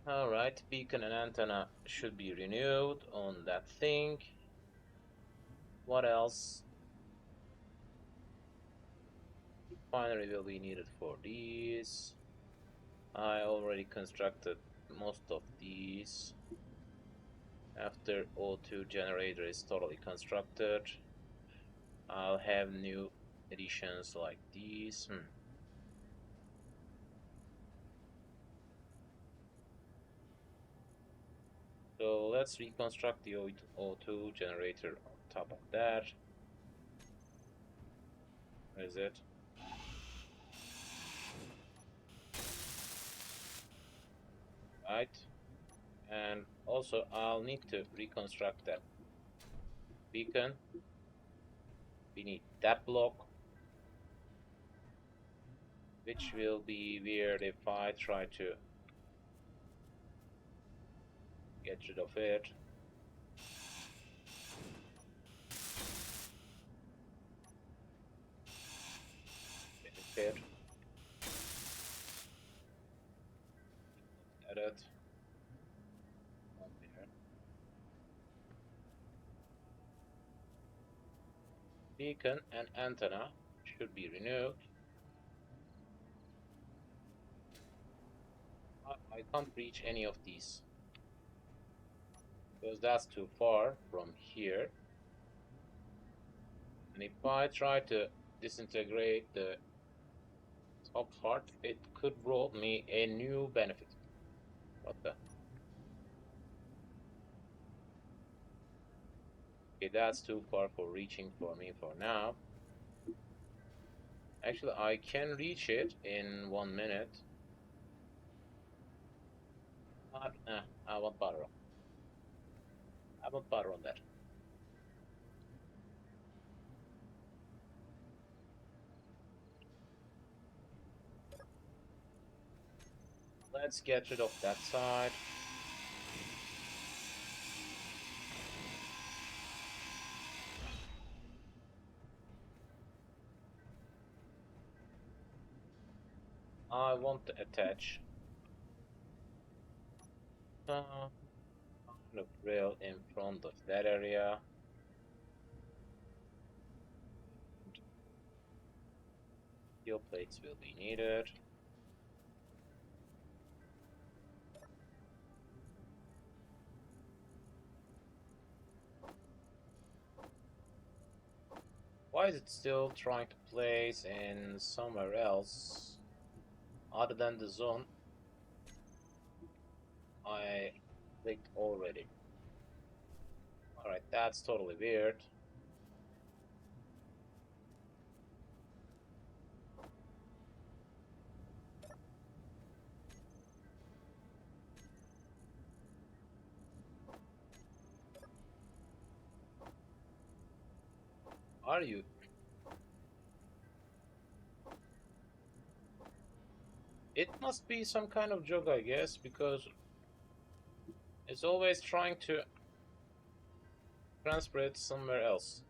Alright, beacon and antenna should be renewed on that thing. What else? Refinery will be needed for these. I already constructed most of these. After O2 generator is totally constructed, I'll have new additions like these. So let's reconstruct the O2 generator on top of that. Where is it? Right. And also I'll need to reconstruct that beacon. We need that block, which will be weird if I try to get rid of it. Edit. Edit. Beacon and antenna should be removed. I can't reach any of these because that's too far from here. And if I try to disintegrate the top part, it could roll me a new benefit. What the? Okay, that's too far for reaching for me for now. Actually, I can reach it in 1 minute. But, I won't bother. I won't bother on that. Let's get rid of that side. I want to attach some kind of rail in front of that area. Steel plates will be needed. Why is it still trying to place in somewhere else other than the zone I clicked already? Alright, that's totally weird. Are you? It must be some kind of joke, I guess, because it's always trying to transfer it somewhere else.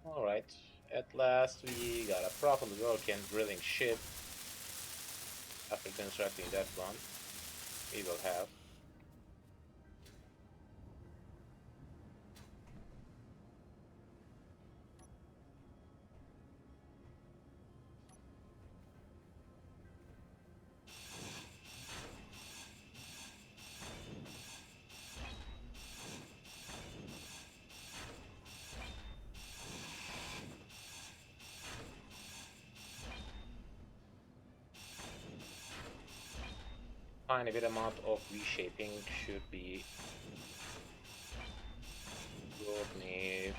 Alright, at last we got a properly working drilling ship. After constructing that one, we will have. Tiny bit amount of reshaping should be brought me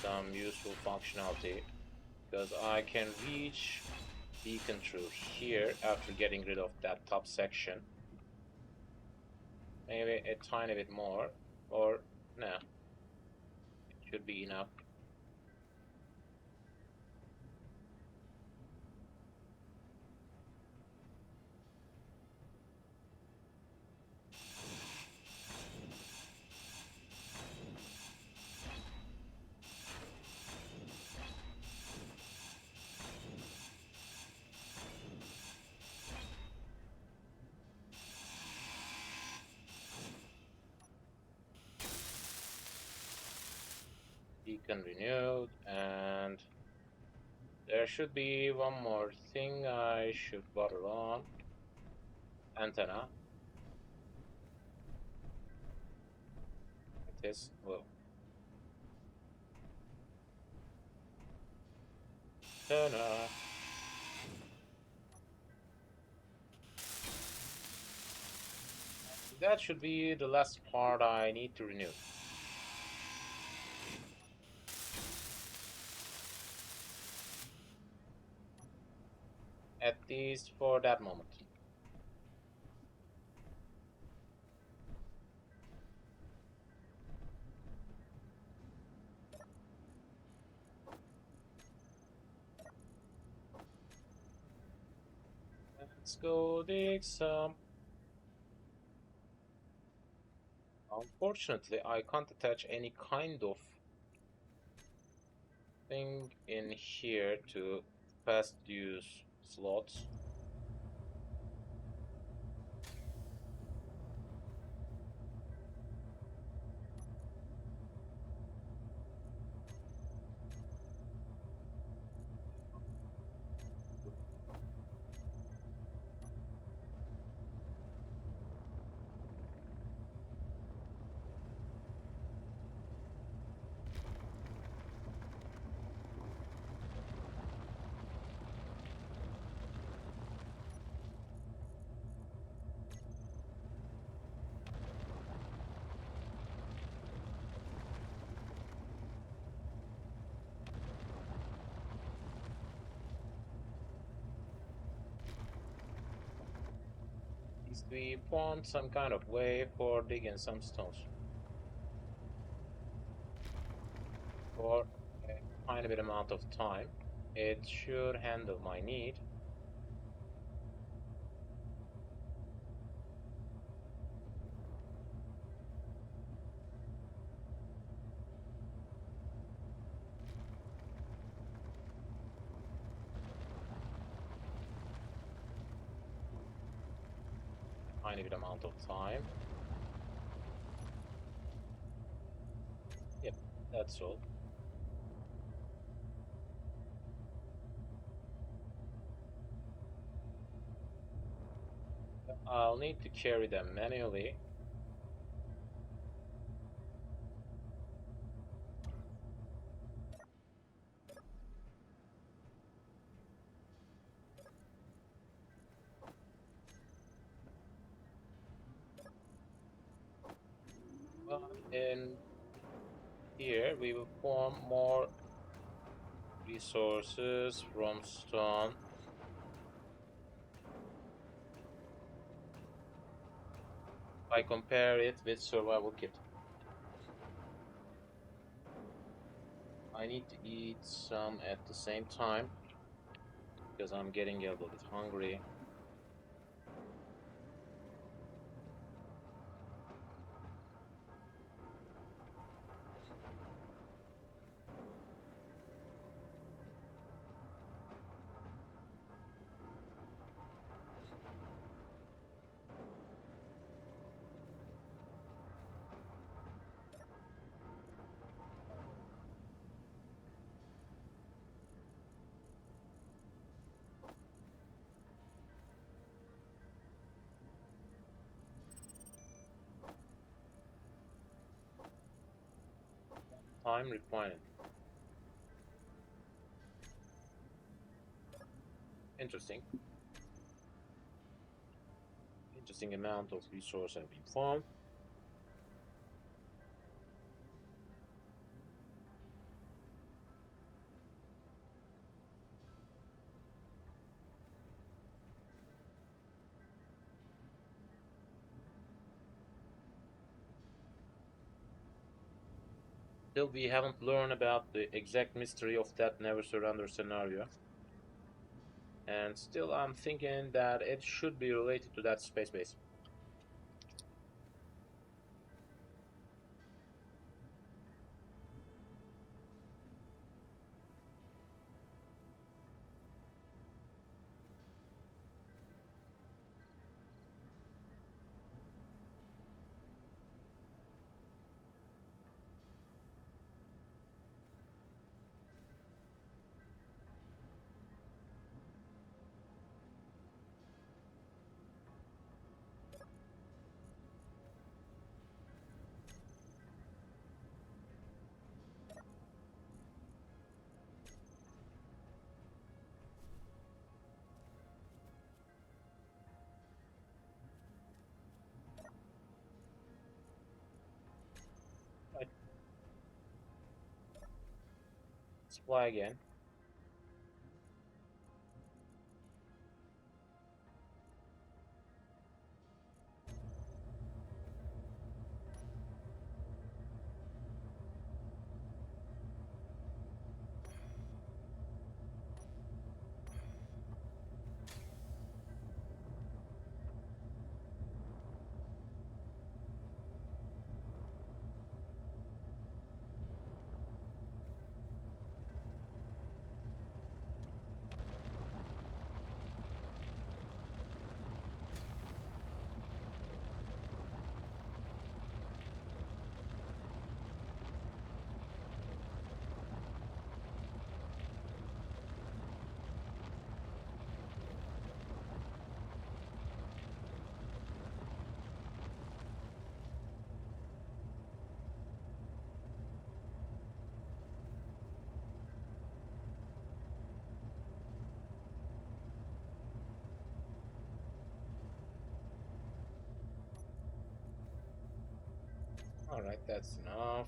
some useful functionality, because I can reach beacon through here after getting rid of that top section. Maybe a tiny bit more, or no, it should be enough. Beacon renewed, and There should be one more thing I should bother on. Antenna. It is. Well. Antenna. That should be the last part I need to renew. At least for that moment. Let's go dig some. Unfortunately, I can't attach any kind of thing in here to fast use slots. We want some kind of way for digging some stones. For a tiny bit amount of time. It should handle my need. Tiny bit amount of time. Yep, that's all. I'll need to carry them manually. But in here, we will form more resources from stone. I compare it with survival kit. I need to eat some at the same time because I'm getting a little bit hungry. Time required. Interesting. Interesting amount of resources have been formed. Still, we haven't learned about the exact mystery of that never surrender scenario. And still, I'm thinking that it should be related to that space base. Let's fly again. Alright, that's enough.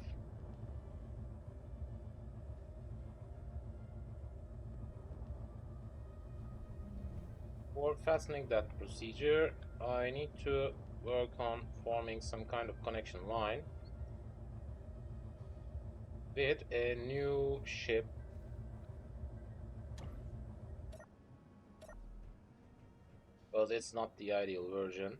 For fastening that procedure, I need to work on forming some kind of connection line with a new ship. Because it's not the ideal version.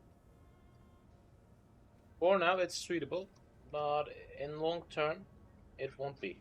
For now, it's suitable, but in long term, it won't be.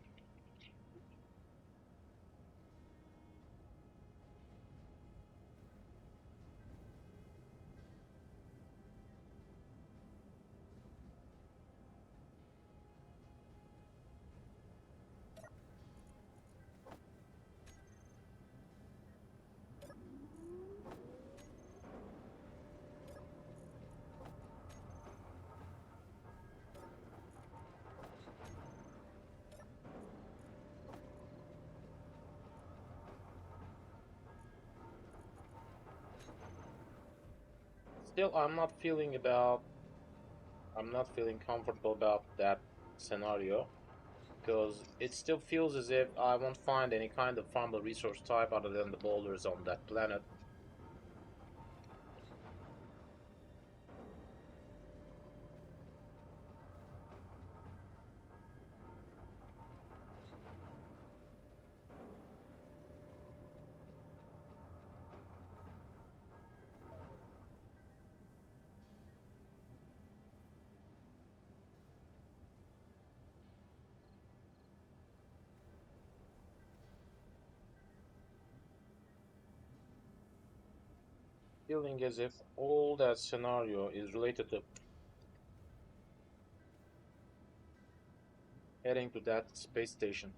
Still, I'm not feeling comfortable about that scenario because it still feels as if I won't find any kind of farmable resource type other than the boulders on that planet. Feeling as if all that scenario is related to heading to that space station.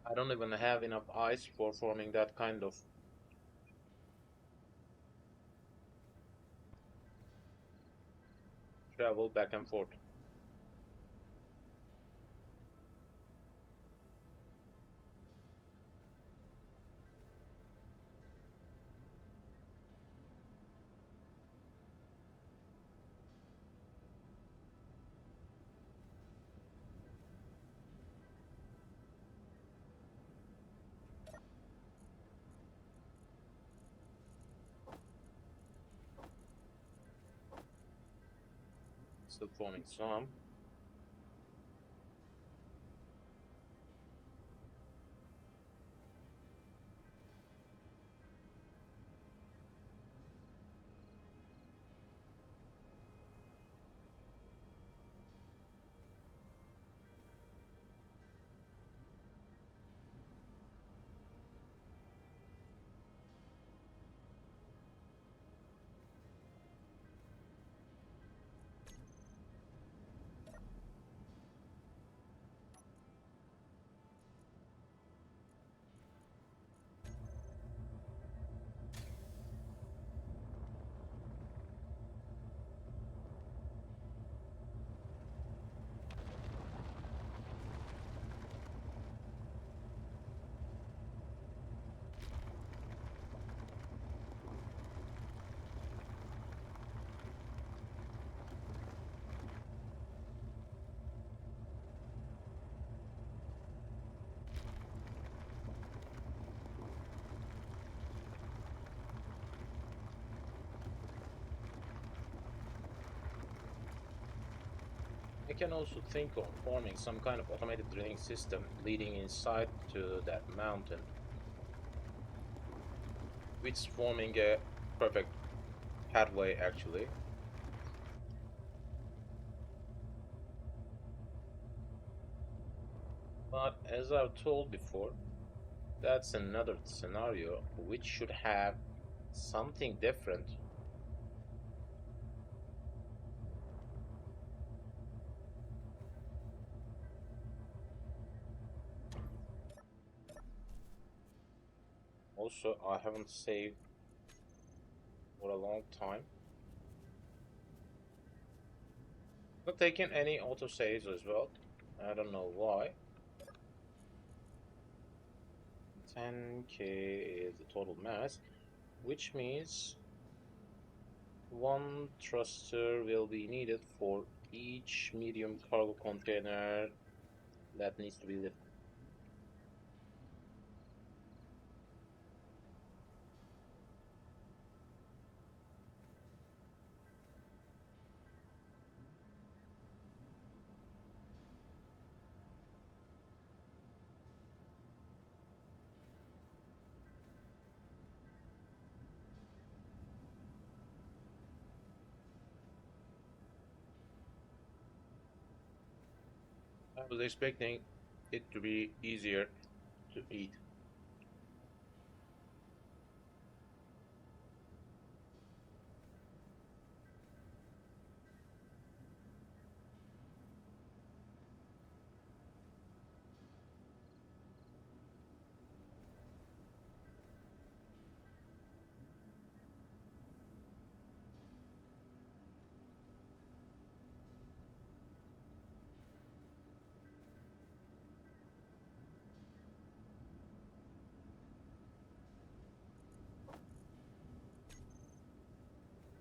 I don't even have enough ice for forming that kind of travel back and forth. Still forming some. can also think of forming some kind of automated drilling system leading inside to that mountain, which forming a perfect pathway actually. But as I've told before, that's another scenario which should have something different. Also, I haven't saved for a long time. Not taking any autosaves as well. I don't know why. 10k is the total mass, which means one thruster will be needed for each medium cargo container that needs to be lifted. I was expecting it to be easier to eat.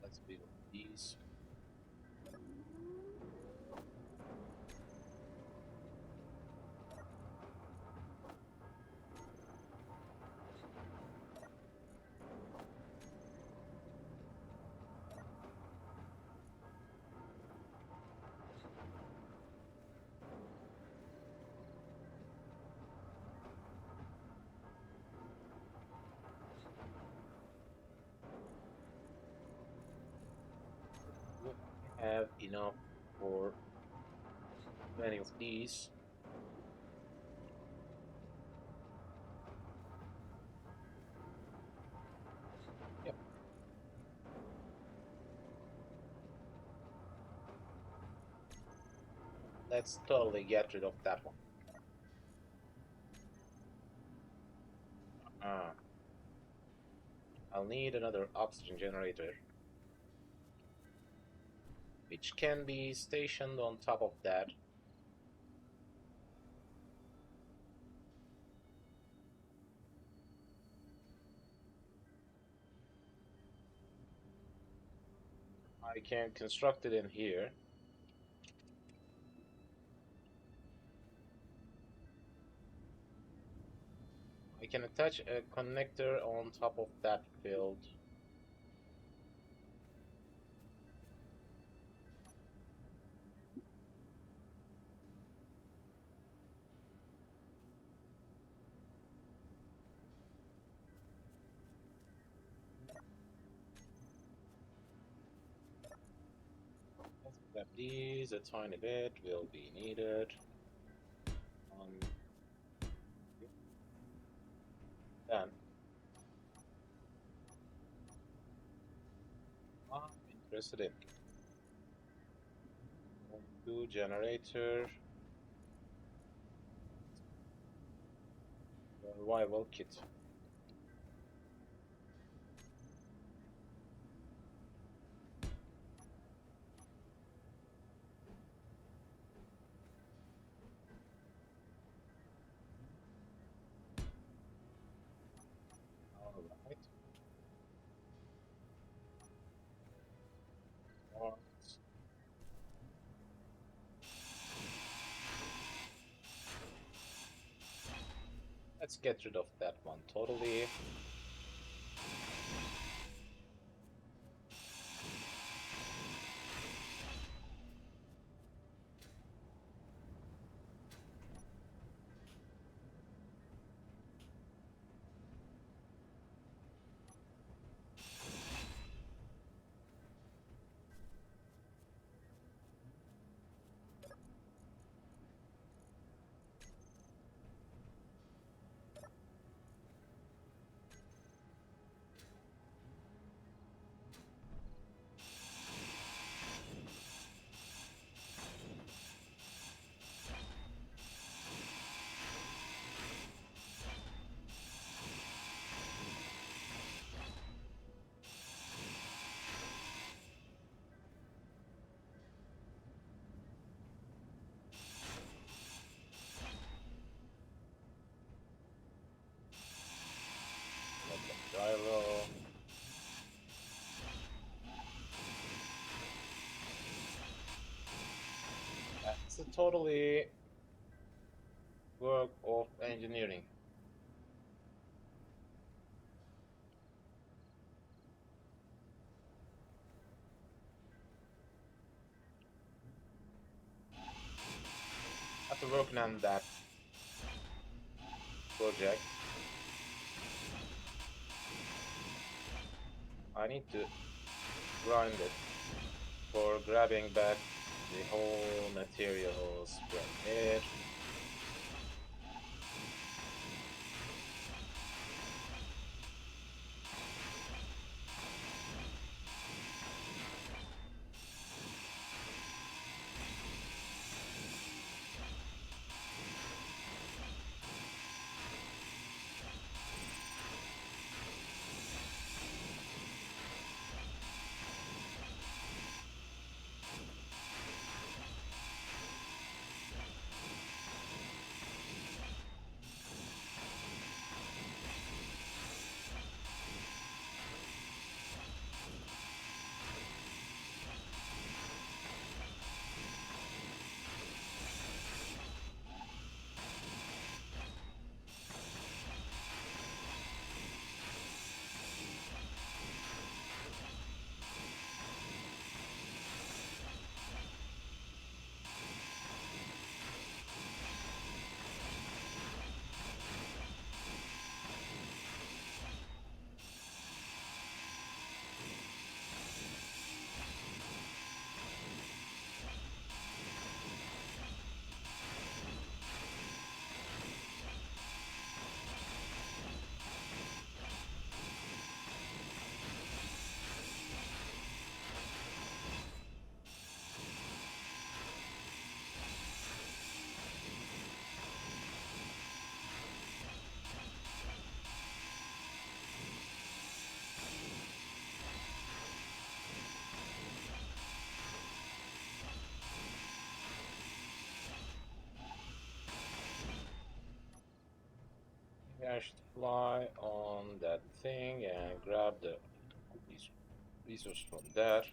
Let's build these. We have enough for many of these. Yep. Let's totally get rid of that one. Ah, I'll need another oxygen generator, which can be stationed on top of that. I can construct it in here. I can attach a connector on top of that field. Let's grab these, a tiny bit will be needed. Then I'm interested in two generator survival kit. Alright. Let's get rid of that one totally. a totally work of engineering. After working on that project, I need to grind it for grabbing back the whole materials from it. I should fly on that thing and grab the resource from there.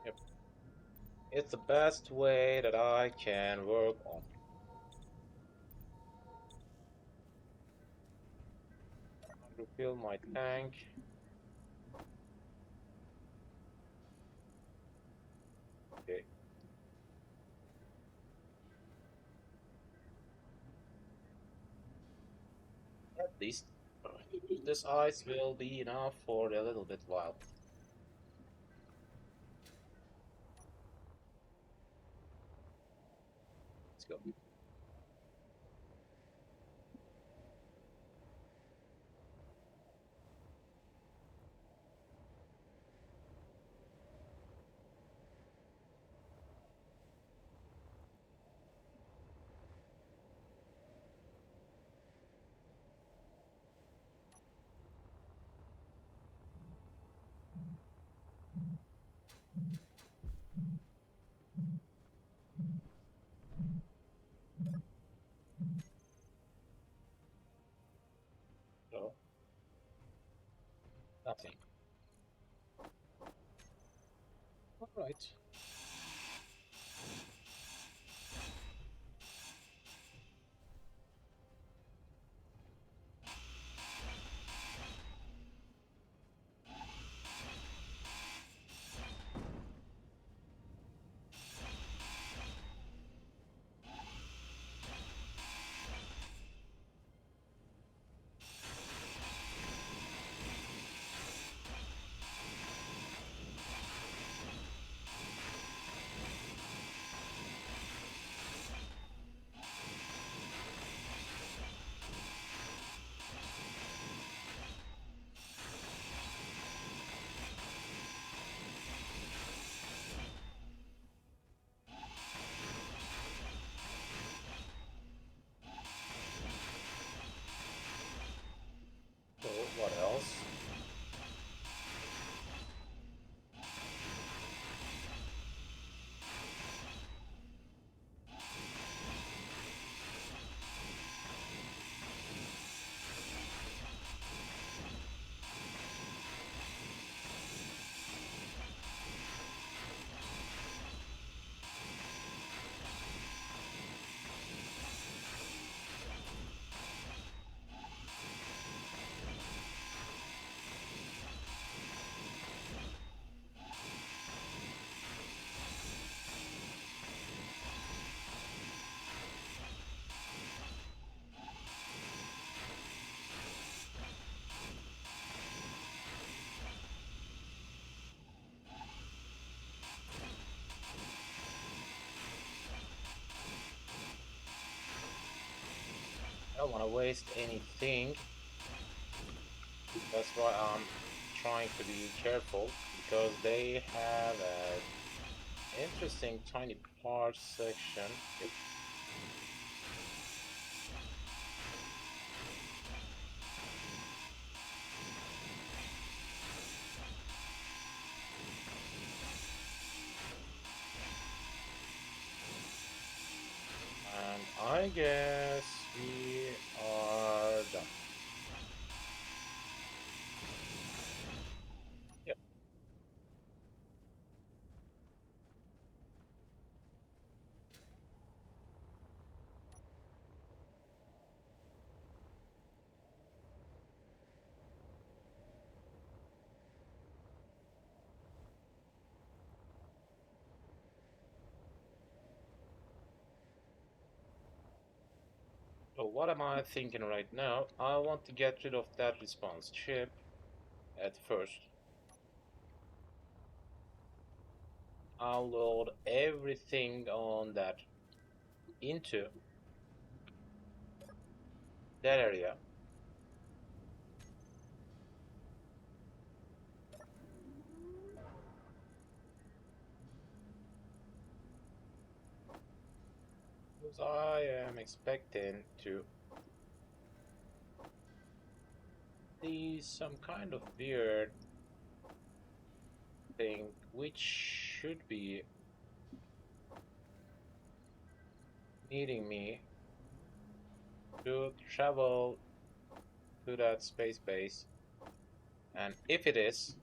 Yep. It's the best way that I can work on. Refill my tank. Okay. At least this ice will be enough for a little bit while. Let's go. So, nothing. All right. don't want to waste anything. That's why I'm trying to be careful because they have an interesting tiny parts section. Yep. And I guess we are done. Yep. So what am I thinking right now? I want to get rid of that response chip at first. I'll load everything on that into that area. Because I am expecting to see some kind of weird thing which should be needing me to travel to that space base. And if it is,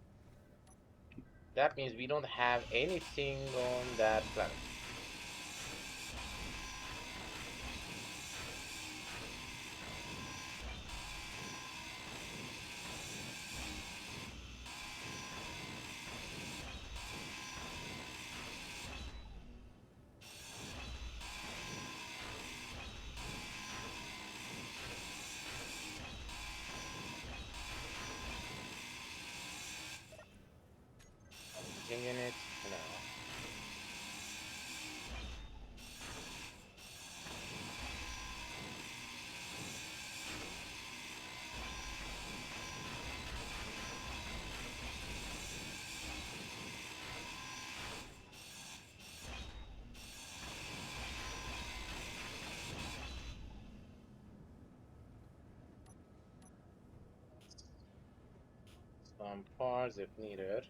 that means we don't have anything on that planet. Anything in it? No. Some parts if needed.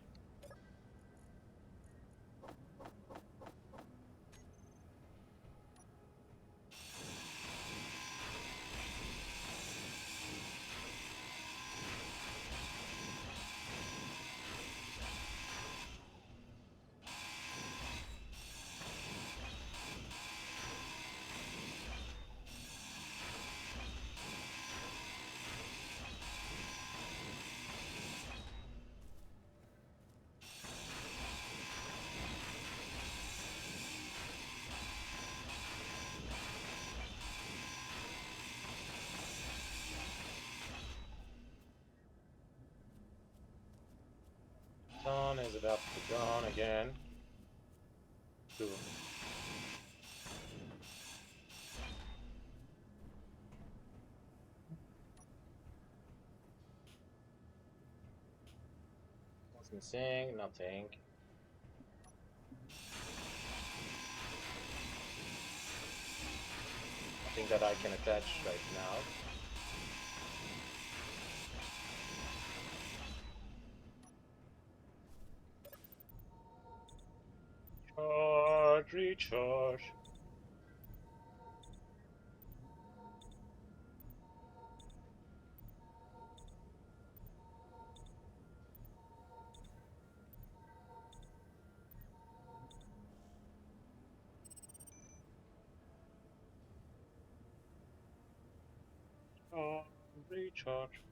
Sun is about to be gone again. Soon. What's missing? Nothing. Nothing that I can attach right now. Charge, recharge. Charge, recharge.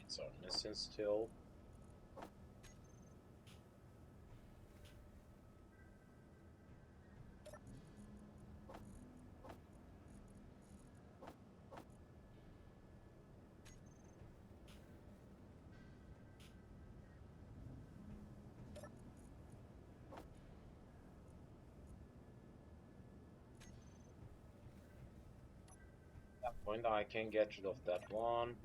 It's are missing still. Point I can get rid of that one.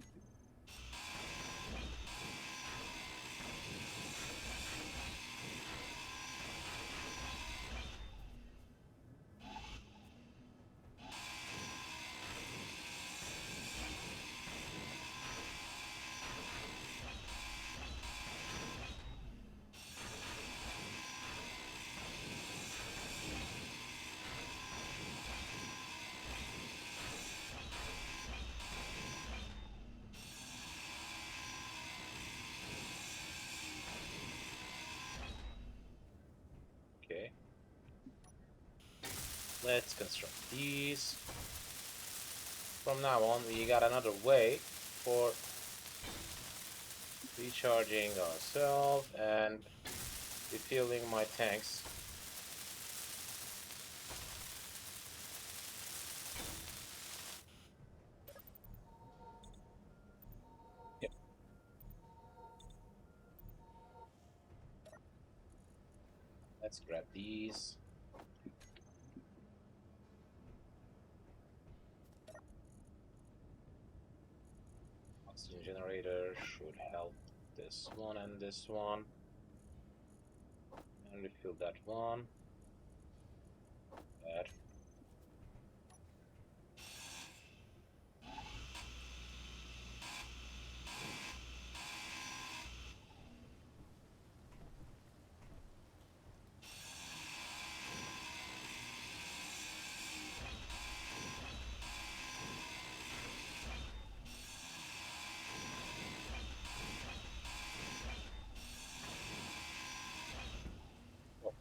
Okay. Let's construct these. From now on, we got another way for recharging ourselves and refilling my tanks. Yep. Let's grab these. Oxygen generator should help this one and this one. And refill that one. That. Oh,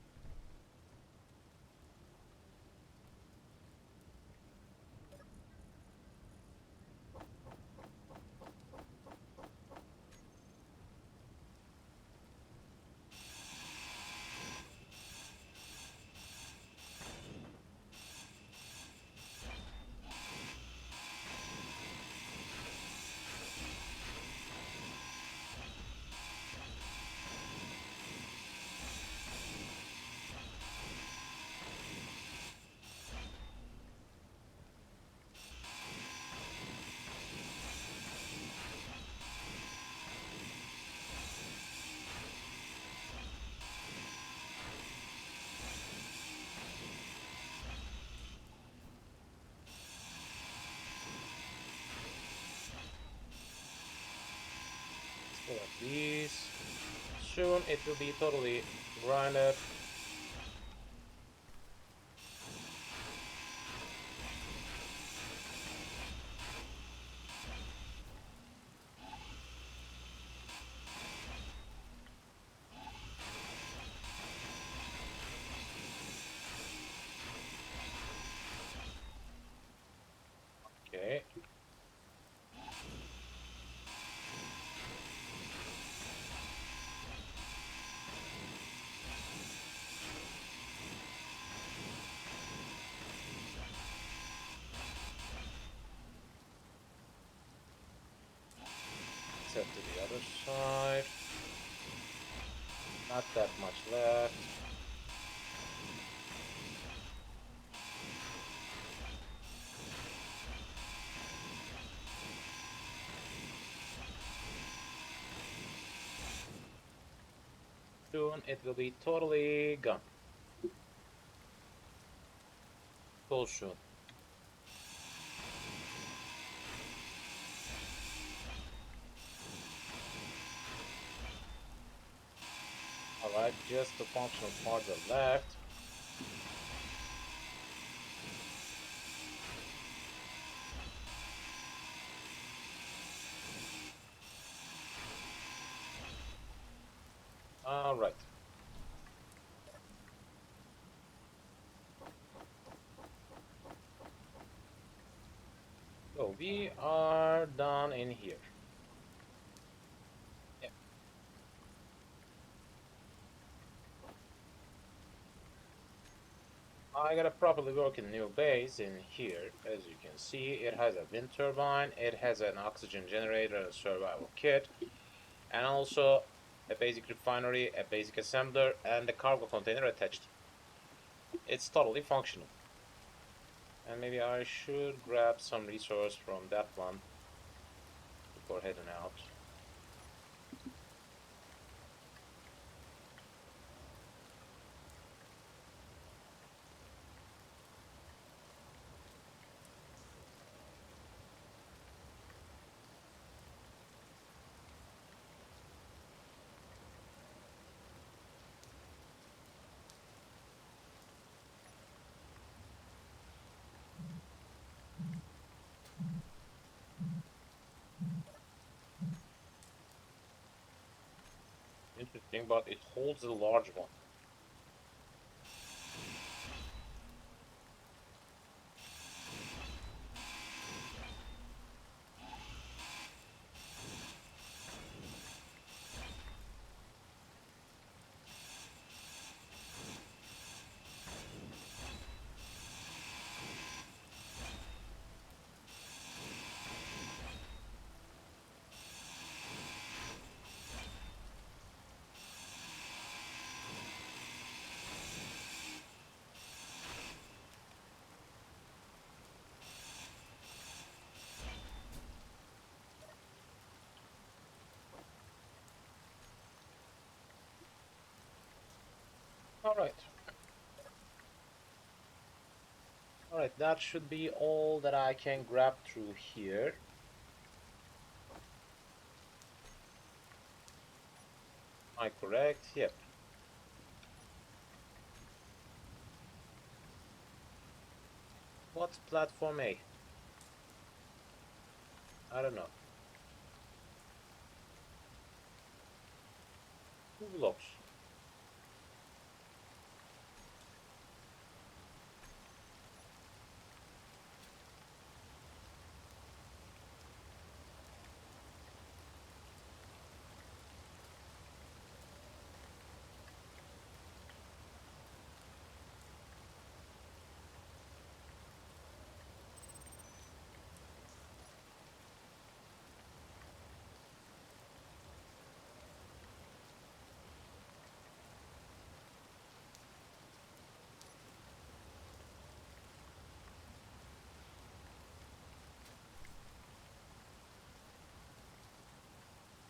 let's collect these. Soon it will be totally grinded. Okay. Set to the other side. Not that much left. Soon it will be totally gone. So soon. Alright, just the functional parts are left. Alright. So we are done in here. Yeah. I got a properly working new base in here. As you can see, it has a wind turbine, it has an oxygen generator, a survival kit, and also a basic refinery, a basic assembler, and a cargo container attached. It's totally functional. And maybe I should grab some resource from that one before heading out. Interesting, but it holds a large one. Alright. Alright, that should be all that I can grab through here. Am I correct? Yep. What's platform A? I don't know. 2 blocks.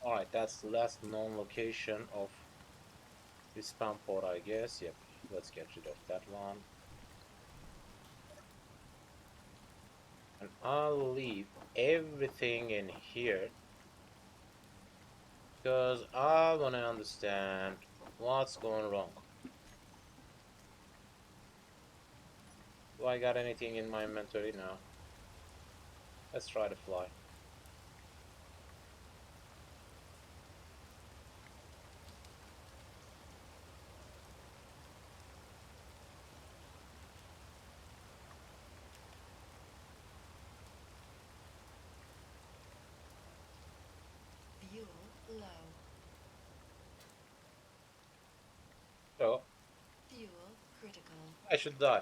Alright, that's the last known location of this spam pod, I guess. Yep, let's get rid of that one. And I'll leave everything in here because I want to understand what's going wrong. Do I got anything in my inventory now? Let's try to fly. Fuel low. So, Fuel critical. I should die.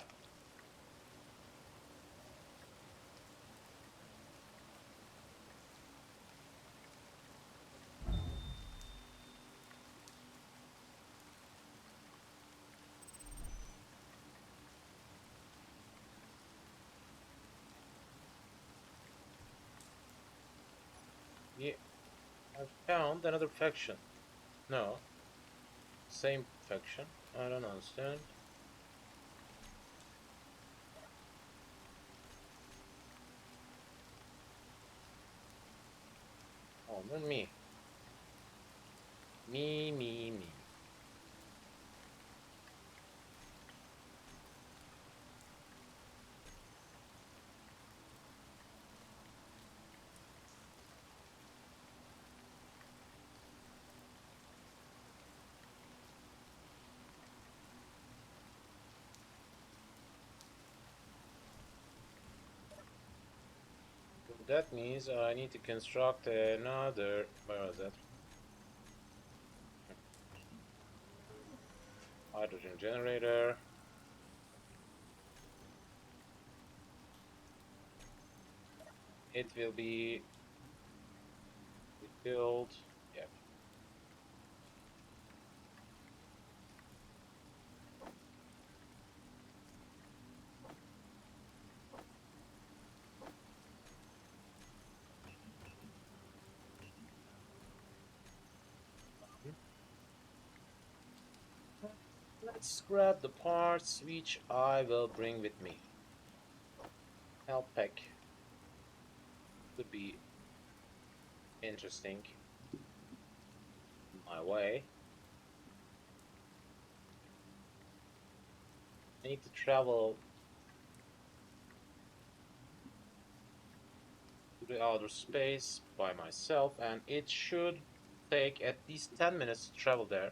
Yeah, I found another faction. No, same faction. I don't understand. Oh, not me. Me. That means I need to construct another. Where is that? Hydrogen generator. It will be built. Yeah. Let's grab the parts which I will bring with me. Health pack could be interesting in my way. I need to travel to the outer space by myself, and it should take at least 10 minutes to travel there.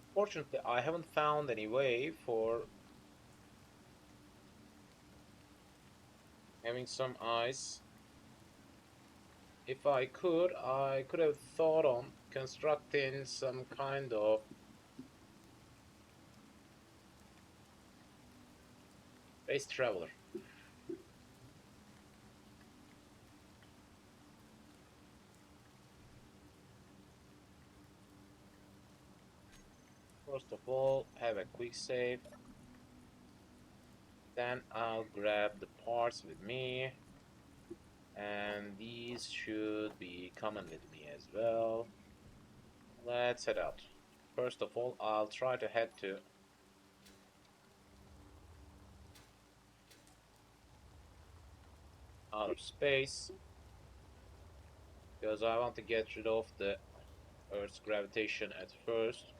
Unfortunately, I haven't found any way for having some ice. If I could have thought on constructing some kind of space traveler. First of all, have a quick save. Then I'll grab the parts with me. And these should be coming with me as well. Let's head out. First of all, I'll try to head to outer space because I want to get rid of the Earth's gravitation at first.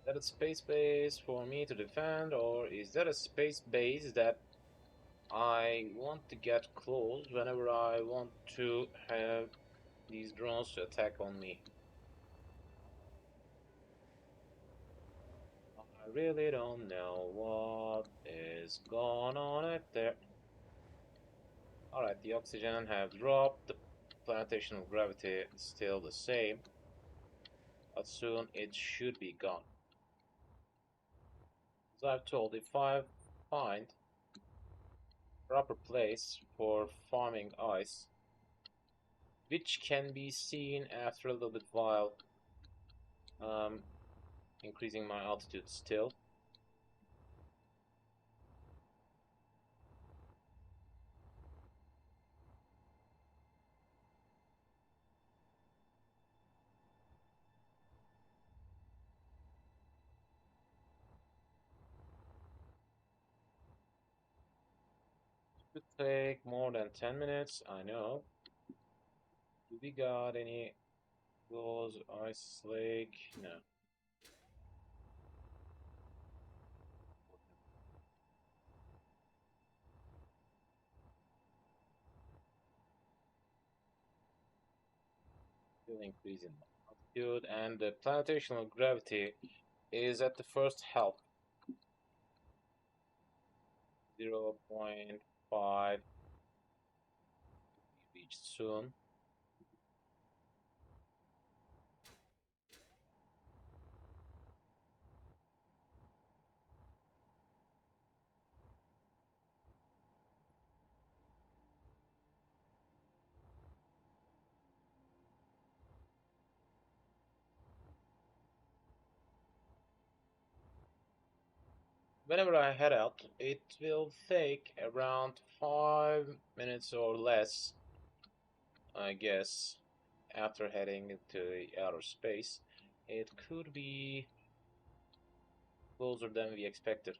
Is that a space base for me to defend, or is that a space base that I want to get close whenever I want to have these drones to attack on me? I really don't know what is going on out there. Alright, the oxygen have dropped, the planetational gravity is still the same, but soon it should be gone. As I've told, if I find a proper place for farming ice, which can be seen after a little bit while increasing my altitude still. It could take more than 10 minutes, I know. Do we got any close ice lake? No. Still increasing altitude, and the planetational gravity is at the first health 0.5 reached soon. Whenever I head out, it will take around 5 minutes or less, I guess, after heading into the outer space. It could be closer than we expected.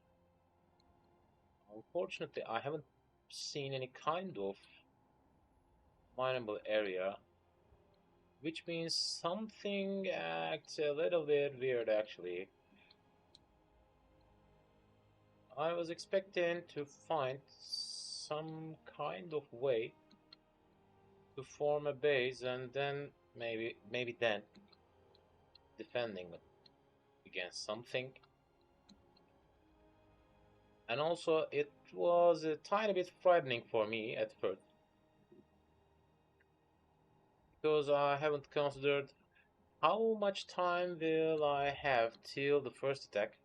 Unfortunately, I haven't seen any kind of mineable area, which means something acts a little bit weird actually. I was expecting to find some kind of way to form a base and then maybe then defending against something. And also it was a tiny bit frightening for me at first because I haven't considered How much time will I have till the first attack?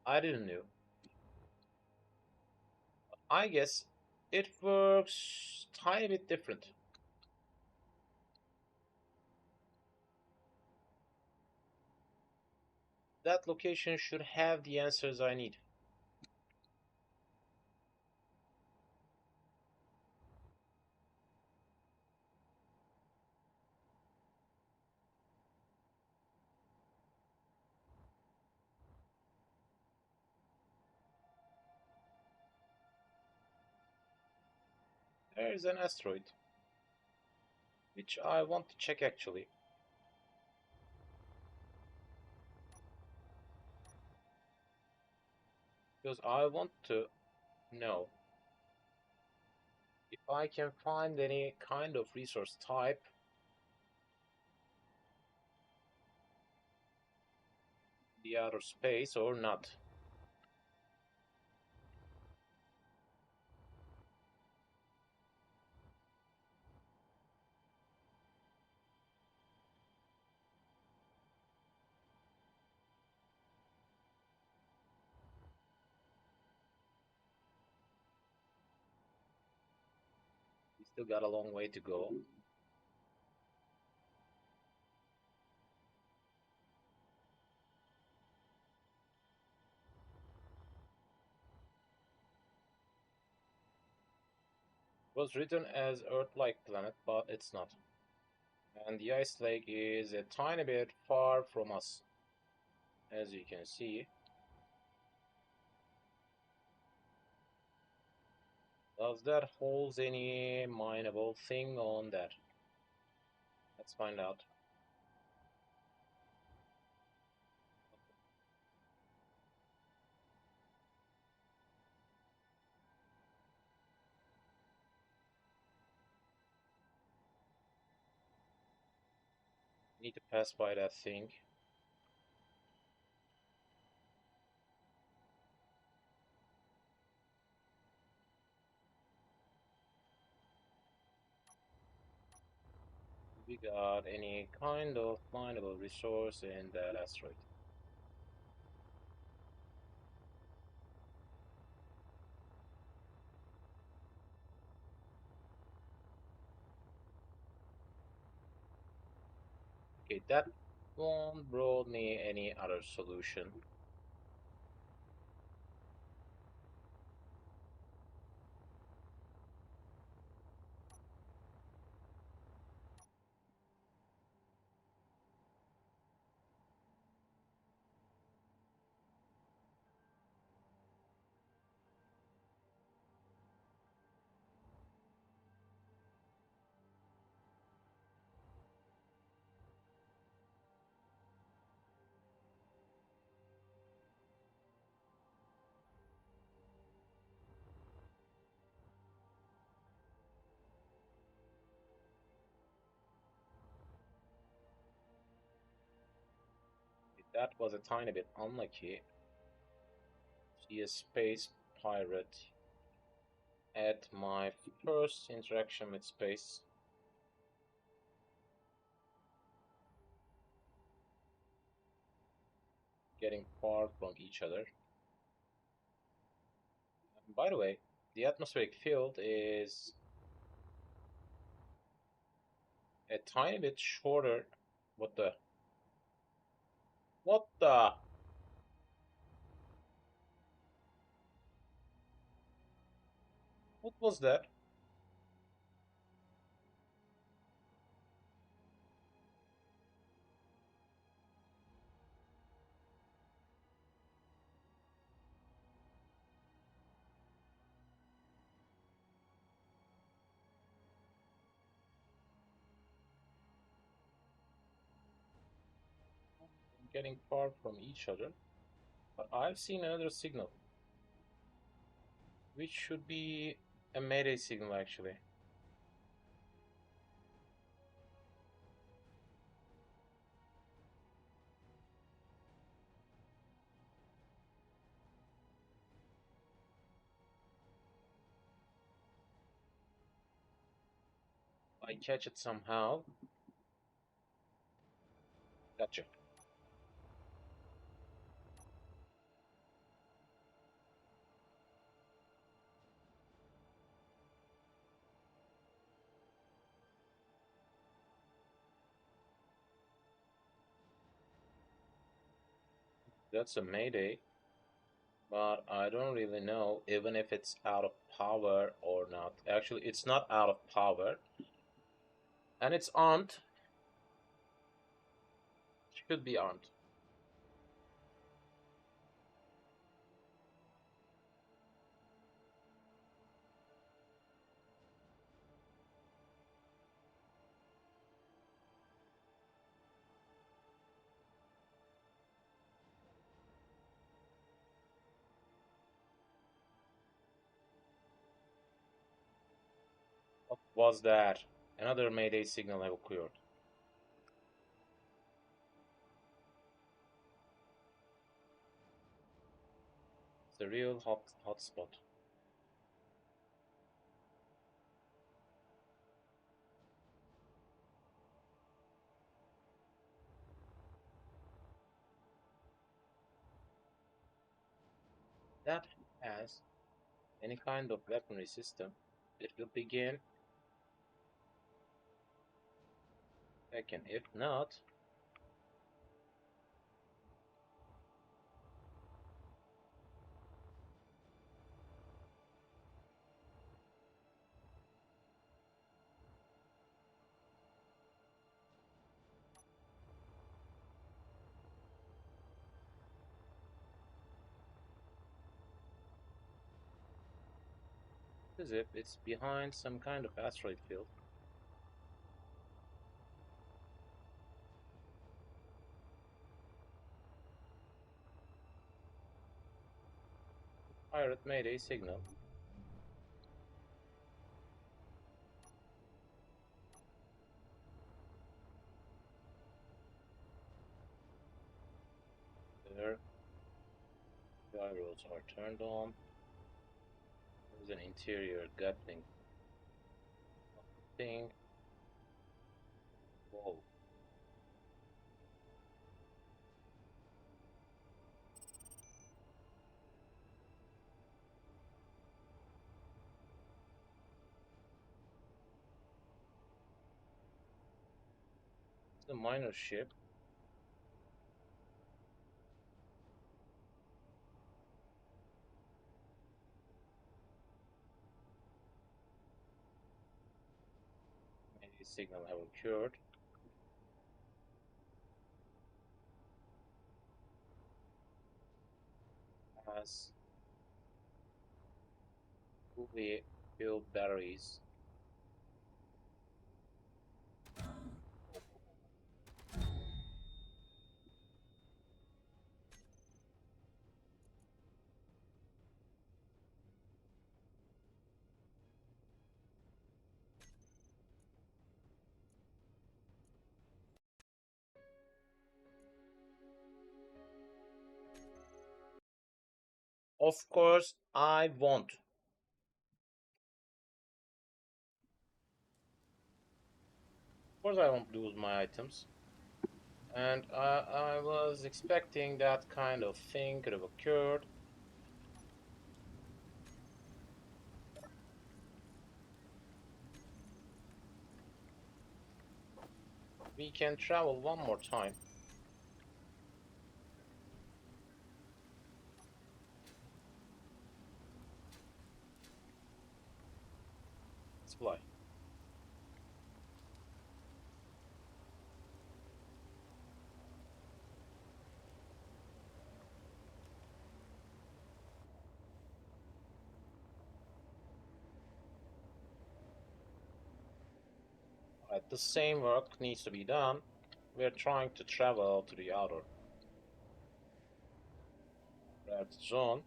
I didn't know. I guess it works tiny bit different. That location should have the answers I need. There's an asteroid, which I want to check actually, because I want to know if I can find any kind of resource type in the outer space or not. We still got a long way to go. It was written as Earth-like planet, but it's not. And the ice lake is a tiny bit far from us, as you can see. Does that hold any mineable thing on that? Let's find out. Need to pass by that thing. We got any kind of mineable resource in that asteroid. Okay, that won't brought me any other solution. That was a tiny bit unlucky. See a space pirate at my first interaction with space. Getting far from each other. And by the way, the atmospheric field is a tiny bit shorter. What the? What the? What was that? Getting far from each other. But I've seen another signal, which should be a mayday signal actually. I catch it somehow. Gotcha. That's a mayday, but I don't really know even if it's out of power or not. Actually, it's not out of power, and it's armed. Should be armed. What was that? Another mayday signal occurred. It's a real hot spot. That has any kind of weaponry system. It will begin second. If not, as if it's behind some kind of asteroid field. Pirate mayday signal. There, gyros are turned on. There's an interior Gatling thing. Whoa. It's a minor ship. Mayday signal have occurred. Has fully filled batteries. Of course, I won't. Of course, I won't lose my items. And I was expecting that kind of thing could have occurred. We can travel one more time. Let's fly. Right, the same work needs to be done. We're trying to travel to the outer red zone.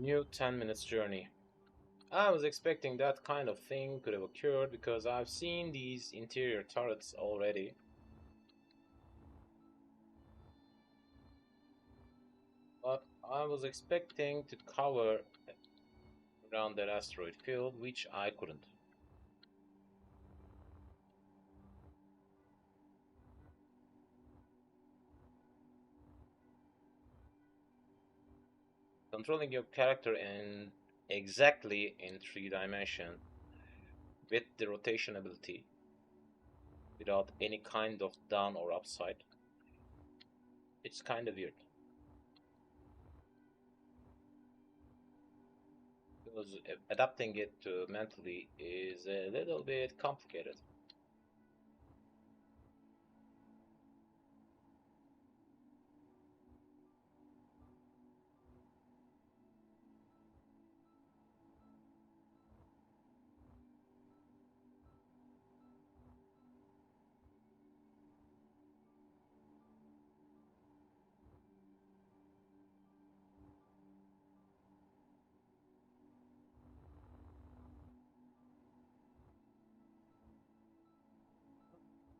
New 10 minutes journey. I was expecting that kind of thing could have occurred because I've seen these interior turrets already. But I was expecting to cover around that asteroid field, which I couldn't. Controlling your character in exactly in 3 dimension with the rotation ability without any kind of down or upside. It's kind of weird. Because adapting it to mentally is a little bit complicated.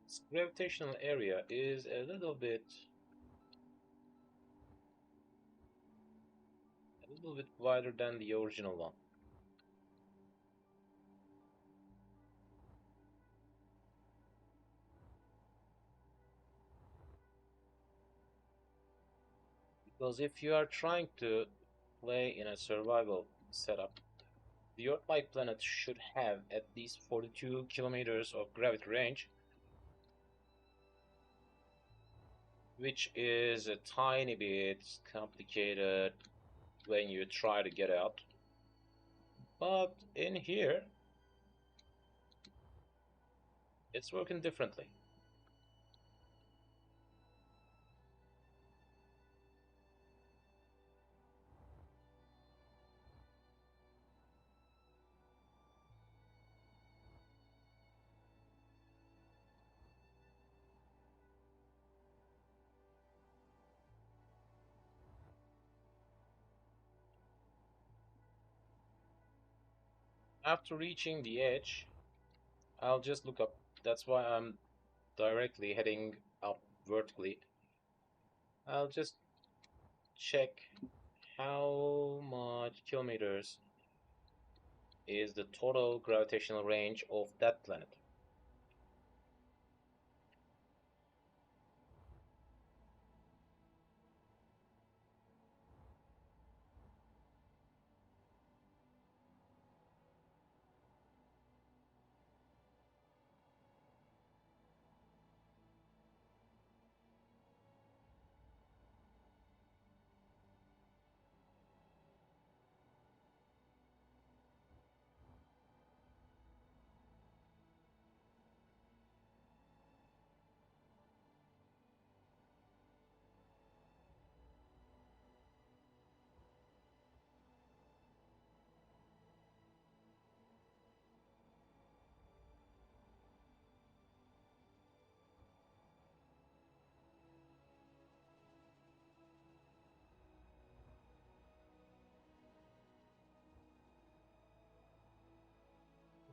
Its gravitational area is a little bit wider than the original one. Because if you are trying to play in a survival setup, the Earth-like planet should have at least 42 kilometers of gravity range, which is a tiny bit complicated when you try to get out. But in here, it's working differently. After reaching the edge, I'll just look up. That's why I'm directly heading up vertically. I'll just check how much kilometers is the total gravitational range of that planet.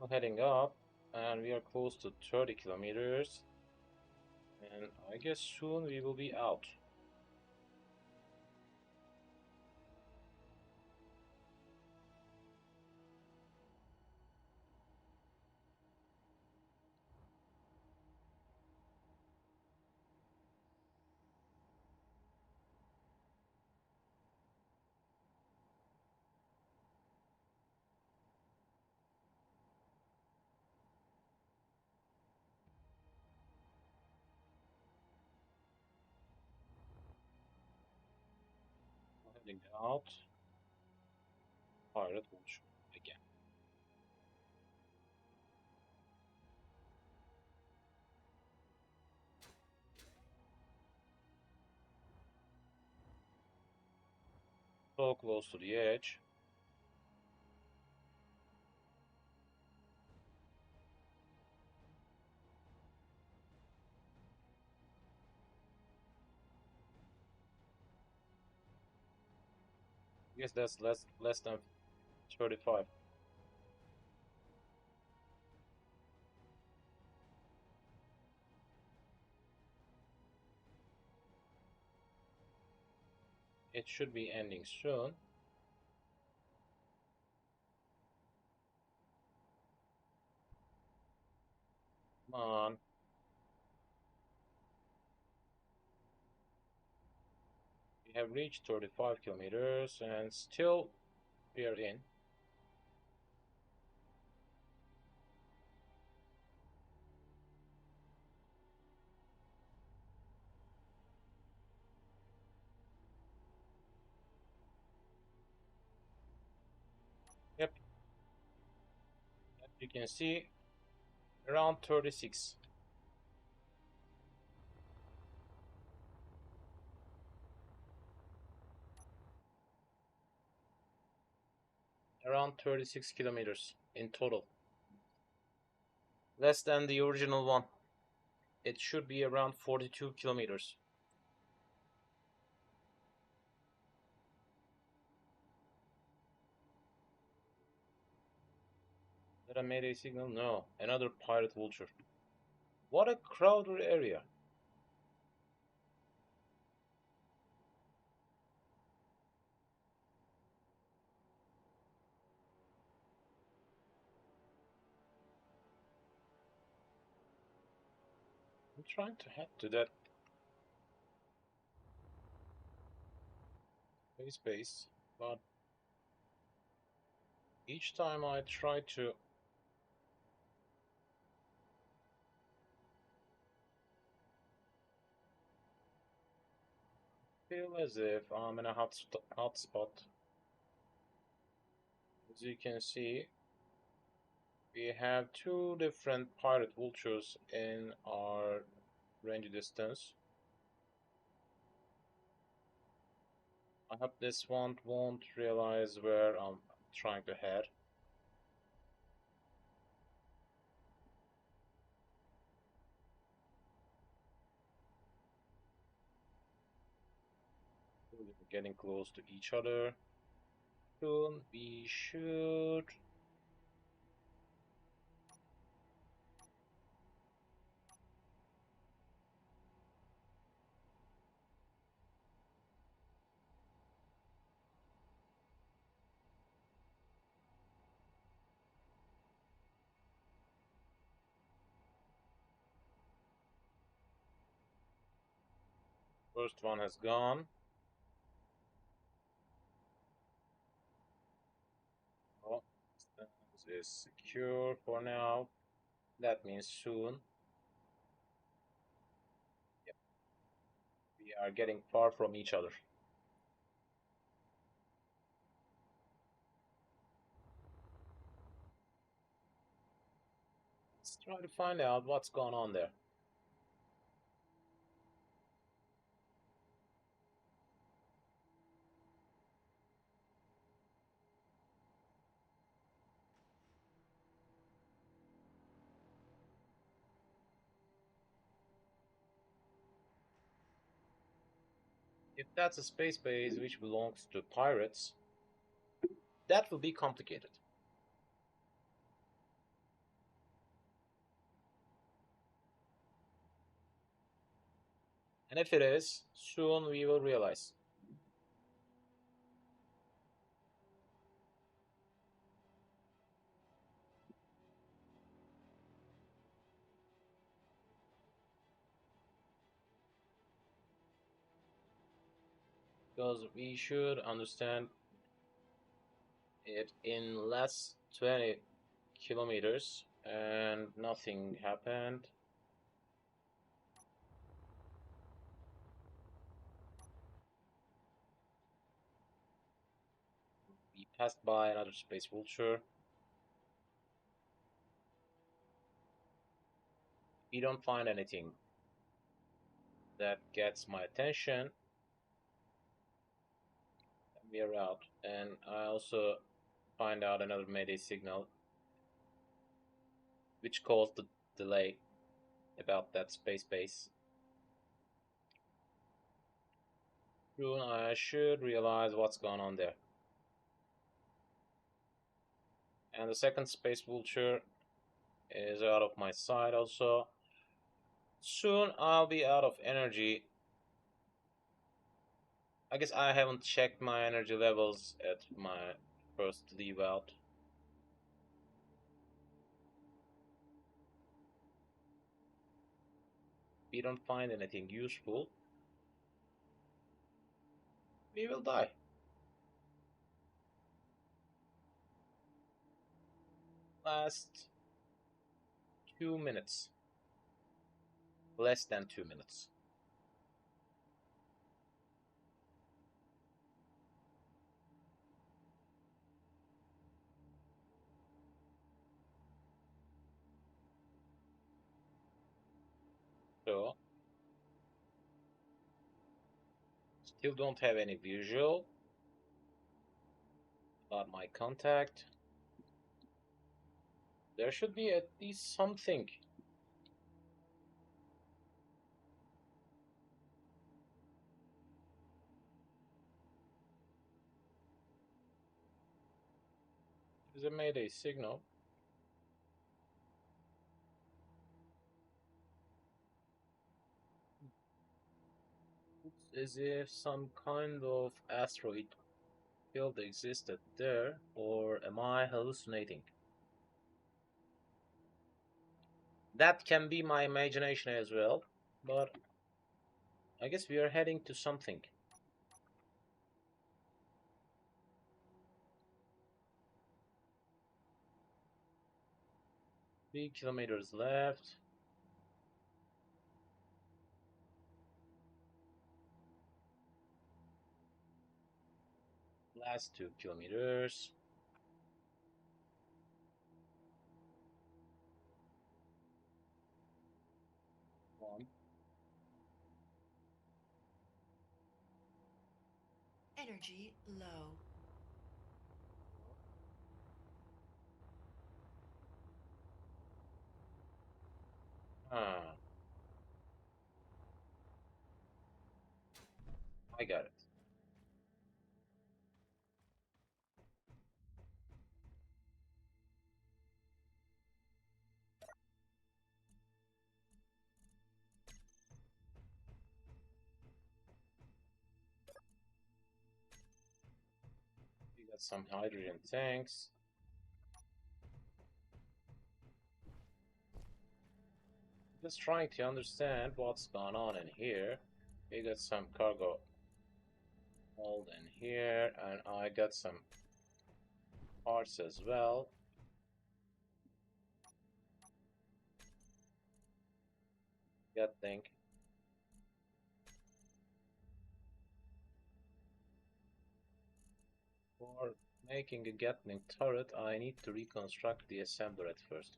We're heading up, and we are close to 30 kilometers, and I guess soon we will be out. We're heading out. Pirate will show again. So close to the edge. Yes, that's less than 35. It should be ending soon. Come on. We have reached 35 kilometers and still we are in. Yep, as you can see, around 36. Around 36 kilometers in total. Less than the original one. It should be around 42 kilometers. Did I made a signal? No. Another pirate vulture. What a crowded area. I'm trying to head to that space base, but each time I try to feel as if I'm in a hot spot. As you can see, we have two different pirate vultures in our range distance. I hope this one won't realize where I'm trying to head. We're getting close to each other. Soon we should. First one has gone. Oh, distance is secure for now. That means soon. Yep, we are getting far from each other. Let's try to find out what's going on there. If that's a space base which belongs to pirates, that will be complicated. And if it is, soon we will realize. Because we should understand it in less 20 kilometers and nothing happened. We passed by another space vulture. We don't find anything that gets my attention. We are out. And I also find out another Mayday signal, which caused the delay about that space base. Soon I should realize what's going on there. And the second space vulture is out of my sight also. Soon I'll be out of energy. I guess I haven't checked my energy levels at my first leave out. We don't find anything useful, we will die. Last 2 minutes. Less than 2 minutes. So, still don't have any visual about my contact. There should be at least something. There's a mayday signal. It's as if some kind of asteroid field existed there, or am I hallucinating? That can be my imagination as well, but I guess we are heading to something. 3 kilometers left. Last 2 kilometers. One. Energy low. Ah, I got it. We got some hydrogen tanks. Just trying to understand what's going on in here. We got some cargo hold in here, and I got some parts as well. Gatling. For making a Gatling turret, I need to reconstruct the assembler at first.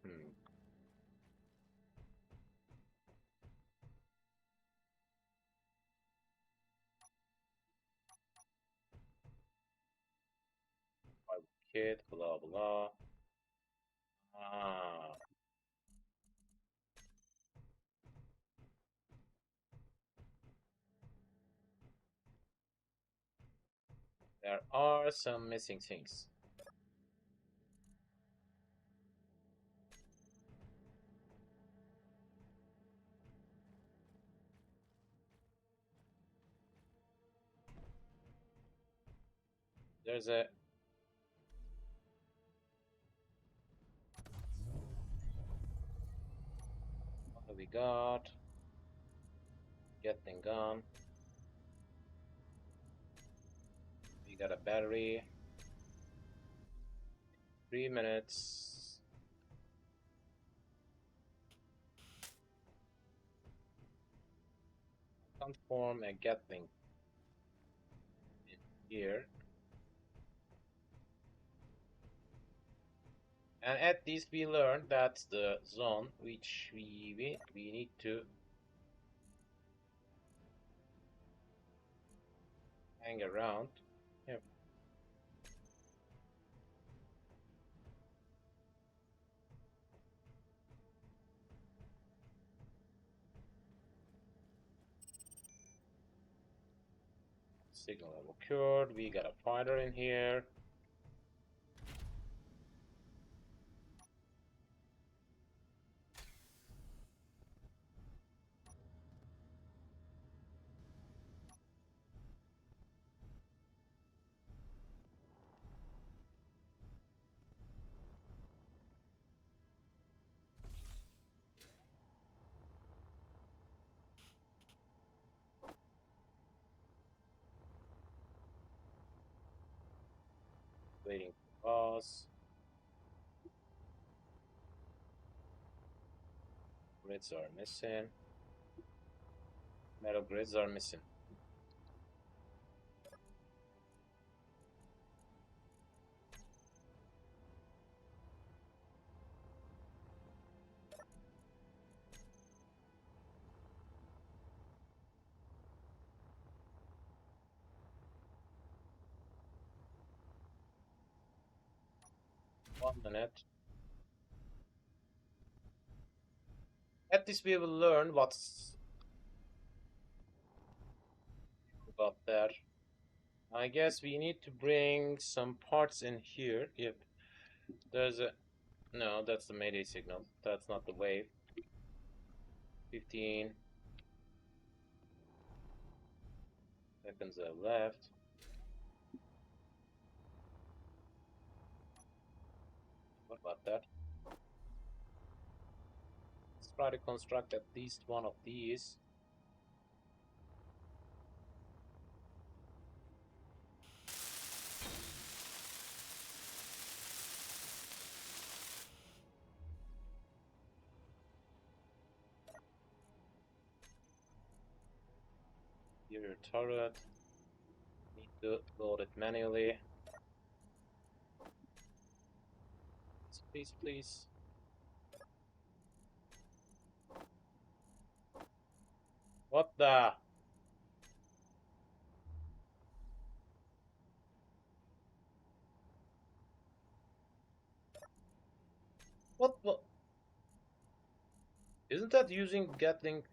Kit, blah blah. Ah, there are some missing things. There's a what do we got? Gatling gun. We got a battery. 3 minutes. Can't form a Gatling in here. And at least we learned that's the zone which we need to hang around. Yep. Signal level cured. We got a fighter in here. Boss. Grids are missing. Metal grids are missing. One minute. At least we will learn what's about there. I guess we need to bring some parts in here. Yep. There's a... No, that's the Mayday signal. That's not the wave. 15 seconds are left. What about that? Let's try to construct at least one of these. Your turret. Need to load it manually. Please, please. What the? What? Isn't that using Gatling?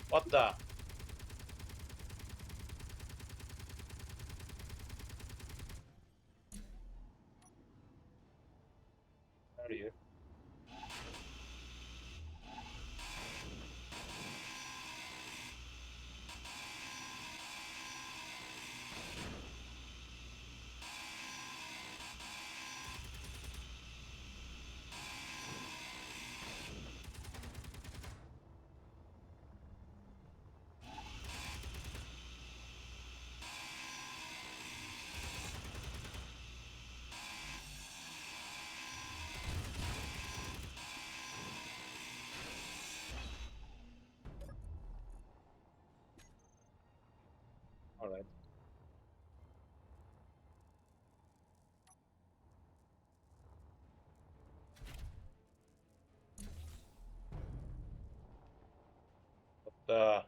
What the? Where are you? All right. What the?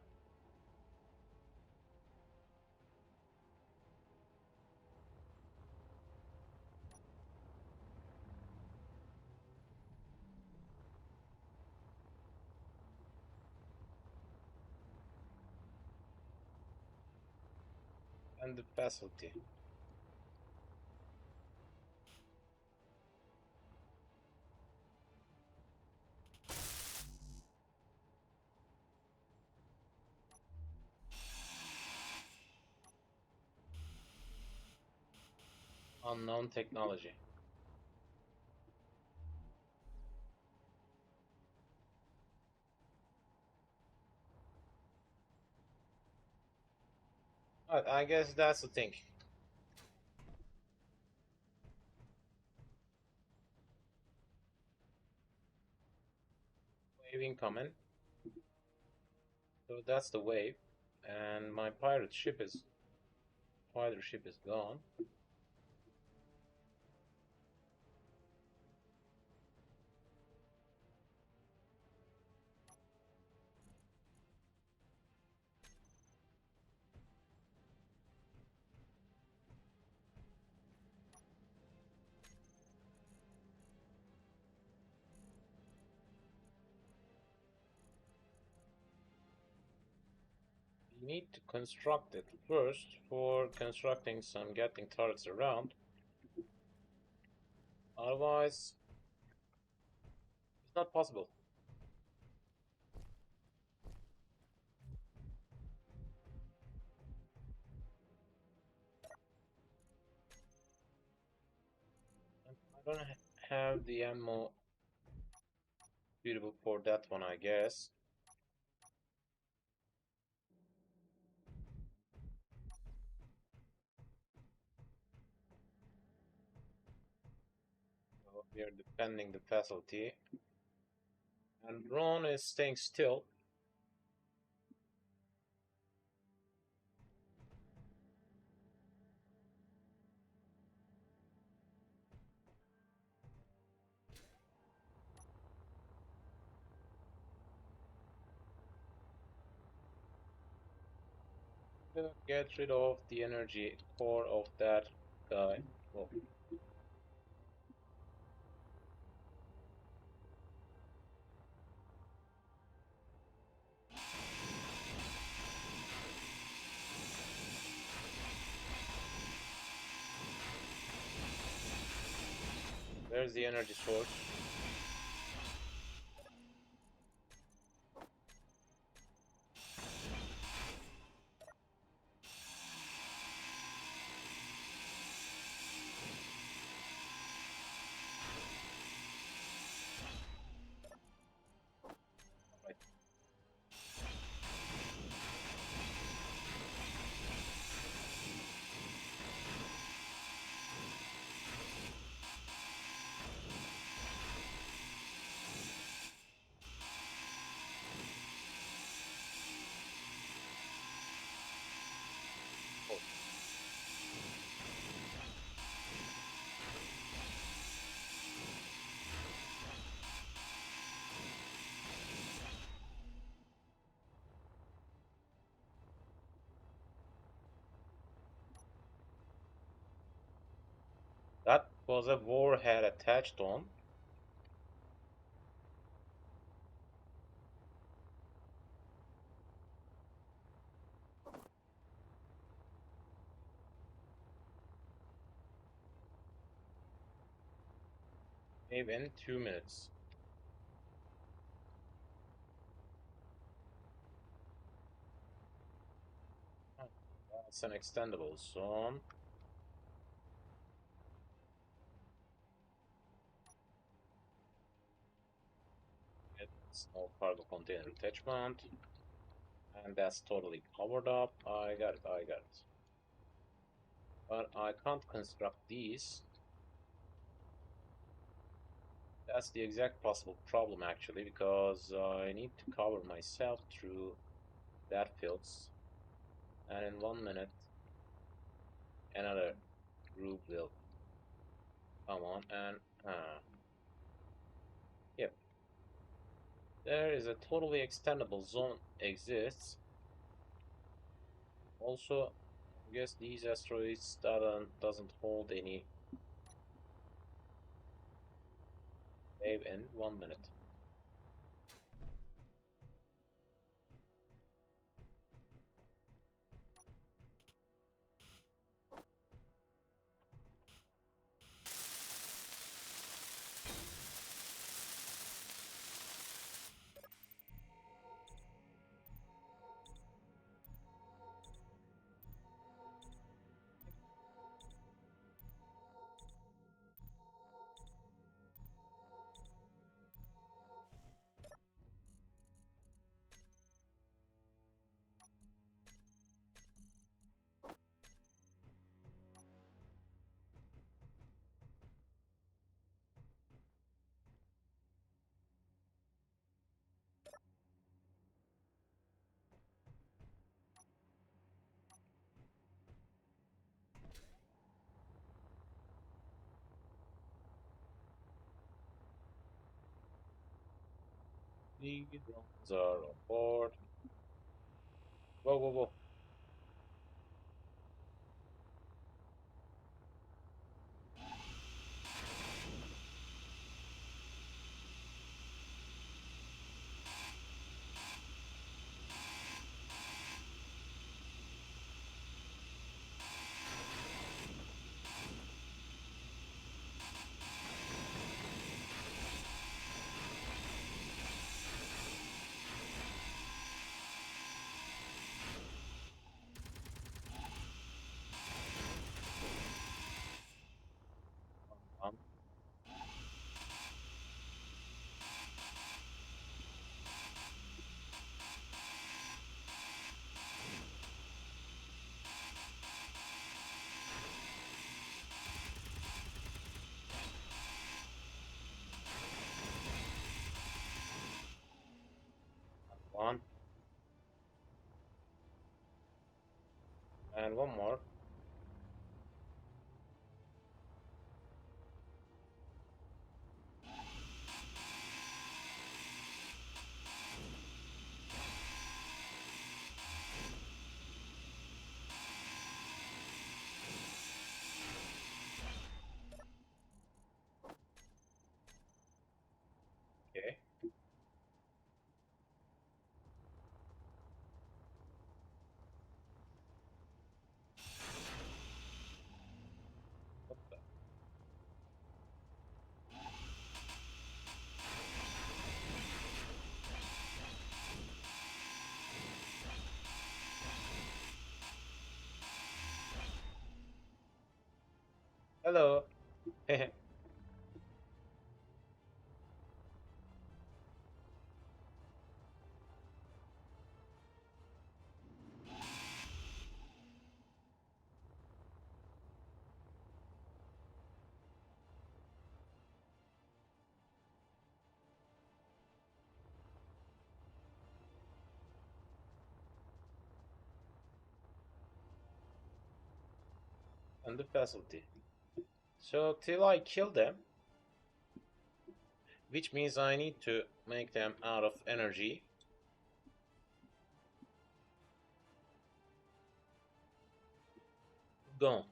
And the facility. Unknown technology. I guess that's the thing. Wave incoming. So that's the wave. And my pirate ship is... Fighter ship is gone. We need to construct it first for constructing some Gatling turrets around. Otherwise, it's not possible. I don't have the ammo suitable for that one, I guess. So we are defending the facility. And Ron is staying still. Get rid of the energy core of that guy. Oh, there's the energy source. Right. Oh, that was a warhead attached on. Maybe in 2 minutes. Oh, that's an extendable zone. It's no cargo container attachment. And that's totally covered up. I got it, I got it. But I can't construct these. That's the exact possible problem actually, because I need to cover myself through that fields. And in 1 minute, another group will come on and yep. There is a totally extendable zone exists. Also, I guess these asteroids doesn't hold any wave in 1 minute. The drones are on board. Whoa, whoa, whoa. And one more. Okay. What the? Hello. And the facility. So till I kill them, which means I need to make them out of energy. Gone.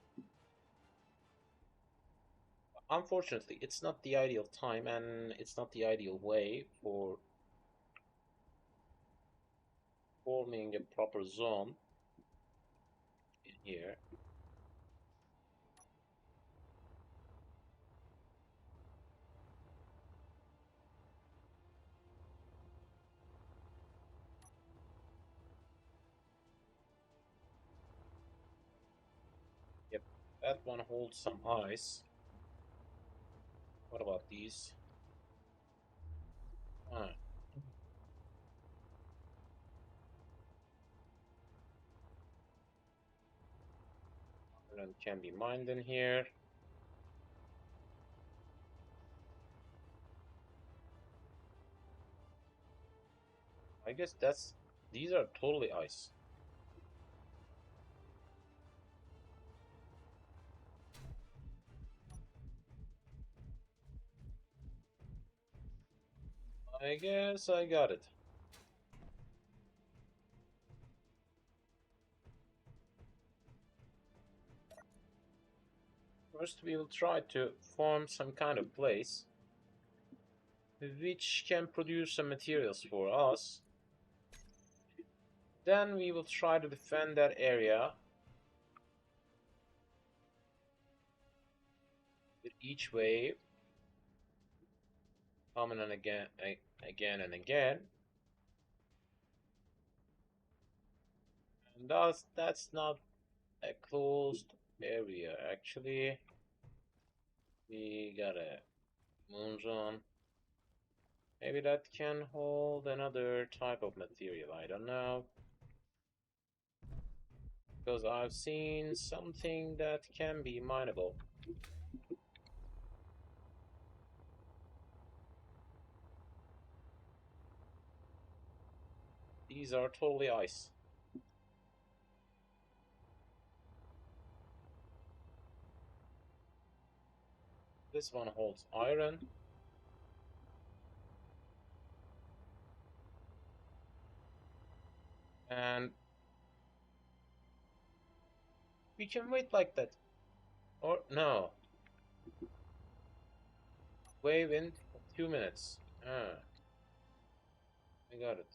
Unfortunately, it's not the ideal time and it's not the ideal way for forming a proper zone in here. Yep, that one holds some ice. What about these? Ah, iron can be mined in here. I guess these are totally ice. I guess I got it. First, we will try to form some kind of place which can produce some materials for us. Then we will try to defend that area with each wave coming and again and again. And that's not a closed area. Actually, we got a moon zone. Maybe that can hold another type of material. I don't know. Because I've seen something that can be mineable. These are totally ice. This one holds iron. And we can wait like that. Or no. Wave in 2 minutes. Ah, I got it.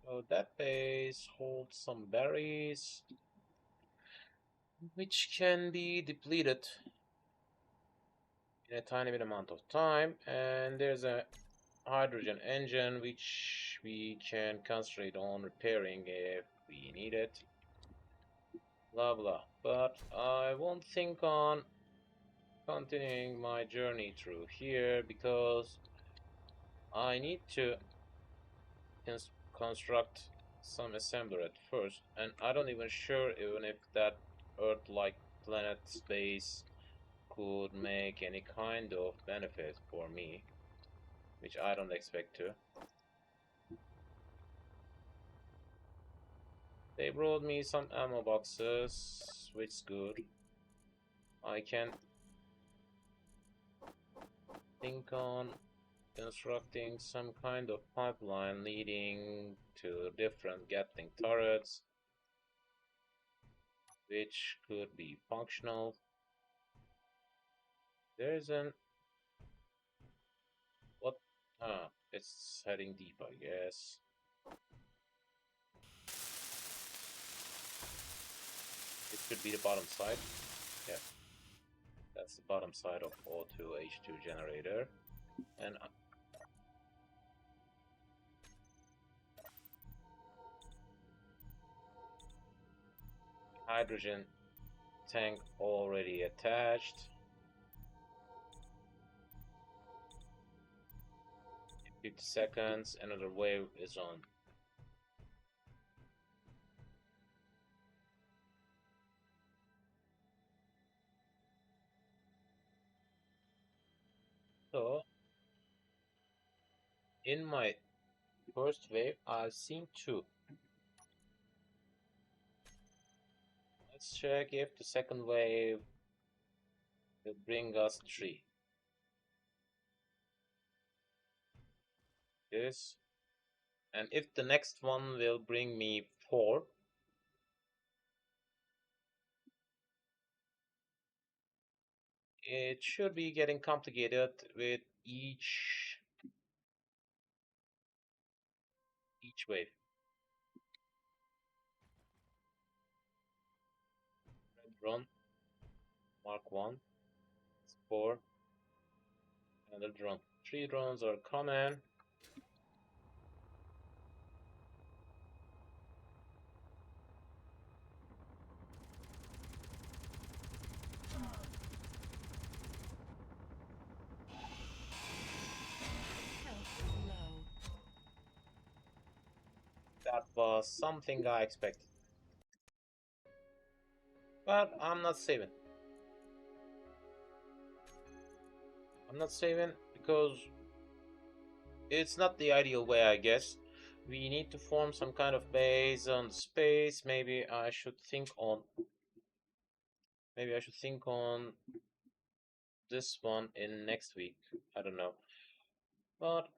So that base holds some berries, which can be depleted in a tiny bit amount of time. And there's a hydrogen engine, which we can concentrate on repairing if we need it. Blah blah. But I won't think on continuing my journey through here because I need to construct some assembler at first, and I don't even sure even if that Earth-like planet space could make any kind of benefit for me, which I don't expect to. They brought me some ammo boxes, which is good. I can think on constructing some kind of pipeline leading to different Gatling turrets, which could be functional. There's an... what? Ah, it's heading deep, I guess. It should be the bottom side. Yeah, that's the bottom side of O2H2 generator. And hydrogen tank already attached. 50 seconds, another wave is on. So, in my first wave, I've seen 2. Let's check if the second wave will bring us 3. Yes. And if the next one will bring me 4, it should be getting complicated with each wave. Red drone, Mark 1, 4, another drone. 3 drones are coming. Health low. That was something I expected. But I'm not saving. I'm not saving because it's not the ideal way, I guess. We need to form some kind of base on space. Maybe I should think on this one in next week. I don't know. But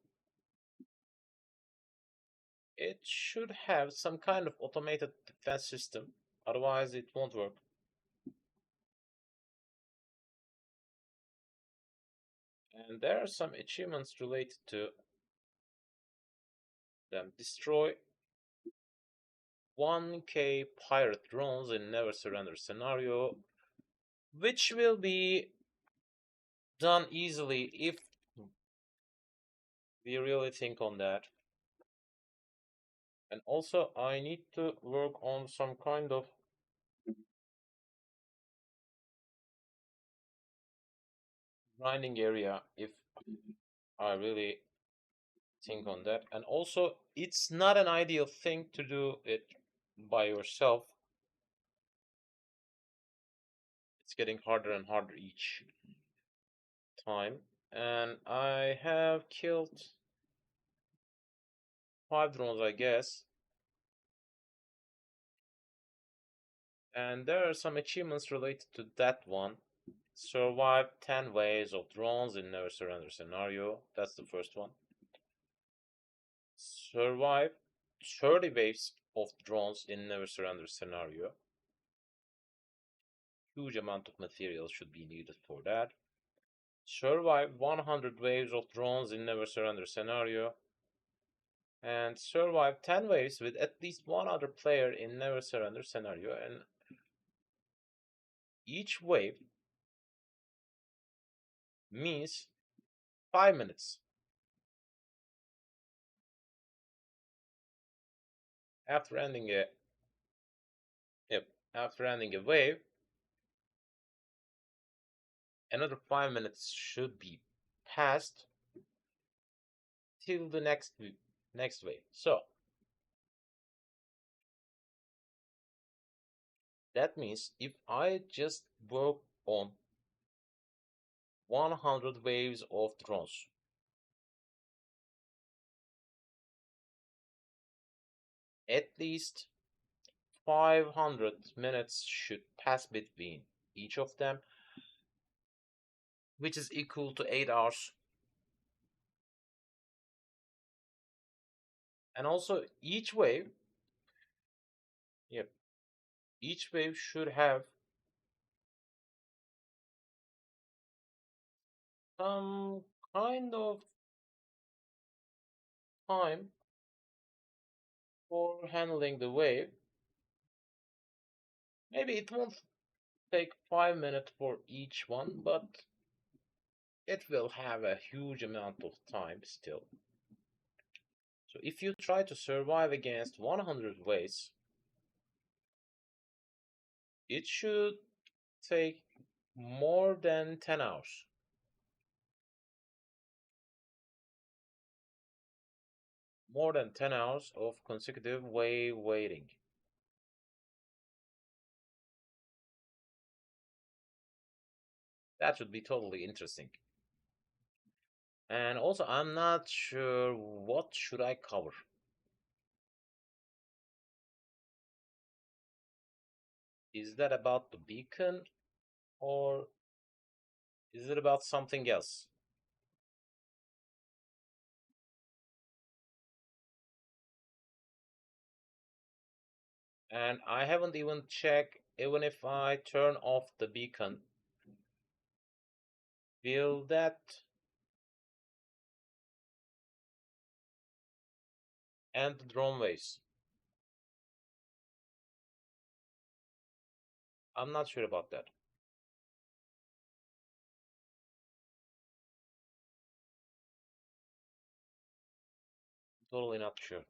it should have some kind of automated defense system. Otherwise it won't work. And there are some achievements related to them. Destroy 1k pirate drones in never surrender scenario, which will be done easily if we really think on that. And also I need to work on some kind of grinding area if I really think on that. And also it's not an ideal thing to do it by yourself. It's getting harder and harder each time. And I have killed 5 drones, I guess. And there are some achievements related to that one. Survive 10 waves of drones in never surrender scenario. That's the first one. Survive 30 waves of drones in never surrender scenario. Huge amount of material should be needed for that. Survive 100 waves of drones in never surrender scenario. And survive 10 waves with at least one other player in never surrender scenario. And each wave means 5 minutes. After ending a wave, another 5 minutes should be passed till the next wave. So that means if I just work on 100 waves of drones, at least 500 minutes should pass between each of them, which is equal to 8 hours. And also each wave, yep, each wave should have some kind of time for handling the wave. Maybe it won't take 5 minutes for each one, but it will have a huge amount of time still. So if you try to survive against 100 waves, it should take more than 10 hours. More than 10 hours of consecutive wave waiting. That should be totally interesting. And also, I'm not sure what should I cover. Is that about the beacon or is it about something else? And I haven't even checked, even if I turn off the beacon, will that end the drone waves? I'm not sure about that. Totally not sure.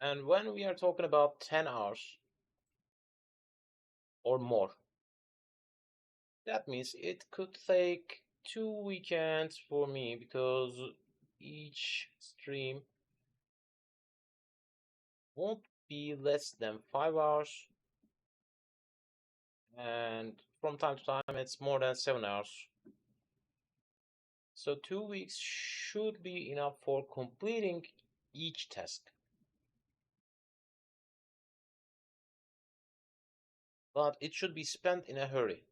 And when we are talking about 10 hours or more, that means it could take 2 weekends for me because each stream won't be less than 5 hours, and from time to time it's more than 7 hours. So 2 weeks should be enough for completing each task. But it should be spent in a hurry.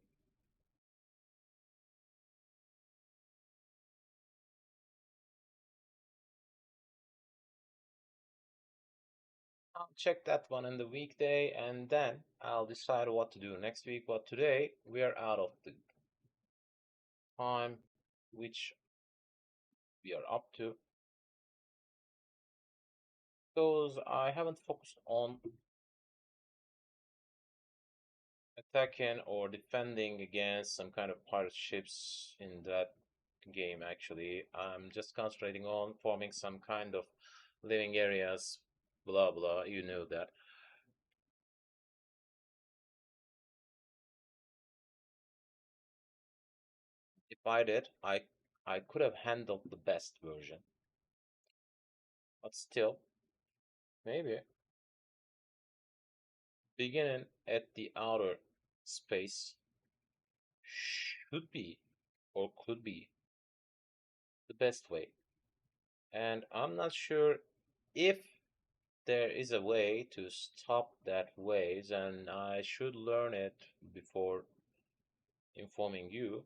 I'll check that one in the weekday and then I'll decide what to do next week. But today we are out of the time which we are up to because I haven't focused on attacking or defending against some kind of pirate ships in that game. Actually, I'm just concentrating on forming some kind of living areas, blah blah, you know that. If I did, I could have handled the best version, but still, maybe beginning at the outer space should be or could be the best way. And I'm not sure if there is a way to stop that waves, and I should learn it before informing you.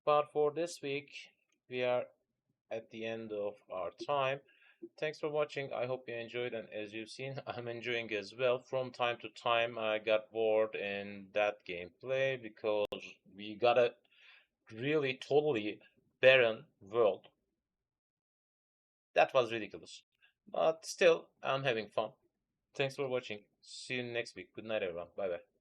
But for this week, we are at the end of our time. Thanks for watching. I hope you enjoyed, and as you've seen, I'm enjoying as well. From time to time, I got bored in that gameplay because we got a really totally barren world. That was ridiculous. But still, I'm having fun. Thanks for watching. See you next week. Good night, everyone. Bye bye.